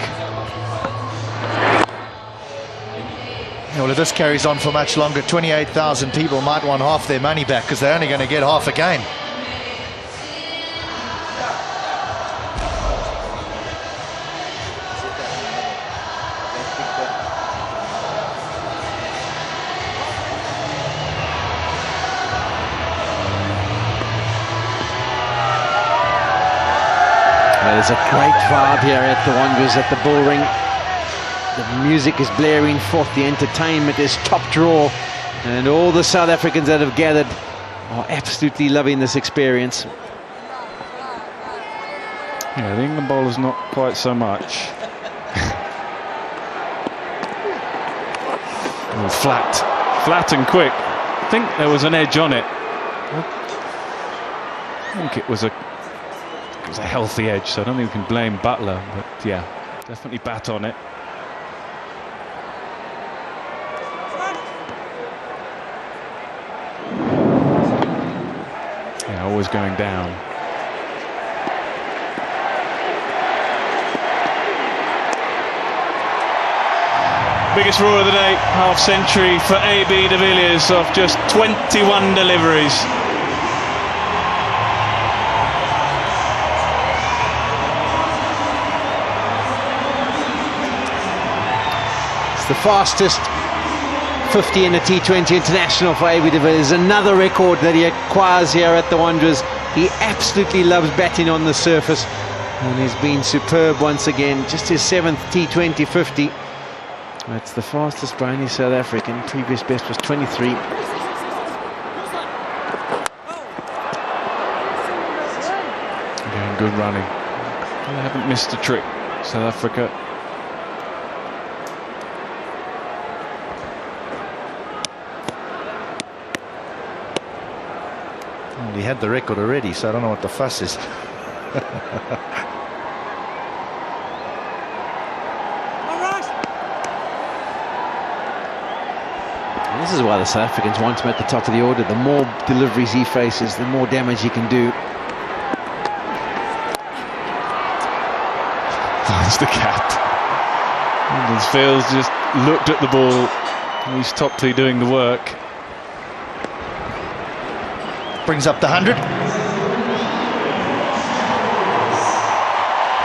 Well, if this carries on for much longer, 28,000 people might want half their money back, because they're only going to get half a game. There's a great vibe here at the Wanderers at the Bullring. The music is blaring forth, the entertainment is top draw, and all the South Africans that have gathered are absolutely loving this experience. Yeah, the England bowlers not quite so much. Oh, flat and quick. I think there was an edge on it. I think it was a healthy edge, so I don't think we can blame Butler, but yeah, definitely bat on it. Yeah, always going down. Biggest roar of the day, half century for AB de Villiers off just 21 deliveries. It's the fastest 50 in a T20 international for Odi de Villiers. Another record that he acquires here at the Wanderers. He absolutely loves batting on the surface, and he's been superb once again. Just his 7th T20 50. That's the fastest by any South African. Previous best was 23. Again, good running. They haven't missed a trick, South Africa. Well, he had the record already, so I don't know what the fuss is. This is why the South Africans want him at the top of the order. The more deliveries he faces, the more damage he can do. Finds the cap. England's fields just looked at the ball. He's Topley doing the work. Brings up the 100.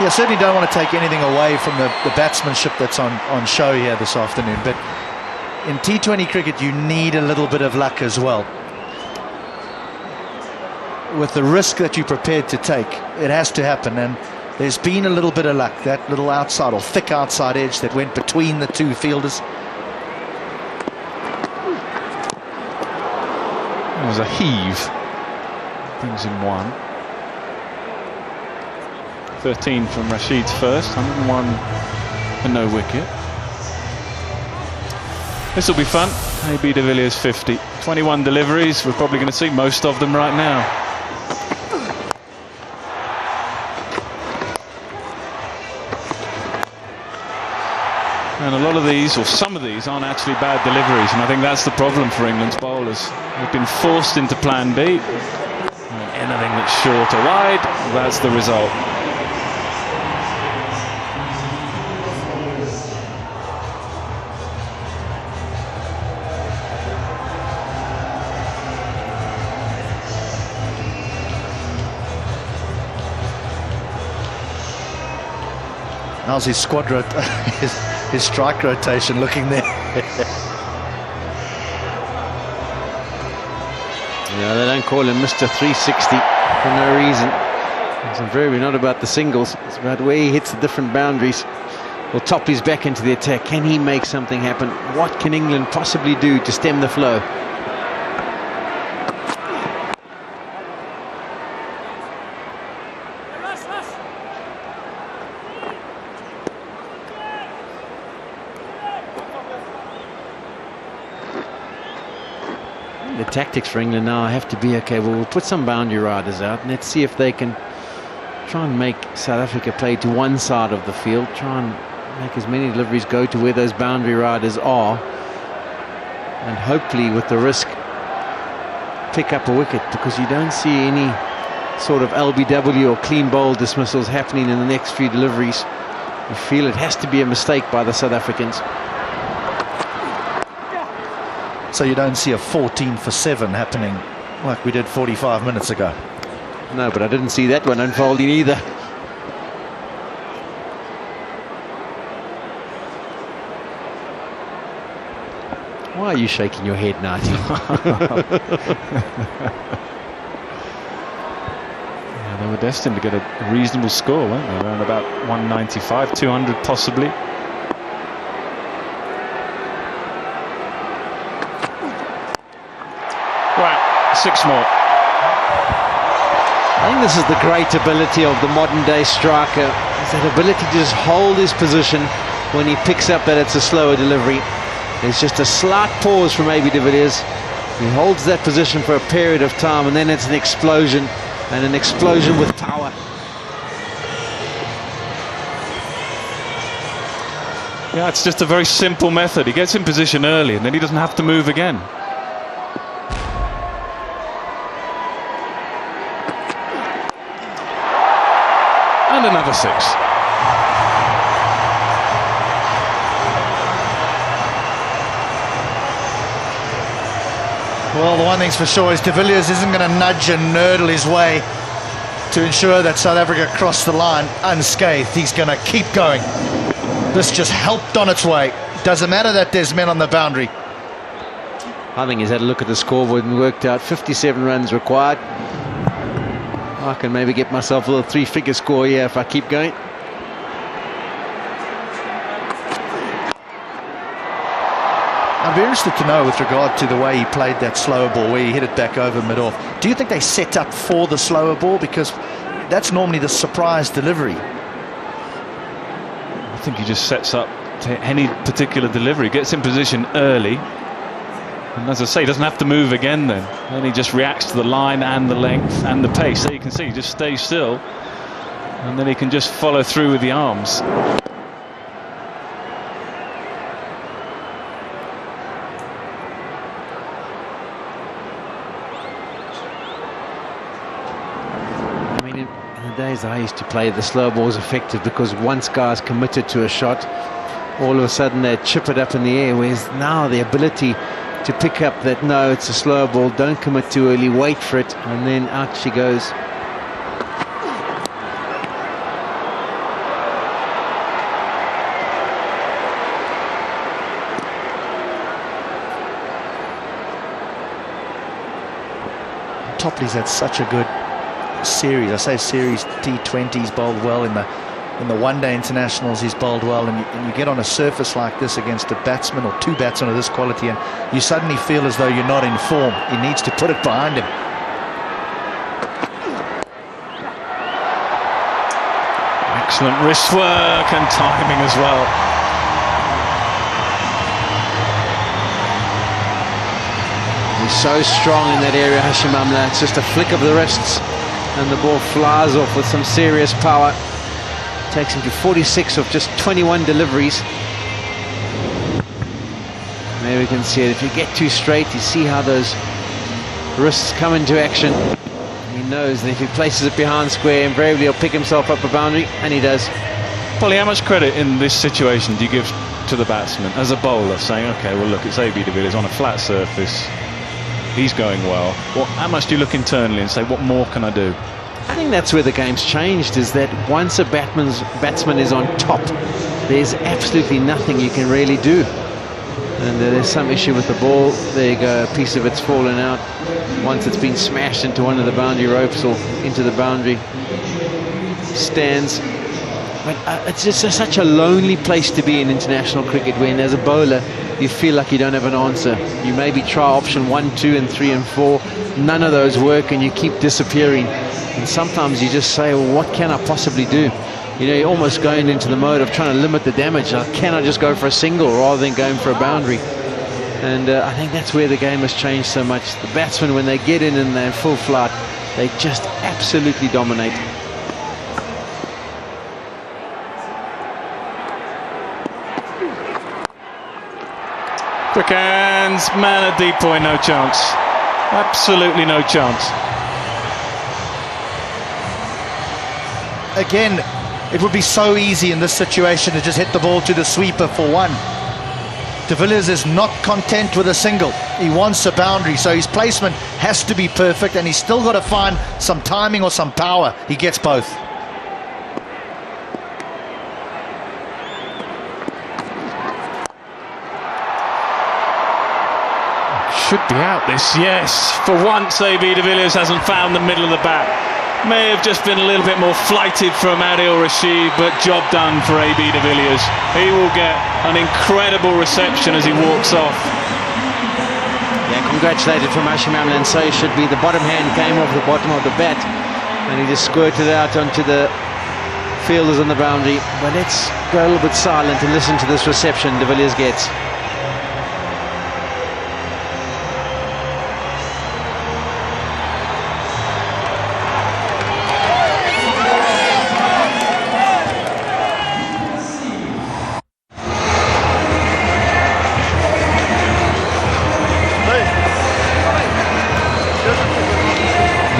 Yeah, certainly don't want to take anything away from the batsmanship that's on show here this afternoon, but in T20 cricket you need a little bit of luck as well. With the risk that you're prepared to take, it has to happen, and there's been a little bit of luck. That little outside or thick outside edge that went between the two fielders. It was a heave. Brings him 1. 13 from Rashid's first, 101 for no wicket. This will be fun. Odi de Villiers 50. 21 deliveries. We're probably going to see most of them right now. And a lot of these, or some of these, aren't actually bad deliveries, and I think that's the problem for England's bowlers. They've been forced into plan B. And anything that's short or wide, that's the result. How's his squad his strike rotation looking there? Yeah, they don't call him Mr. 360 for no reason. It's very not about the singles, it's about where he hits the different boundaries. Will Topley's back into the attack. Can he make something happen? What can England possibly do to stem the flow? The tactics for England now have to be, okay, well, we'll put some boundary riders out and let's see if they can try and make South Africa play to one side of the field, try and make as many deliveries go to where those boundary riders are, and hopefully with the risk pick up a wicket, because you don't see any sort of LBW or clean bowl dismissals happening in the next few deliveries. You feel it has to be a mistake by the South Africans. So you don't see a 14 for 7 happening like we did 45 minutes ago? No, but I didn't see that one unfolding either. Why are you shaking your head, Nigel? Yeah, they were destined to get a reasonable score, weren't they? Around about 195, 200 possibly. Right, 6 more. I think this is the great ability of the modern day striker, is that ability to just hold his position when he picks up that it's a slower delivery. There's just a slight pause from Odi de Villiers. He holds that position for a period of time, and then it's an explosion, and an explosion with power. Yeah, it's just a very simple method. He gets in position early and then he doesn't have to move again. And another 6. Well, the one thing's for sure is de Villiers isn't going to nudge and nurdle his way to ensure that South Africa cross the line unscathed. He's going to keep going. This just helped on its way. Doesn't matter that there's men on the boundary. I think he's had a look at the scoreboard and worked out 57 runs required. I can maybe get myself a little 3-figure score here if I keep going. I'd be interested to know, with regard to the way he played that slower ball, where he hit it back over mid-off. Do you think they set up for the slower ball? Because that's normally the surprise delivery. I think he just sets up to any particular delivery, gets in position early, and as I say, he doesn't have to move again then. Then he just reacts to the line and the length and the pace. There you can see he just stays still, and then he can just follow through with the arms. Days I used to play, the slow ball was effective because once guys committed to a shot, all of a sudden they'd chip it up in the air, whereas now the ability to pick up that, no, it's a slow ball, don't commit too early, wait for it, and then out she goes. Topley's had such a good series. I say series. T20's bowled well, in the one-day internationals he's bowled well, and you get on a surface like this against a batsman or two batsmen of this quality, and you suddenly feel as though you're not in form. He needs to put it behind him. Excellent wrist work and timing as well. He's so strong in that area, Hashim Amla. It's just a flick of the wrists and the ball flies off with some serious power. Takes him to 46 of just 21 deliveries. There we can see it. If you get too straight, you see how those wrists come into action. He knows that if he places it behind square, invariably he'll pick himself up a boundary, and he does. Polly, how much credit in this situation do you give to the batsman as a bowler, saying, okay, well look, it's AB de Villiers on a flat surface, he's going well. How much do you look internally and say, what more can I do? I think that's where the game's changed, is that once a batsman is on top, there's absolutely nothing you can really do. And there's some issue with the ball. There you go, a piece of it's fallen out. Once it's been smashed into one of the boundary ropes or into the boundary stands. But it's just such a lonely place to be in international cricket, when as a bowler you feel like you don't have an answer. You maybe try option 1, 2 and 3 and 4, none of those work, and you keep disappearing. And sometimes you just say, well, what can I possibly do? You know, you're almost going into the mode of trying to limit the damage. Can I just go for a single rather than going for a boundary? And I think that's where the game has changed so much. The batsmen, when they get in and they're in full flight, they just absolutely dominate. Quick hands, man at deep point, no chance. Absolutely no chance. Again, it would be so easy in this situation to just hit the ball to the sweeper for one. De Villiers is not content with a single. He wants a boundary, so his placement has to be perfect, and he's still got to find some timing or some power. He gets both. Should be out this, yes. For once, AB de Villiers hasn't found the middle of the bat. May have just been a little bit more flighted from Adil Rashid, but job done for AB de Villiers. He will get an incredible reception as he walks off. Yeah, congratulated from Hashim Amla, and so he should be. The bottom hand came off the bottom of the bat, and he just squirted out onto the fielders on the boundary. But let's go a little bit silent and listen to this reception de Villiers gets.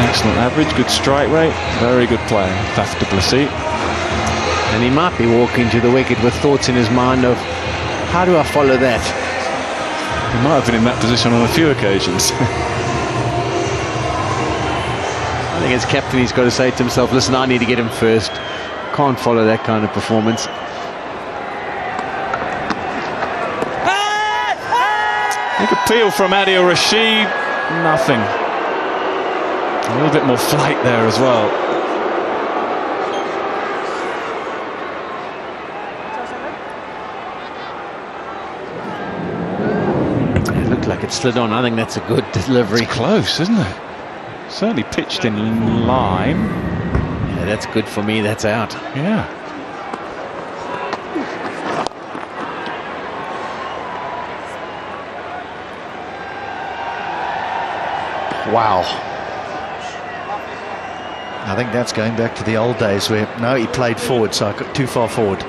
Excellent average, good strike rate, very good play. Faf du Plessis. And he might be walking to the wicket with thoughts in his mind of, how do I follow that? He might have been in that position on a few occasions. I think as captain he's got to say to himself, listen, I need to get him first. Can't follow that kind of performance. Big appeal from Adil Rashid. Nothing. A little bit more flight there as well. It looked like it slid on. I think that's a good delivery. It's close, isn't it? Certainly pitched in line. Yeah, that's good for me. That's out. Yeah. Wow. I think that's going back to the old days where, no, he played forward, so I got too far forward.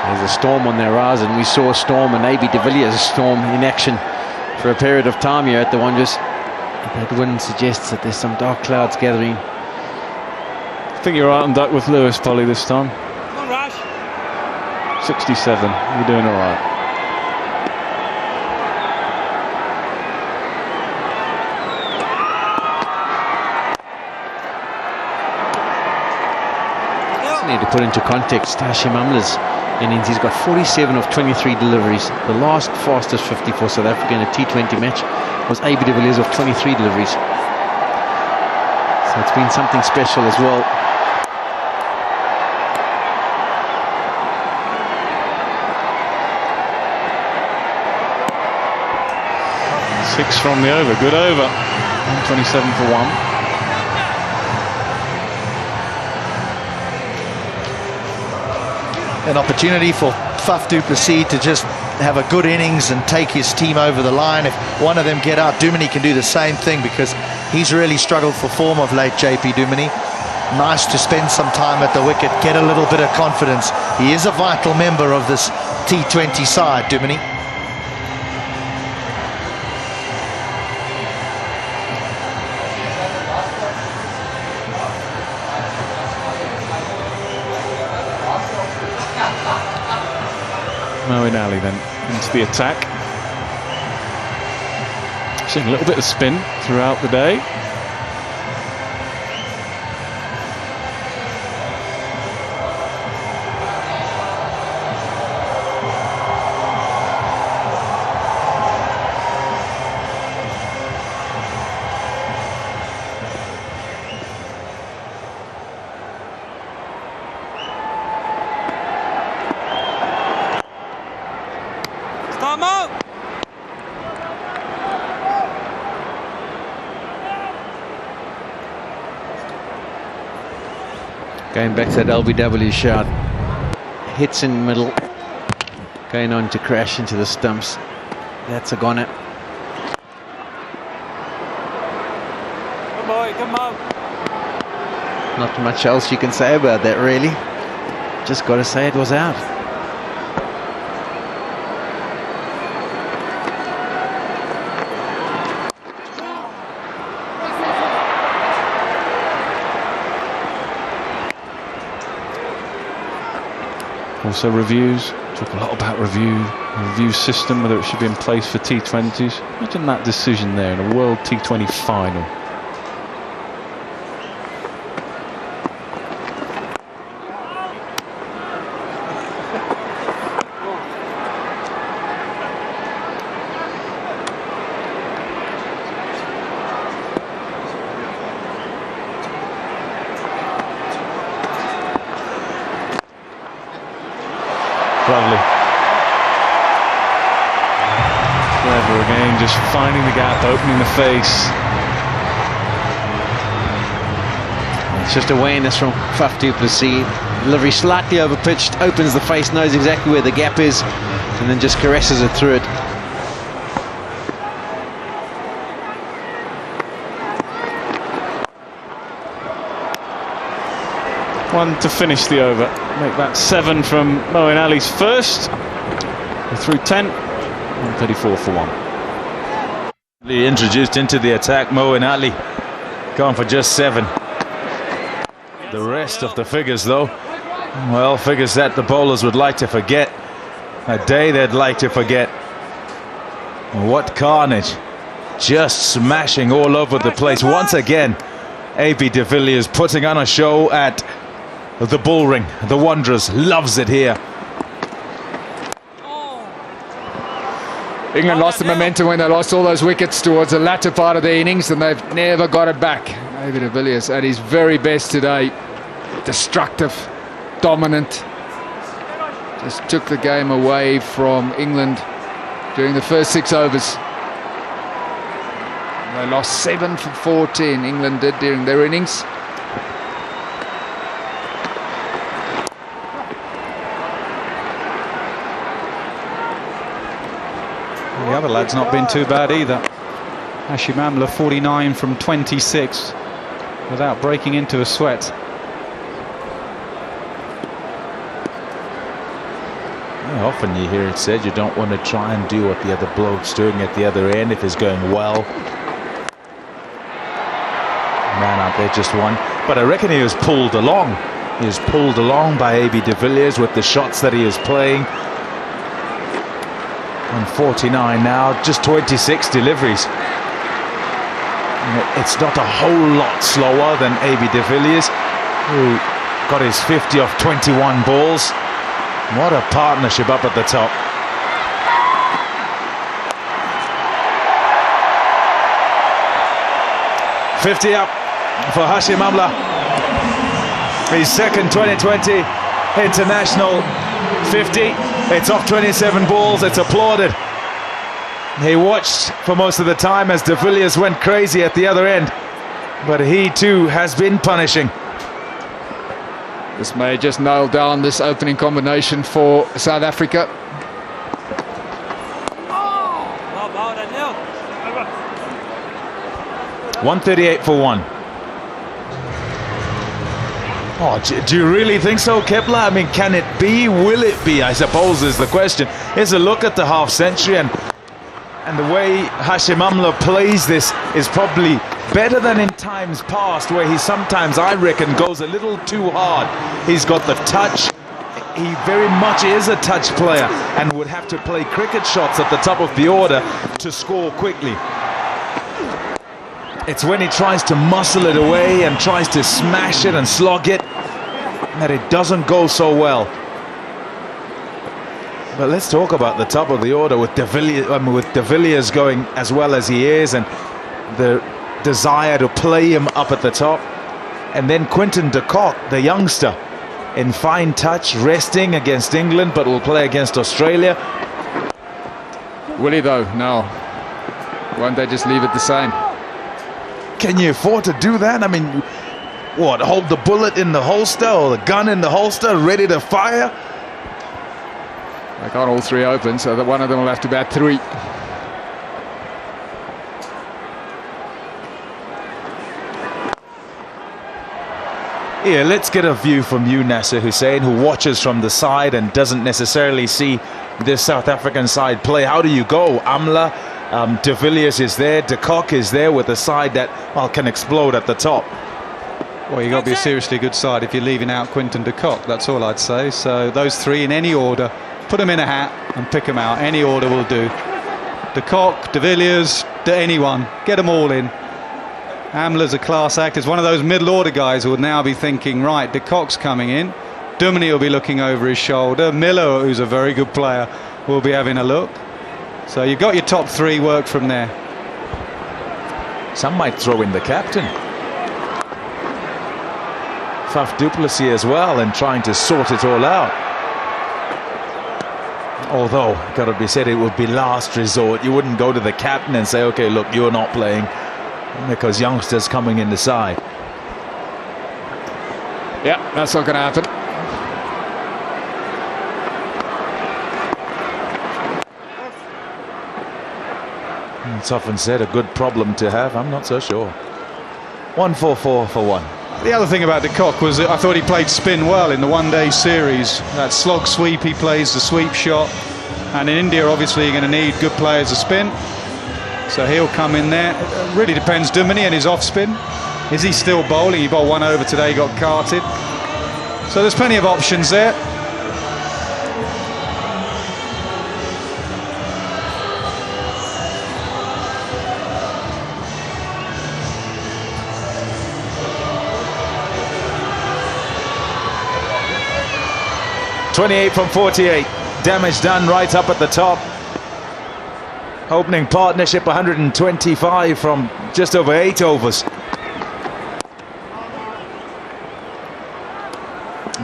There's a storm on the horizon. We saw a storm, and Odi de Villiers' storm in action for a period of time here at the Wanderers. That wind suggests that there's some dark clouds gathering. I think you're right on duck with Lewis, Polly, this time. Come on, Rash. 67. You're doing all right. Need to put into context Hashim Amla's innings. He's got 47 of 23 deliveries. The last fastest 50 for South Africa in a T20 match was Odi de Villiers of 23 deliveries. So it's been something special as well. Six from the over. Good over. 127 for one. An opportunity for Faf du Plessis to just have a good innings and take his team over the line. If one of them get out, Duminy can do the same thing because he's really struggled for form of late, JP Duminy. Nice to spend some time at the wicket, get a little bit of confidence. He is a vital member of this T20 side, Duminy. Moeen Ali then into the attack. Seeing a little bit of spin throughout the day. Going back to that LBW shot. Hits in the middle. Going on to crash into the stumps. That's a goner. Come on, come on. Not much else you can say about that, really. Just got to say it was out. Also reviews, talk a lot about review system, whether it should be in place for T20s. Imagine that decision there in a World T20 final. Lovely. Clever again, just finding the gap, opening the face. It's just awareness from Faf du Plessis. Delivery slightly overpitched, opens the face, knows exactly where the gap is, and then just caresses it through it. One to finish the over. Make that 7 from Moeen Ali's first. We're through 10. 134 for 1. Introduced into the attack, Moeen Ali. Gone for just 7. The rest of the figures, though, well, figures that the bowlers would like to forget. A day they'd like to forget. What carnage. Just smashing all over the place. Once again, Odi de Villiers putting on a show at the Bullring. The Wanderers loves it here. England lost the momentum when they lost all those wickets towards the latter part of the innings, and they've never got it back. David de Villiers at his very best today. Destructive, dominant. Just took the game away from England during the first 6 overs. They lost 7 for 14, England did, during their innings. The other lad's not been too bad either. Hashim Amla 49 from 26 without breaking into a sweat. Yeah, often you hear it said you don't want to try and do what the other bloke's doing at the other end if it's going well. Man out there just one. But I reckon he was pulled along. He was pulled along by Odi de Villiers with the shots that he is playing. On 49 now, just 26 deliveries. It's not a whole lot slower than Odi de Villiers, who got his 50 off 21 balls. What a partnership up at the top. $50 up for Hashim Amla. His second 2020 international 50. It's off 27 balls. It's applauded. He watched for most of the time as de Villiers went crazy at the other end, but he too has been punishing. This may just nail down this opening combination for South Africa. 138 for 1. Oh, do you really think so, Kepler? I mean, can it be? Will it be? I suppose is the question. Here's a look at the half century, and the way Hashim Amla plays this is probably better than in times past, where he sometimes, I reckon, goes a little too hard. He's got the touch. He very much is a touch player and would have to play cricket shots at the top of the order to score quickly. It's when he tries to muscle it away and tries to smash it and slog it that it doesn't go so well. But let's talk about the top of the order with de Villiers going as well as he is, and the desire to play him up at the top. And then Quinton de Kock, the youngster, in fine touch, resting against England, but will play against Australia. Will he though? No. Won't they just leave it the same? Can you afford to do that? I mean, what, hold the bullet in the holster or the gun in the holster, ready to fire? They can't all three open, so that one of them will have to bat 3. Yeah, let's get a view from you, Nasser Hussain, who watches from the side and doesn't necessarily see this South African side play. How do you go? Amla, de Villiers is there, de Kock is there with a side that, well, can explode at the top. Well, you've got to be a seriously good side if you're leaving out Quinton de Kock, that's all I'd say. So those 3 in any order, put them in a hat and pick them out. Any order will do. De Kock, de Villiers, anyone, get them all in. Amla's a class act. It's one of those middle order guys who will now be thinking, right, de Kock's coming in. Duminy will be looking over his shoulder. Miller, who's a very good player, will be having a look. So you've got your top 3, work from there. Some might throw in the captain. Faf du Plessis as well, and trying to sort it all out. Although, gotta be said, it would be last resort. You wouldn't go to the captain and say, okay, look, you're not playing, because youngsters coming in the side. Yeah, that's not going to happen. It's often said a good problem to have. I'm not so sure. 144 for 1. The other thing about de Kock was that I thought he played spin well in the one-day series. That slog sweep, he plays the sweep shot. And in India, obviously, you're going to need good players to spin. So he'll come in there. It really depends, Duminy and his off-spin. Is he still bowling? He bowled 1 over today, got carted. So there's plenty of options there. .28 from 48. Damage done right up at the top. Opening partnership 125 from just over 8 overs.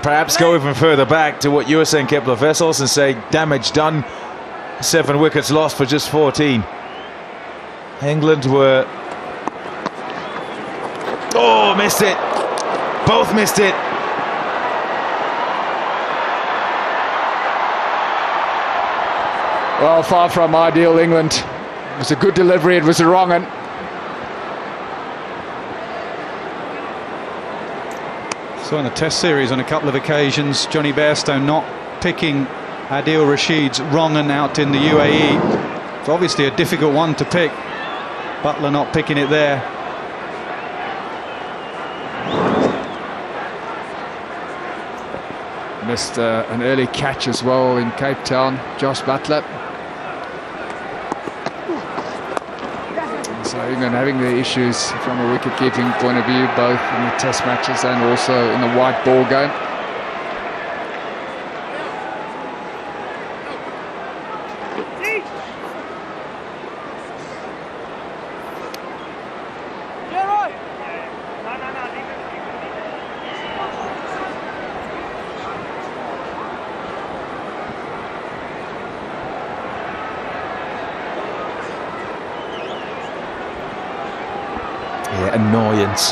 Perhaps go even further back to what you were saying, Kepler Vessels, and say damage done. 7 wickets lost for just 14. England were... Oh, missed it. Both missed it. Well, far from ideal, England. It was a good delivery, it was a wrong one. So in the Test series on a couple of occasions, Johnny Bairstow not picking Adil Rashid's wrong un out in the UAE. It's obviously a difficult one to pick. Butler not picking it there. Missed an early catch as well in Cape Town, Josh Butler. So England having the issues from a wicket-keeping point of view, both in the Test matches and also in the white ball game. Annoyance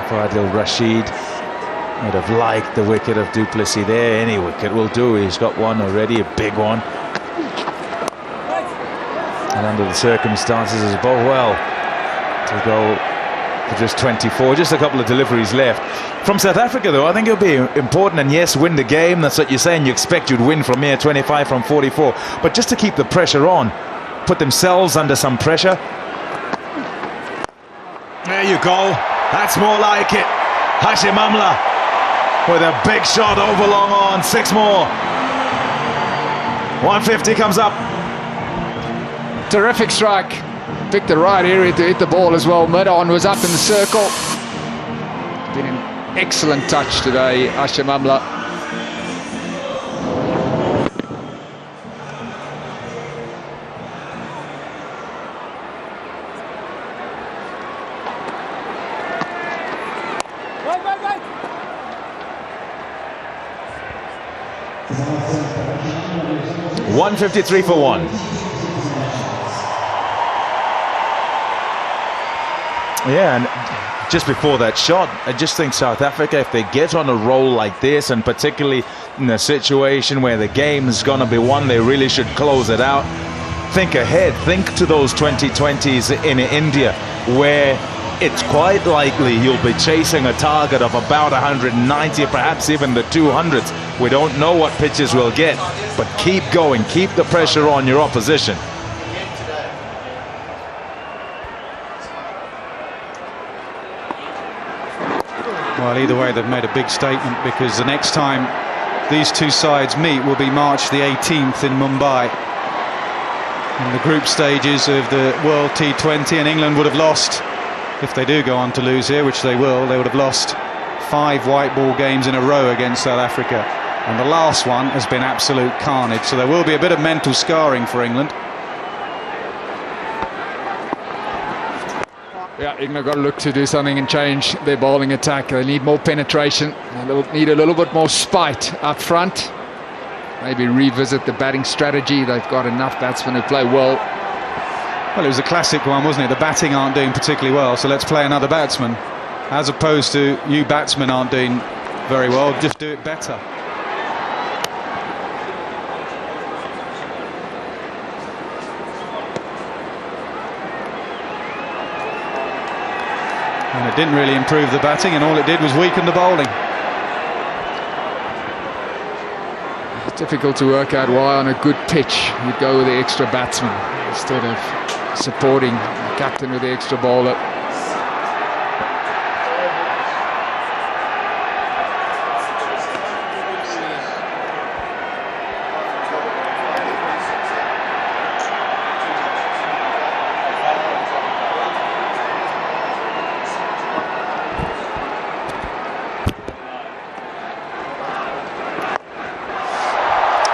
for Adil Rashid. Would have liked the wicket of Du Plessis there. Any wicket will do. He's got one already, a big one. And under the circumstances, as well to go for just 24. Just a couple of deliveries left. From South Africa, though, I think it'll be important. And yes, win the game. That's what you're saying. You expect you'd win from here, 25 from 44. But just to keep the pressure on, put themselves under some pressure. There you go. That's more like it. Hashim Amla with a big shot over long on. 6 more. 150 comes up. Terrific strike. Picked the right area to hit the ball as well. Mid-on was up in the circle. Been an excellent touch today, Hashim Amla. .153 for 1. Yeah, and just before that shot, I just think South Africa, if they get on a roll like this, and particularly in a situation where the game is going to be won, they really should close it out. Think ahead, think to those 2020s in India, where it's quite likely you'll be chasing a target of about 190, perhaps even the 200s. We don't know what pitches we'll get, but keep going, keep the pressure on your opposition. Well, either way, they've made a big statement, because the next time these two sides meet will be March the 18th in Mumbai, in the group stages of the World T20, and England would have lost, if they do go on to lose here, which they will, they would have lost 5 white ball games in a row against South Africa, and the last one has been absolute carnage. So there will be a bit of mental scarring for England. Yeah, England got to look to do something and change their bowling attack. They need more penetration. They need a little bit more spite up front. Maybe revisit the batting strategy. They've got enough batsmen who play well. Well, it was a classic one, wasn't it? The batting aren't doing particularly well, so let's play another batsman. As opposed to, you batsmen aren't doing very well, just do it better. And it didn't really improve the batting, and all it did was weaken the bowling. It's difficult to work out why on a good pitch you'd go with the extra batsman instead of supporting the captain with the extra bowler.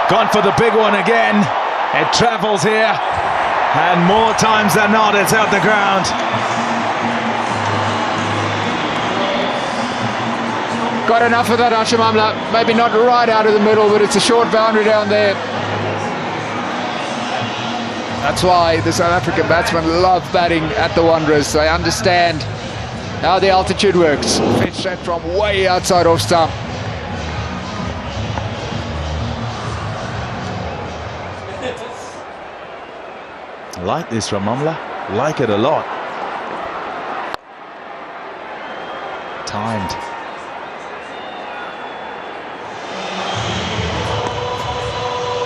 Gone for the big one again. It travels here. And more times than not, it's out the ground. Got enough of that, Hashimamla. Maybe not right out of the middle, but it's a short boundary down there. That's why the South African batsmen love batting at the Wanderers. They understand how the altitude works. Fetch that from way outside off stump. I like this from Amla. Like it a lot. Timed.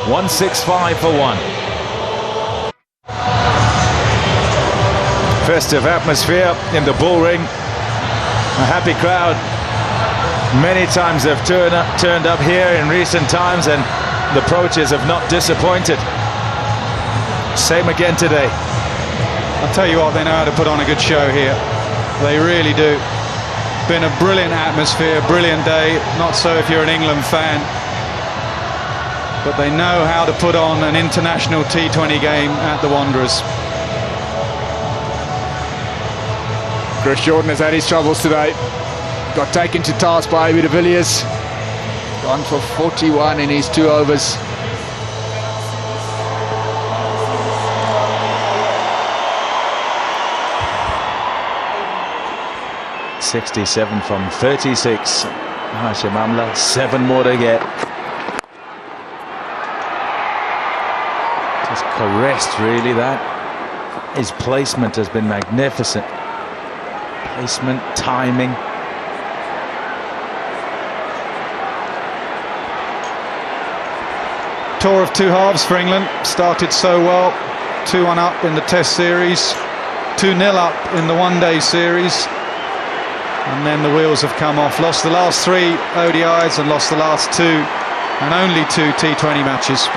.165 for one. Festive atmosphere in the bull ring. A happy crowd. Many times they've turned up here in recent times, and the approaches have not disappointed. Same again today. I'll tell you what, they know how to put on a good show here. They really do. Been a brilliant atmosphere, brilliant day. Not so if you're an England fan. But they know how to put on an international T20 game at the Wanderers. Chris Jordan has had his troubles today. Got taken to task by Odi de Villiers. Gone for 41 in his 2 overs. .67 from 36. Hashimamla, 7 more to get. Just caressed, really, that. His placement has been magnificent. Placement, timing. Tour of 2 halves for England. Started so well. 2-1 up in the Test series. 2-0 up in the one-day series. And then the wheels have come off. Lost the last 3 ODIs and lost the last 2 and only 2 T20 matches.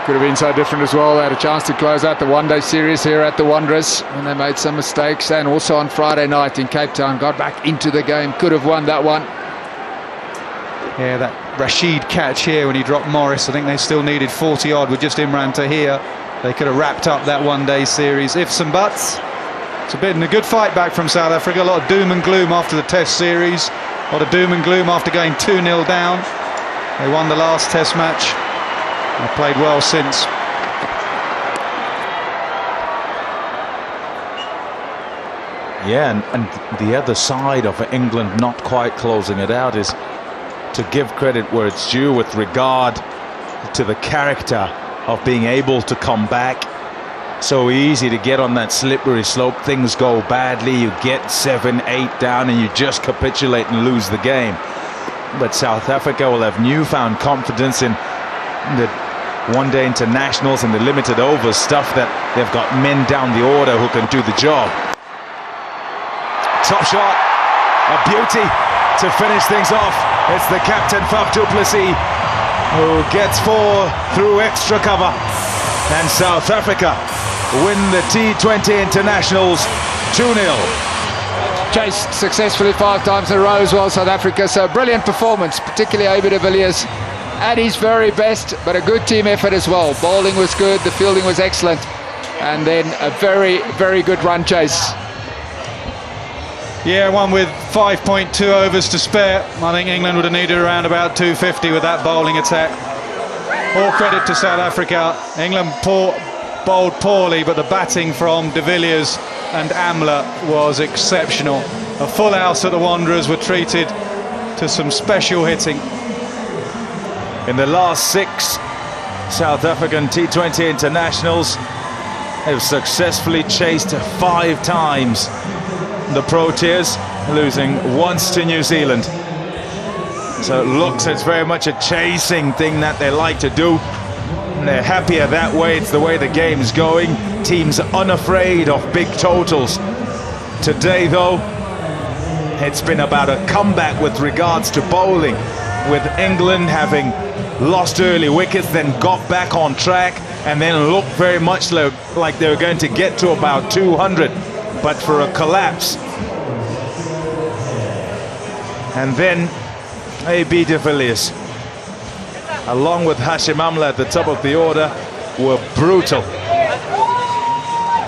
Could have been so different as well. They had a chance to close out the one-day series here at the Wanderers, and they made some mistakes. And also on Friday night in Cape Town, got back into the game. Could have won that one. Yeah, that Rashid catch here when he dropped Morris. I think they still needed 40 odd with just Imran Tahir. They could have wrapped up that one-day series. Ifs and buts. It's been a good fight back from South Africa. A lot of doom and gloom after the Test series. A lot of doom and gloom after going 2-0 down. They won the last Test match. They played well since. Yeah, and the other side of England not quite closing it out is to give credit where it's due with regard to the character of being able to come back. So easy to get on that slippery slope. Things go badly, you get 7, 8 down, and you just capitulate and lose the game. But South Africa will have newfound confidence in the one-day internationals and the limited overs stuff, that they've got men down the order who can do the job. Top shot, a beauty to finish things off. It's the captain, Faf du Plessis, who gets 4 through extra cover. And South Africa win the T20 internationals 2-0. Chased successfully 5 times in a row as well, South Africa. So brilliant performance, particularly Odi de Villiers at his very best, but a good team effort as well. Bowling was good, the fielding was excellent, and then a very, very good run chase. Yeah, one with 5.2 overs to spare. I think England would have needed around about 250 with that bowling attack. All credit to South Africa. England bowled poorly, but the batting from de Villiers and Amla was exceptional. A full house at the Wanderers were treated to some special hitting. In the last 6 South African T20 internationals have successfully chased 5 times the Proteas, losing once to New Zealand. So it looks, it's very much a chasing thing that they like to do. And they're happier that way. It's the way the game's going. Teams are unafraid of big totals. Today, though, it's been about a comeback with regards to bowling, with England having lost early wickets, then got back on track, and then looked very much like they were going to get to about 200, but for a collapse. And then Odi de Villiers, along with Hashimamla at the top of the order, were brutal.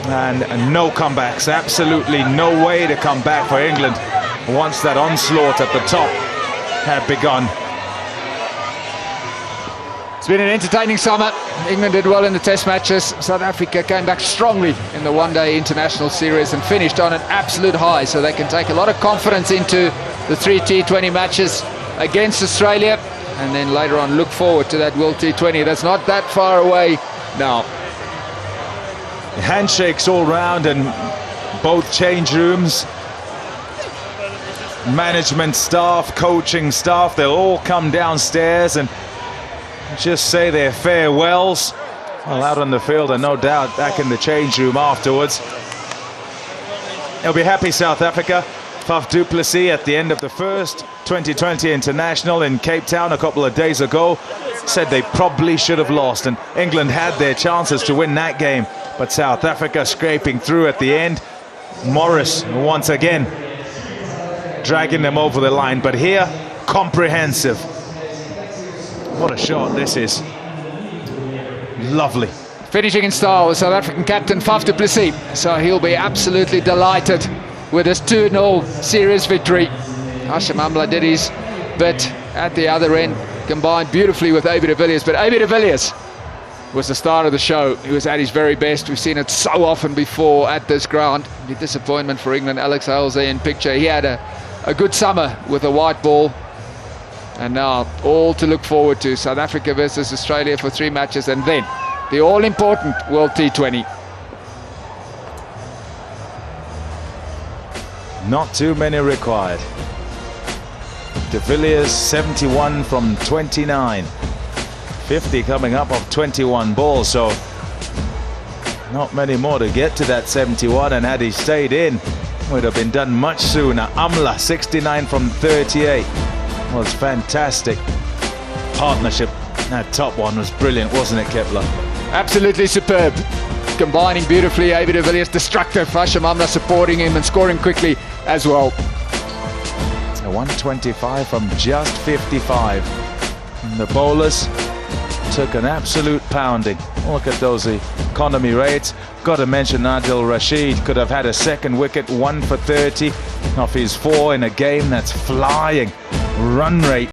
And no comebacks, absolutely no way to come back for England once that onslaught at the top had begun. It's been an entertaining summer. England did well in the test matches. South Africa came back strongly in the one-day international series and finished on an absolute high, so they can take a lot of confidence into the 3 T20 matches against Australia, and then later on look forward to that World T20 that's not that far away now. Handshakes all round in both change rooms. Management staff, coaching staff, they'll all come downstairs and just say their farewells. Well, out on the field and no doubt back in the change room afterwards. They'll be happy, South Africa. Faf du Plessis at the end of the first 2020 international in Cape Town a couple of days ago said they probably should have lost, and England had their chances to win that game, but South Africa scraping through at the end. Morris once again dragging them over the line, but here comprehensive. What a shot this is. Lovely. Finishing in style with South African captain Faf du Plessis, so he'll be absolutely delighted with his 2-0 series victory. Hashim Amla did his bit at the other end, combined beautifully with Odi de Villiers, but Odi de Villiers was the star of the show. He was at his very best. We've seen it so often before at this ground. The disappointment for England, Alex Hales in picture. He had a good summer with a white ball, and now all to look forward to. South Africa versus Australia for 3 matches, and then the all-important World T20. Not too many required. De Villiers 71 from 29. 50 coming up of 21 balls, so not many more to get to that 71, and had he stayed in, would have been done much sooner. Amla 69 from 38 was fantastic. Partnership, that top one was brilliant, wasn't it, Kepler? Absolutely superb. Combining beautifully, Odi de Villiers destructive, Hashim Amla supporting him and scoring quickly as well. A 125 from just 55. And the bowlers took an absolute pounding. Look at those economy rates. Got to mention Adil Rashid could have had a second wicket, 1 for 30 off his 4 in a game that's flying. Run rate.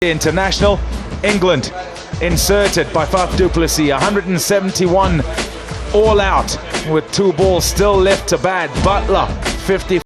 International, England inserted by Faf du Plessis, 171 all out with 2 balls still left to bat. Butler 50.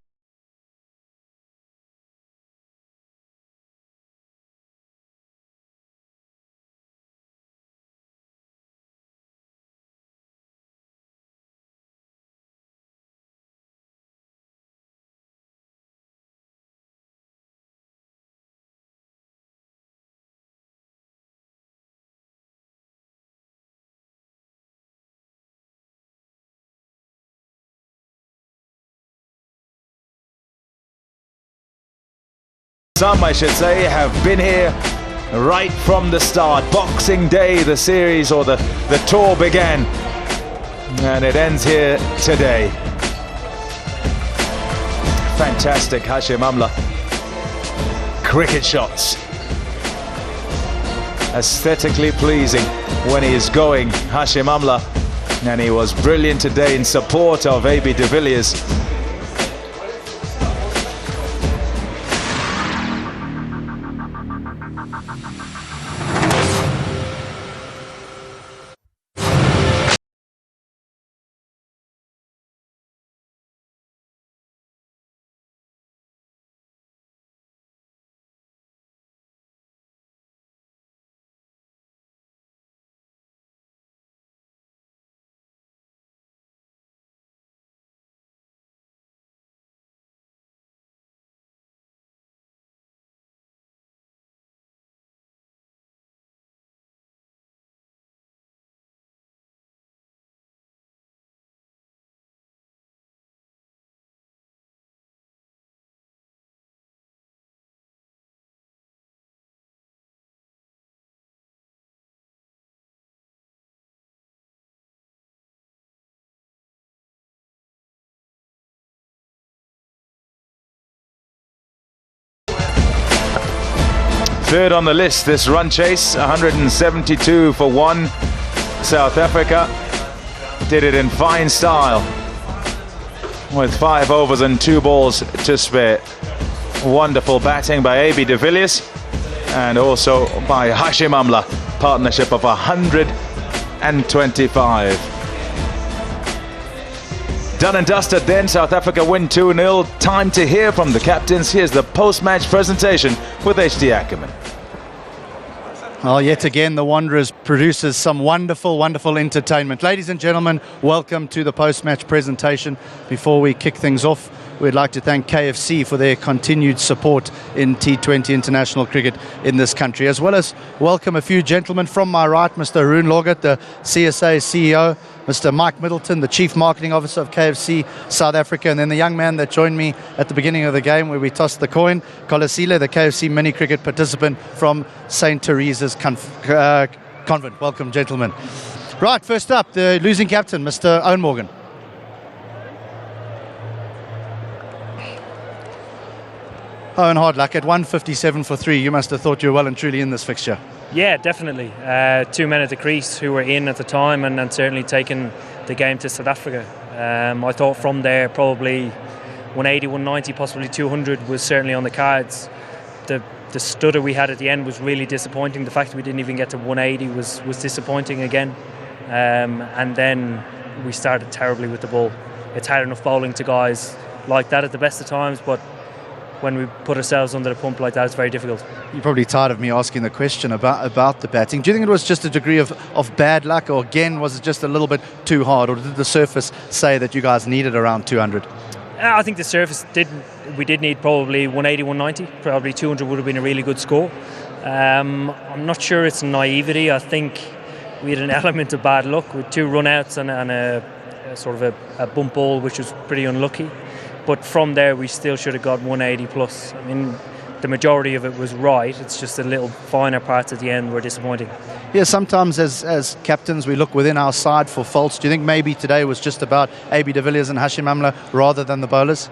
Some, I should say, have been here right from the start. Boxing Day, the series or the tour began, and it ends here today. Fantastic Hashim Amla. Cricket shots. Aesthetically pleasing when he is going, Hashim Amla, and he was brilliant today in support of Odi de Villiers. Third on the list, this run chase, 172 for 1. South Africa did it in fine style with 5 overs and 2 balls to spare. Wonderful batting by A.B. de Villiers and also by Hashim Amla, partnership of 125. Done and dusted then, South Africa win 2-0. Time to hear from the captains. Here's the post-match presentation with H.D. Ackerman. Well, yet again, the Wanderers produces some wonderful, wonderful entertainment. Ladies and gentlemen, welcome to the post-match presentation. Before we kick things off, we'd like to thank KFC for their continued support in T20 international cricket in this country, as well as welcome a few gentlemen from my right, Mr. Arun Logat, the CSA CEO, Mr. Mike Middleton, the Chief Marketing Officer of KFC South Africa, and then the young man that joined me at the beginning of the game where we tossed the coin, Kolasile, the KFC mini cricket participant from St. Teresa's Convent. Welcome, gentlemen. Right, first up, the losing captain, Mr. Owen Morgan. Owen, hard luck at 157 for 3. You must have thought you were well and truly in this fixture. Yeah, definitely. 2 men at the crease who were in at the time and certainly taking the game to South Africa. I thought from there probably 180, 190, possibly 200 was certainly on the cards. The stutter we had at the end was really disappointing. The fact that we didn't even get to 180 was disappointing again. And then we started terribly with the ball. It's hard enough bowling to guys like that at the best of times, but when we put ourselves under the pump like that, it's very difficult. You're probably tired of me asking the question about the batting. Do you think it was just a degree of bad luck, or again, was it just a little bit too hard, or did the surface say that you guys needed around 200? I think the surface we did need probably 180, 190. Probably 200 would have been a really good score. I'm not sure it's naivety. I think we had an element of bad luck with 2 run-outs and a sort of a bump ball, which was pretty unlucky. But from there, we still should have got 180 plus. I mean, the majority of it was right. It's just the little finer parts at the end were disappointing. Yeah, sometimes as captains, we look within our side for faults. Do you think maybe today was just about A.B. de Villiers and Hashim Amla rather than the bowlers?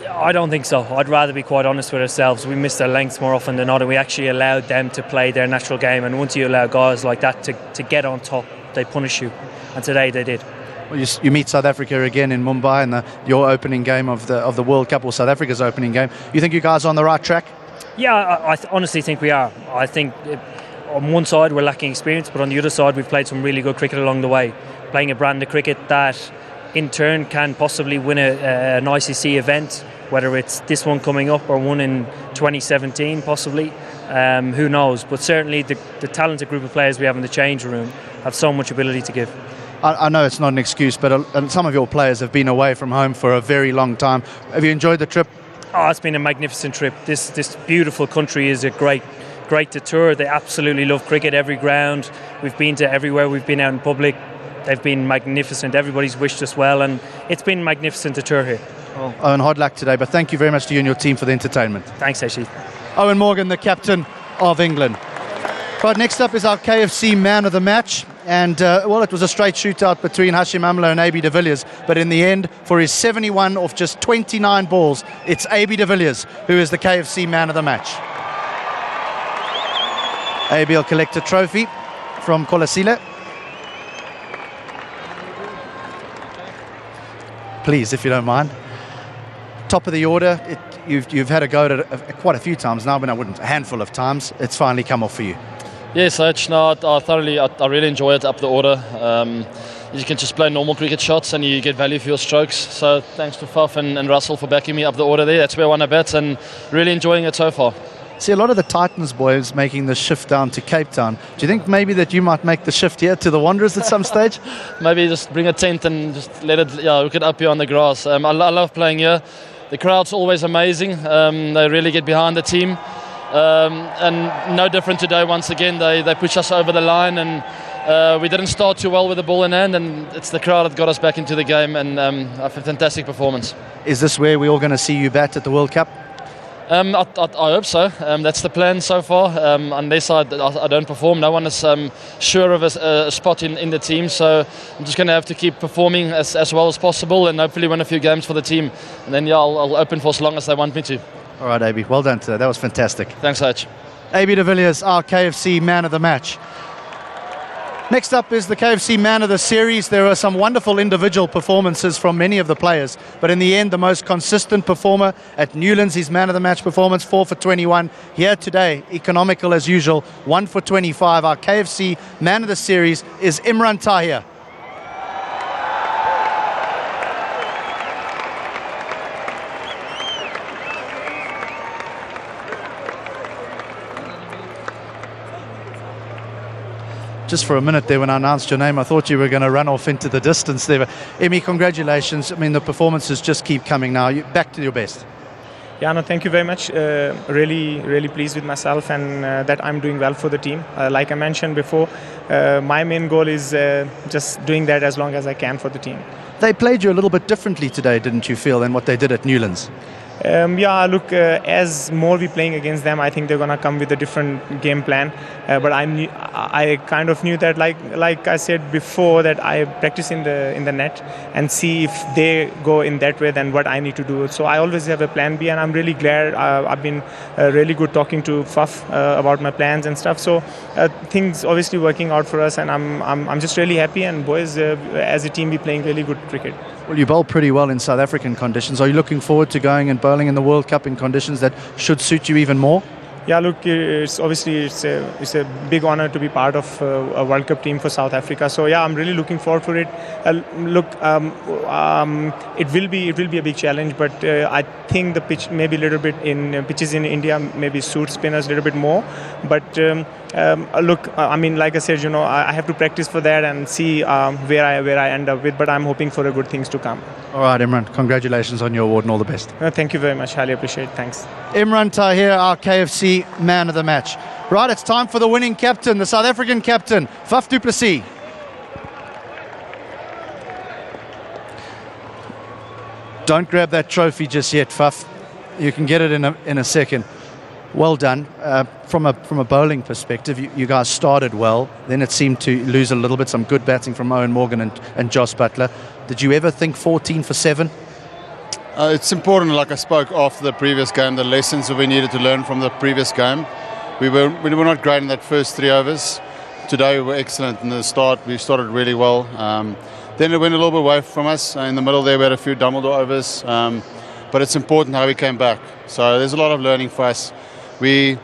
I don't think so. I'd rather be quite honest with ourselves. We missed our lengths more often than not, and we actually allowed them to play their natural game. And once you allow guys like that to get on top, they punish you. And today they did. Well, you meet South Africa again in Mumbai in your opening game of the World Cup, or South Africa's opening game. You think you guys are on the right track? Yeah, I honestly think we are. I think on one side we're lacking experience, but on the other side we've played some really good cricket along the way. Playing a brand of cricket that in turn can possibly win an ICC event, whether it's this one coming up or one in 2017 possibly. Who knows? But certainly the talented group of players we have in the change room have so much ability to give. I know it's not an excuse, but some of your players have been away from home for a very long time. Have you enjoyed the trip? Oh, it's been a magnificent trip. This beautiful country is a great to tour. They absolutely love cricket, every ground. We've been to everywhere. We've been out in public. They've been magnificent. Everybody's wished us well, and it's been magnificent to tour here. Well, Owen, hard luck today, but thank you very much to you and your team for the entertainment. Thanks, Aishi. Owen Morgan, the captain of England. Right, next up is our KFC man of the match. And, well, it was a straight shootout between Hashim Amla and A.B. de Villiers. But in the end, for his 71 off just 29 balls, it's A.B. de Villiers who is the KFC man of the match. A.B. will collect a trophy from Kolasile. Please, if you don't mind. Top of the order. You've had a go at it quite a few times now, but a handful of times. It's finally come off for you. Yes, no, I really enjoy it up the order. You can just play normal cricket shots and you get value for your strokes. So thanks to Faf and Russell for backing me up the order there. That's where I won a bet and really enjoying it so far. See, a lot of the Titans boys making the shift down to Cape Town. Do you think maybe that you might make the shift here to the Wanderers at some stage? Maybe just bring a tent and just let it, we could up here on the grass. I love playing here. The crowd's always amazing. They really get behind the team. And no different today. Once again, they push us over the line, and we didn't start too well with the ball in hand, and it's the crowd that got us back into the game, and a fantastic performance. Is this where we're all going to see you bat at the World Cup? I hope so. That's the plan so far. Unless I don't perform, no one is sure of a spot in the team. So I'm just going to have to keep performing as well as possible, and hopefully win a few games for the team. And then I'll open for as long as they want me to. All right, AB. Well done today. That was fantastic. Thanks, H. AB de Villiers, our KFC man of the match. Next up is the KFC man of the series. There are some wonderful individual performances from many of the players, but in the end, the most consistent performer at Newlands, his man of the match performance, 4 for 21. Here today, economical as usual, 1 for 25. Our KFC man of the series is Imran Tahir. Just for a minute there when I announced your name, I thought you were going to run off into the distance there. Emmy, congratulations. I mean, the performances just keep coming now. You're back to your best. Yeah, no, thank you very much. Really pleased with myself and that I'm doing well for the team. Like I mentioned before, my main goal is just doing that as long as I can for the team. They played you a little bit differently today, didn't you feel, than what they did at Newlands? Yeah, look, as more we playing against them, I think they're gonna come with a different game plan. But I kind of knew that, like I said before, that I practice in the net and see if they go in that way, then what I need to do. So I always have a plan B, and I'm really glad. I've been really good talking to Faf about my plans and stuff. So things obviously working out for us, and I'm just really happy. And boys, as a team, we playing really good cricket. Well, you bowl pretty well in South African conditions. Are you looking forward to going and bowling in the World Cup in conditions that should suit you even more? Yeah, look, it's a big honor to be part of a World Cup team for South Africa. So yeah, I'm really looking forward for it. It will be a big challenge, but I think the pitch maybe a little bit in pitches in India maybe suits spinners a little bit more. But I mean, like I said, I have to practice for that and see where I end up with. But I'm hoping for good things to come. All right, Imran, congratulations on your award and all the best. Thank you very much. Highly appreciate it. Thanks. Imran Tahir, our KFC man of the match. Right, it's time for the winning captain, the South African captain, Faf du Plessis. Don't grab that trophy just yet, Faf. You can get it in a second. Well done. From a bowling perspective, you guys started well. Then it seemed to lose a little bit. Some good batting from Owen Morgan and Josh Butler. Did you ever think 14 for 7? It's important, like I spoke after the previous game, the lessons that we needed to learn from the previous game. We were not great in that first 3 overs. Today we were excellent in the start. We started really well. Then it went a little bit away from us. In the middle there we had a few Dumbledore overs. But it's important how we came back. So there's a lot of learning for us. We've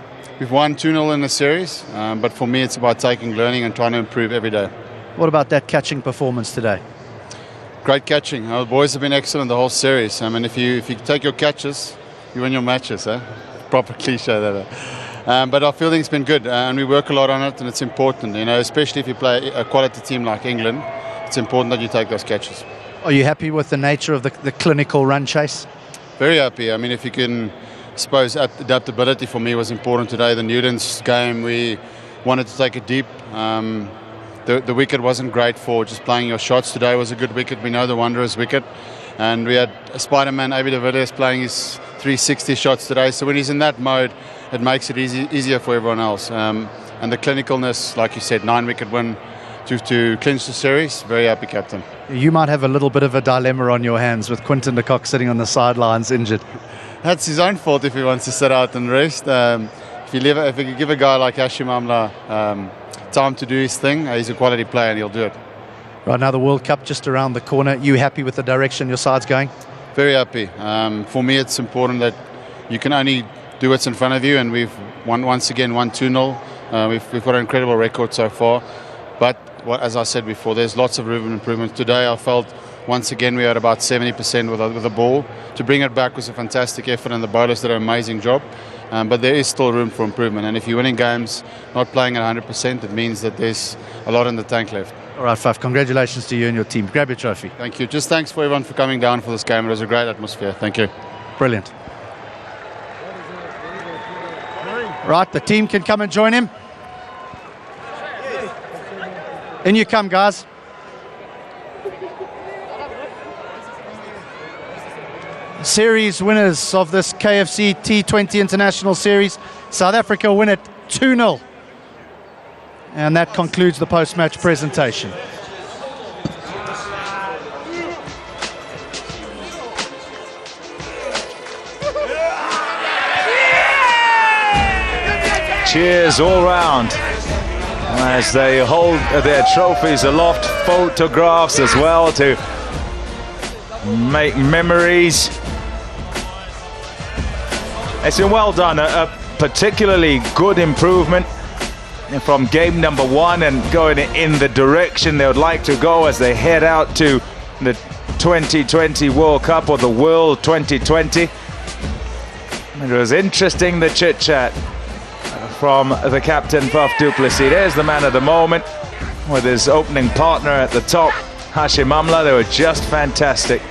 won 2-0 in the series, but for me it's about learning and trying to improve every day. What about that catching performance today? Great catching. Our boys have been excellent the whole series. I mean, if you take your catches, you win your matches. Proper cliche that. But our fielding's been good, and we work a lot on it, and it's important. Especially if you play a quality team like England, it's important that you take those catches. Are you happy with the nature of the clinical run chase? Very happy. I mean, if you can, I suppose adaptability for me was important today. The Newlands game, we wanted to take it deep. The wicket wasn't great for just playing your shots. Today was a good wicket. We know the Wanderers wicket. And we had a Spider-Man, Odi Full Match, playing his 360 shots today. So when he's in that mode, it makes it easier for everyone else. And the clinicalness, like you said, 9-wicket win to clinch the series. Very happy, captain. You might have a little bit of a dilemma on your hands with Quinton de Kock sitting on the sidelines injured. That's his own fault if he wants to sit out and rest. If you give a guy like Hashim Amla time to do his thing, he's a quality player and he'll do it. Right now the World Cup just around the corner. You happy with the direction your side's going? Very happy. For me it's important that you can only do what's in front of you, and we've once again won 2-0. We've got an incredible record so far, but as I said before, there's lots of room for improvement. Today I felt once again we had about 70% with the ball. To bring it back was a fantastic effort, and the bowlers did an amazing job. But there is still room for improvement, and if you're winning games not playing at 100%, it means that there's a lot in the tank left. All right, Faf, congratulations to you and your team. Grab your trophy. Thank you. Just thanks for everyone for coming down for this game. It was a great atmosphere. Thank you. Brilliant. Right, the team can come and join him. In you come, guys. Series winners of this KFC T20 International Series. South Africa win it 2-0. And that concludes the post-match presentation. cheers all round as they hold their trophies aloft, photographs as well to make memories. It's been well done, a particularly good improvement from game number 1 and going in the direction they would like to go as they head out to the 2020 World Cup, or the World 2020. It was interesting, the chit-chat from the captain, Puff du Plessis. There's the man of the moment with his opening partner at the top, Hashim Amla. They were just fantastic.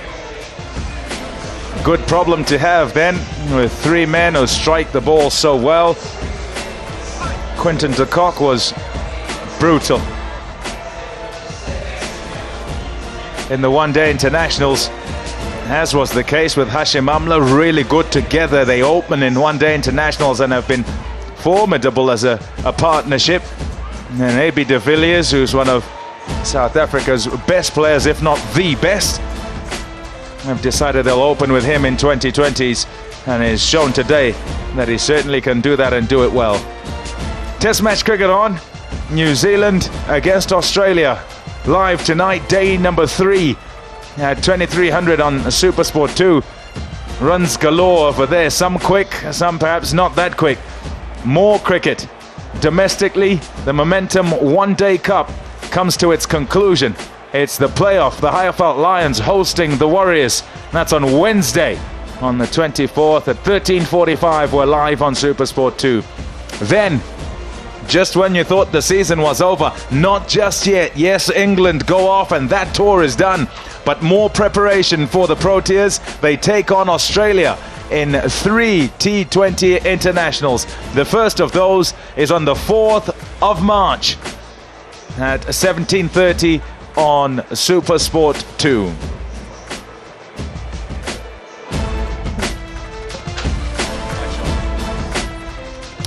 Good problem to have then, with 3 men who strike the ball so well. Quinton de Kock was brutal in the one-day internationals, as was the case with Hashim Amla. Really good together. They open in one-day internationals and have been formidable as a partnership. And A.B. de Villiers, who's one of South Africa's best players, if not the best, have decided they'll open with him in 2020s, and he's shown today that he certainly can do that and do it well. Test match cricket on. New Zealand against Australia. Live tonight, day number 3 at 2300 on SuperSport 2. Runs galore over there, some quick, some perhaps not that quick. More cricket. Domestically, the Momentum One Day Cup comes to its conclusion. It's the playoff, the Highveld Lions hosting the Warriors. That's on Wednesday, on the 24th at 13:45. We're live on SuperSport 2. Then, just when you thought the season was over, not just yet. Yes, England go off and that tour is done, but more preparation for the Proteas. They take on Australia in 3 T20 internationals. The first of those is on the 4th of March at 17:30 on SuperSport 2.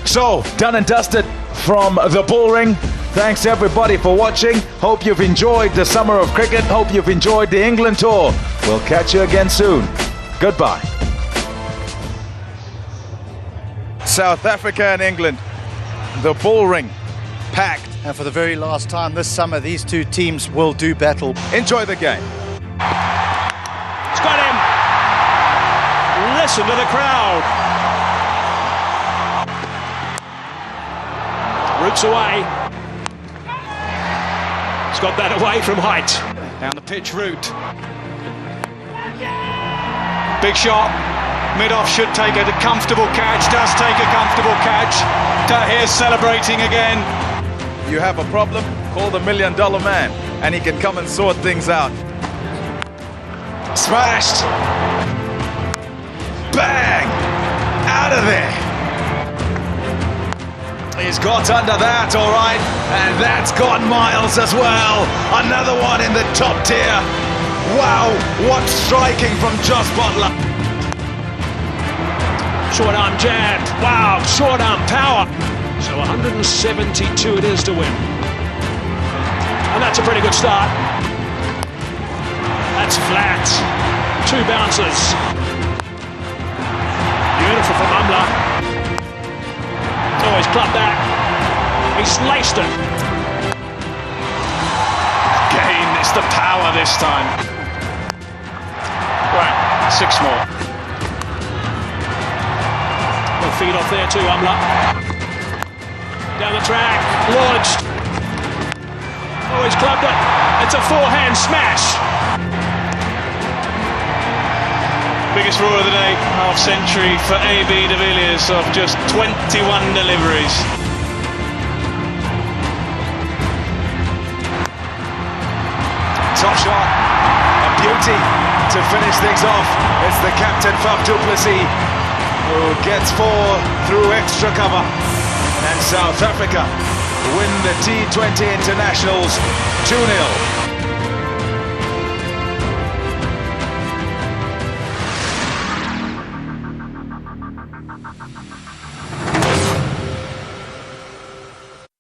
So, done and dusted from the bull ring. Thanks everybody for watching. Hope you've enjoyed the summer of cricket. Hope you've enjoyed the England tour. We'll catch you again soon. Goodbye. South Africa and England, the bull ring packed. And for the very last time this summer, these two teams will do battle. Enjoy the game. It's got him. Listen to the crowd. Roots away. He's got that away from height. Down the pitch route. Big shot. Mid-off should take a comfortable catch. Does take a comfortable catch. Tahir celebrating again. You have a problem, call the $1 Million Man, and he can come and sort things out. Smashed. Bang! Out of there. He's got under that, all right, and that's gone miles as well. Another one in the top tier. Wow, what striking from Josh Butler. Short arm jab. Wow, short arm power. So 172 it is to win. And that's a pretty good start. That's flat. 2 bounces. Beautiful from Amla. Oh, he's clubbed that. He's laced it. Again, it's the power this time. Right, 6 more. He'll feed off there too, Amla. Down the track, lodged. Oh, he's clubbed it. It's a forehand smash. Biggest roar of the day, half century for A.B. de Villiers of just 21 deliveries. Top shot, a beauty to finish things off. It's the captain, Puff du Plessis, who gets 4 through extra cover. And South Africa win the T20 internationals 2-0.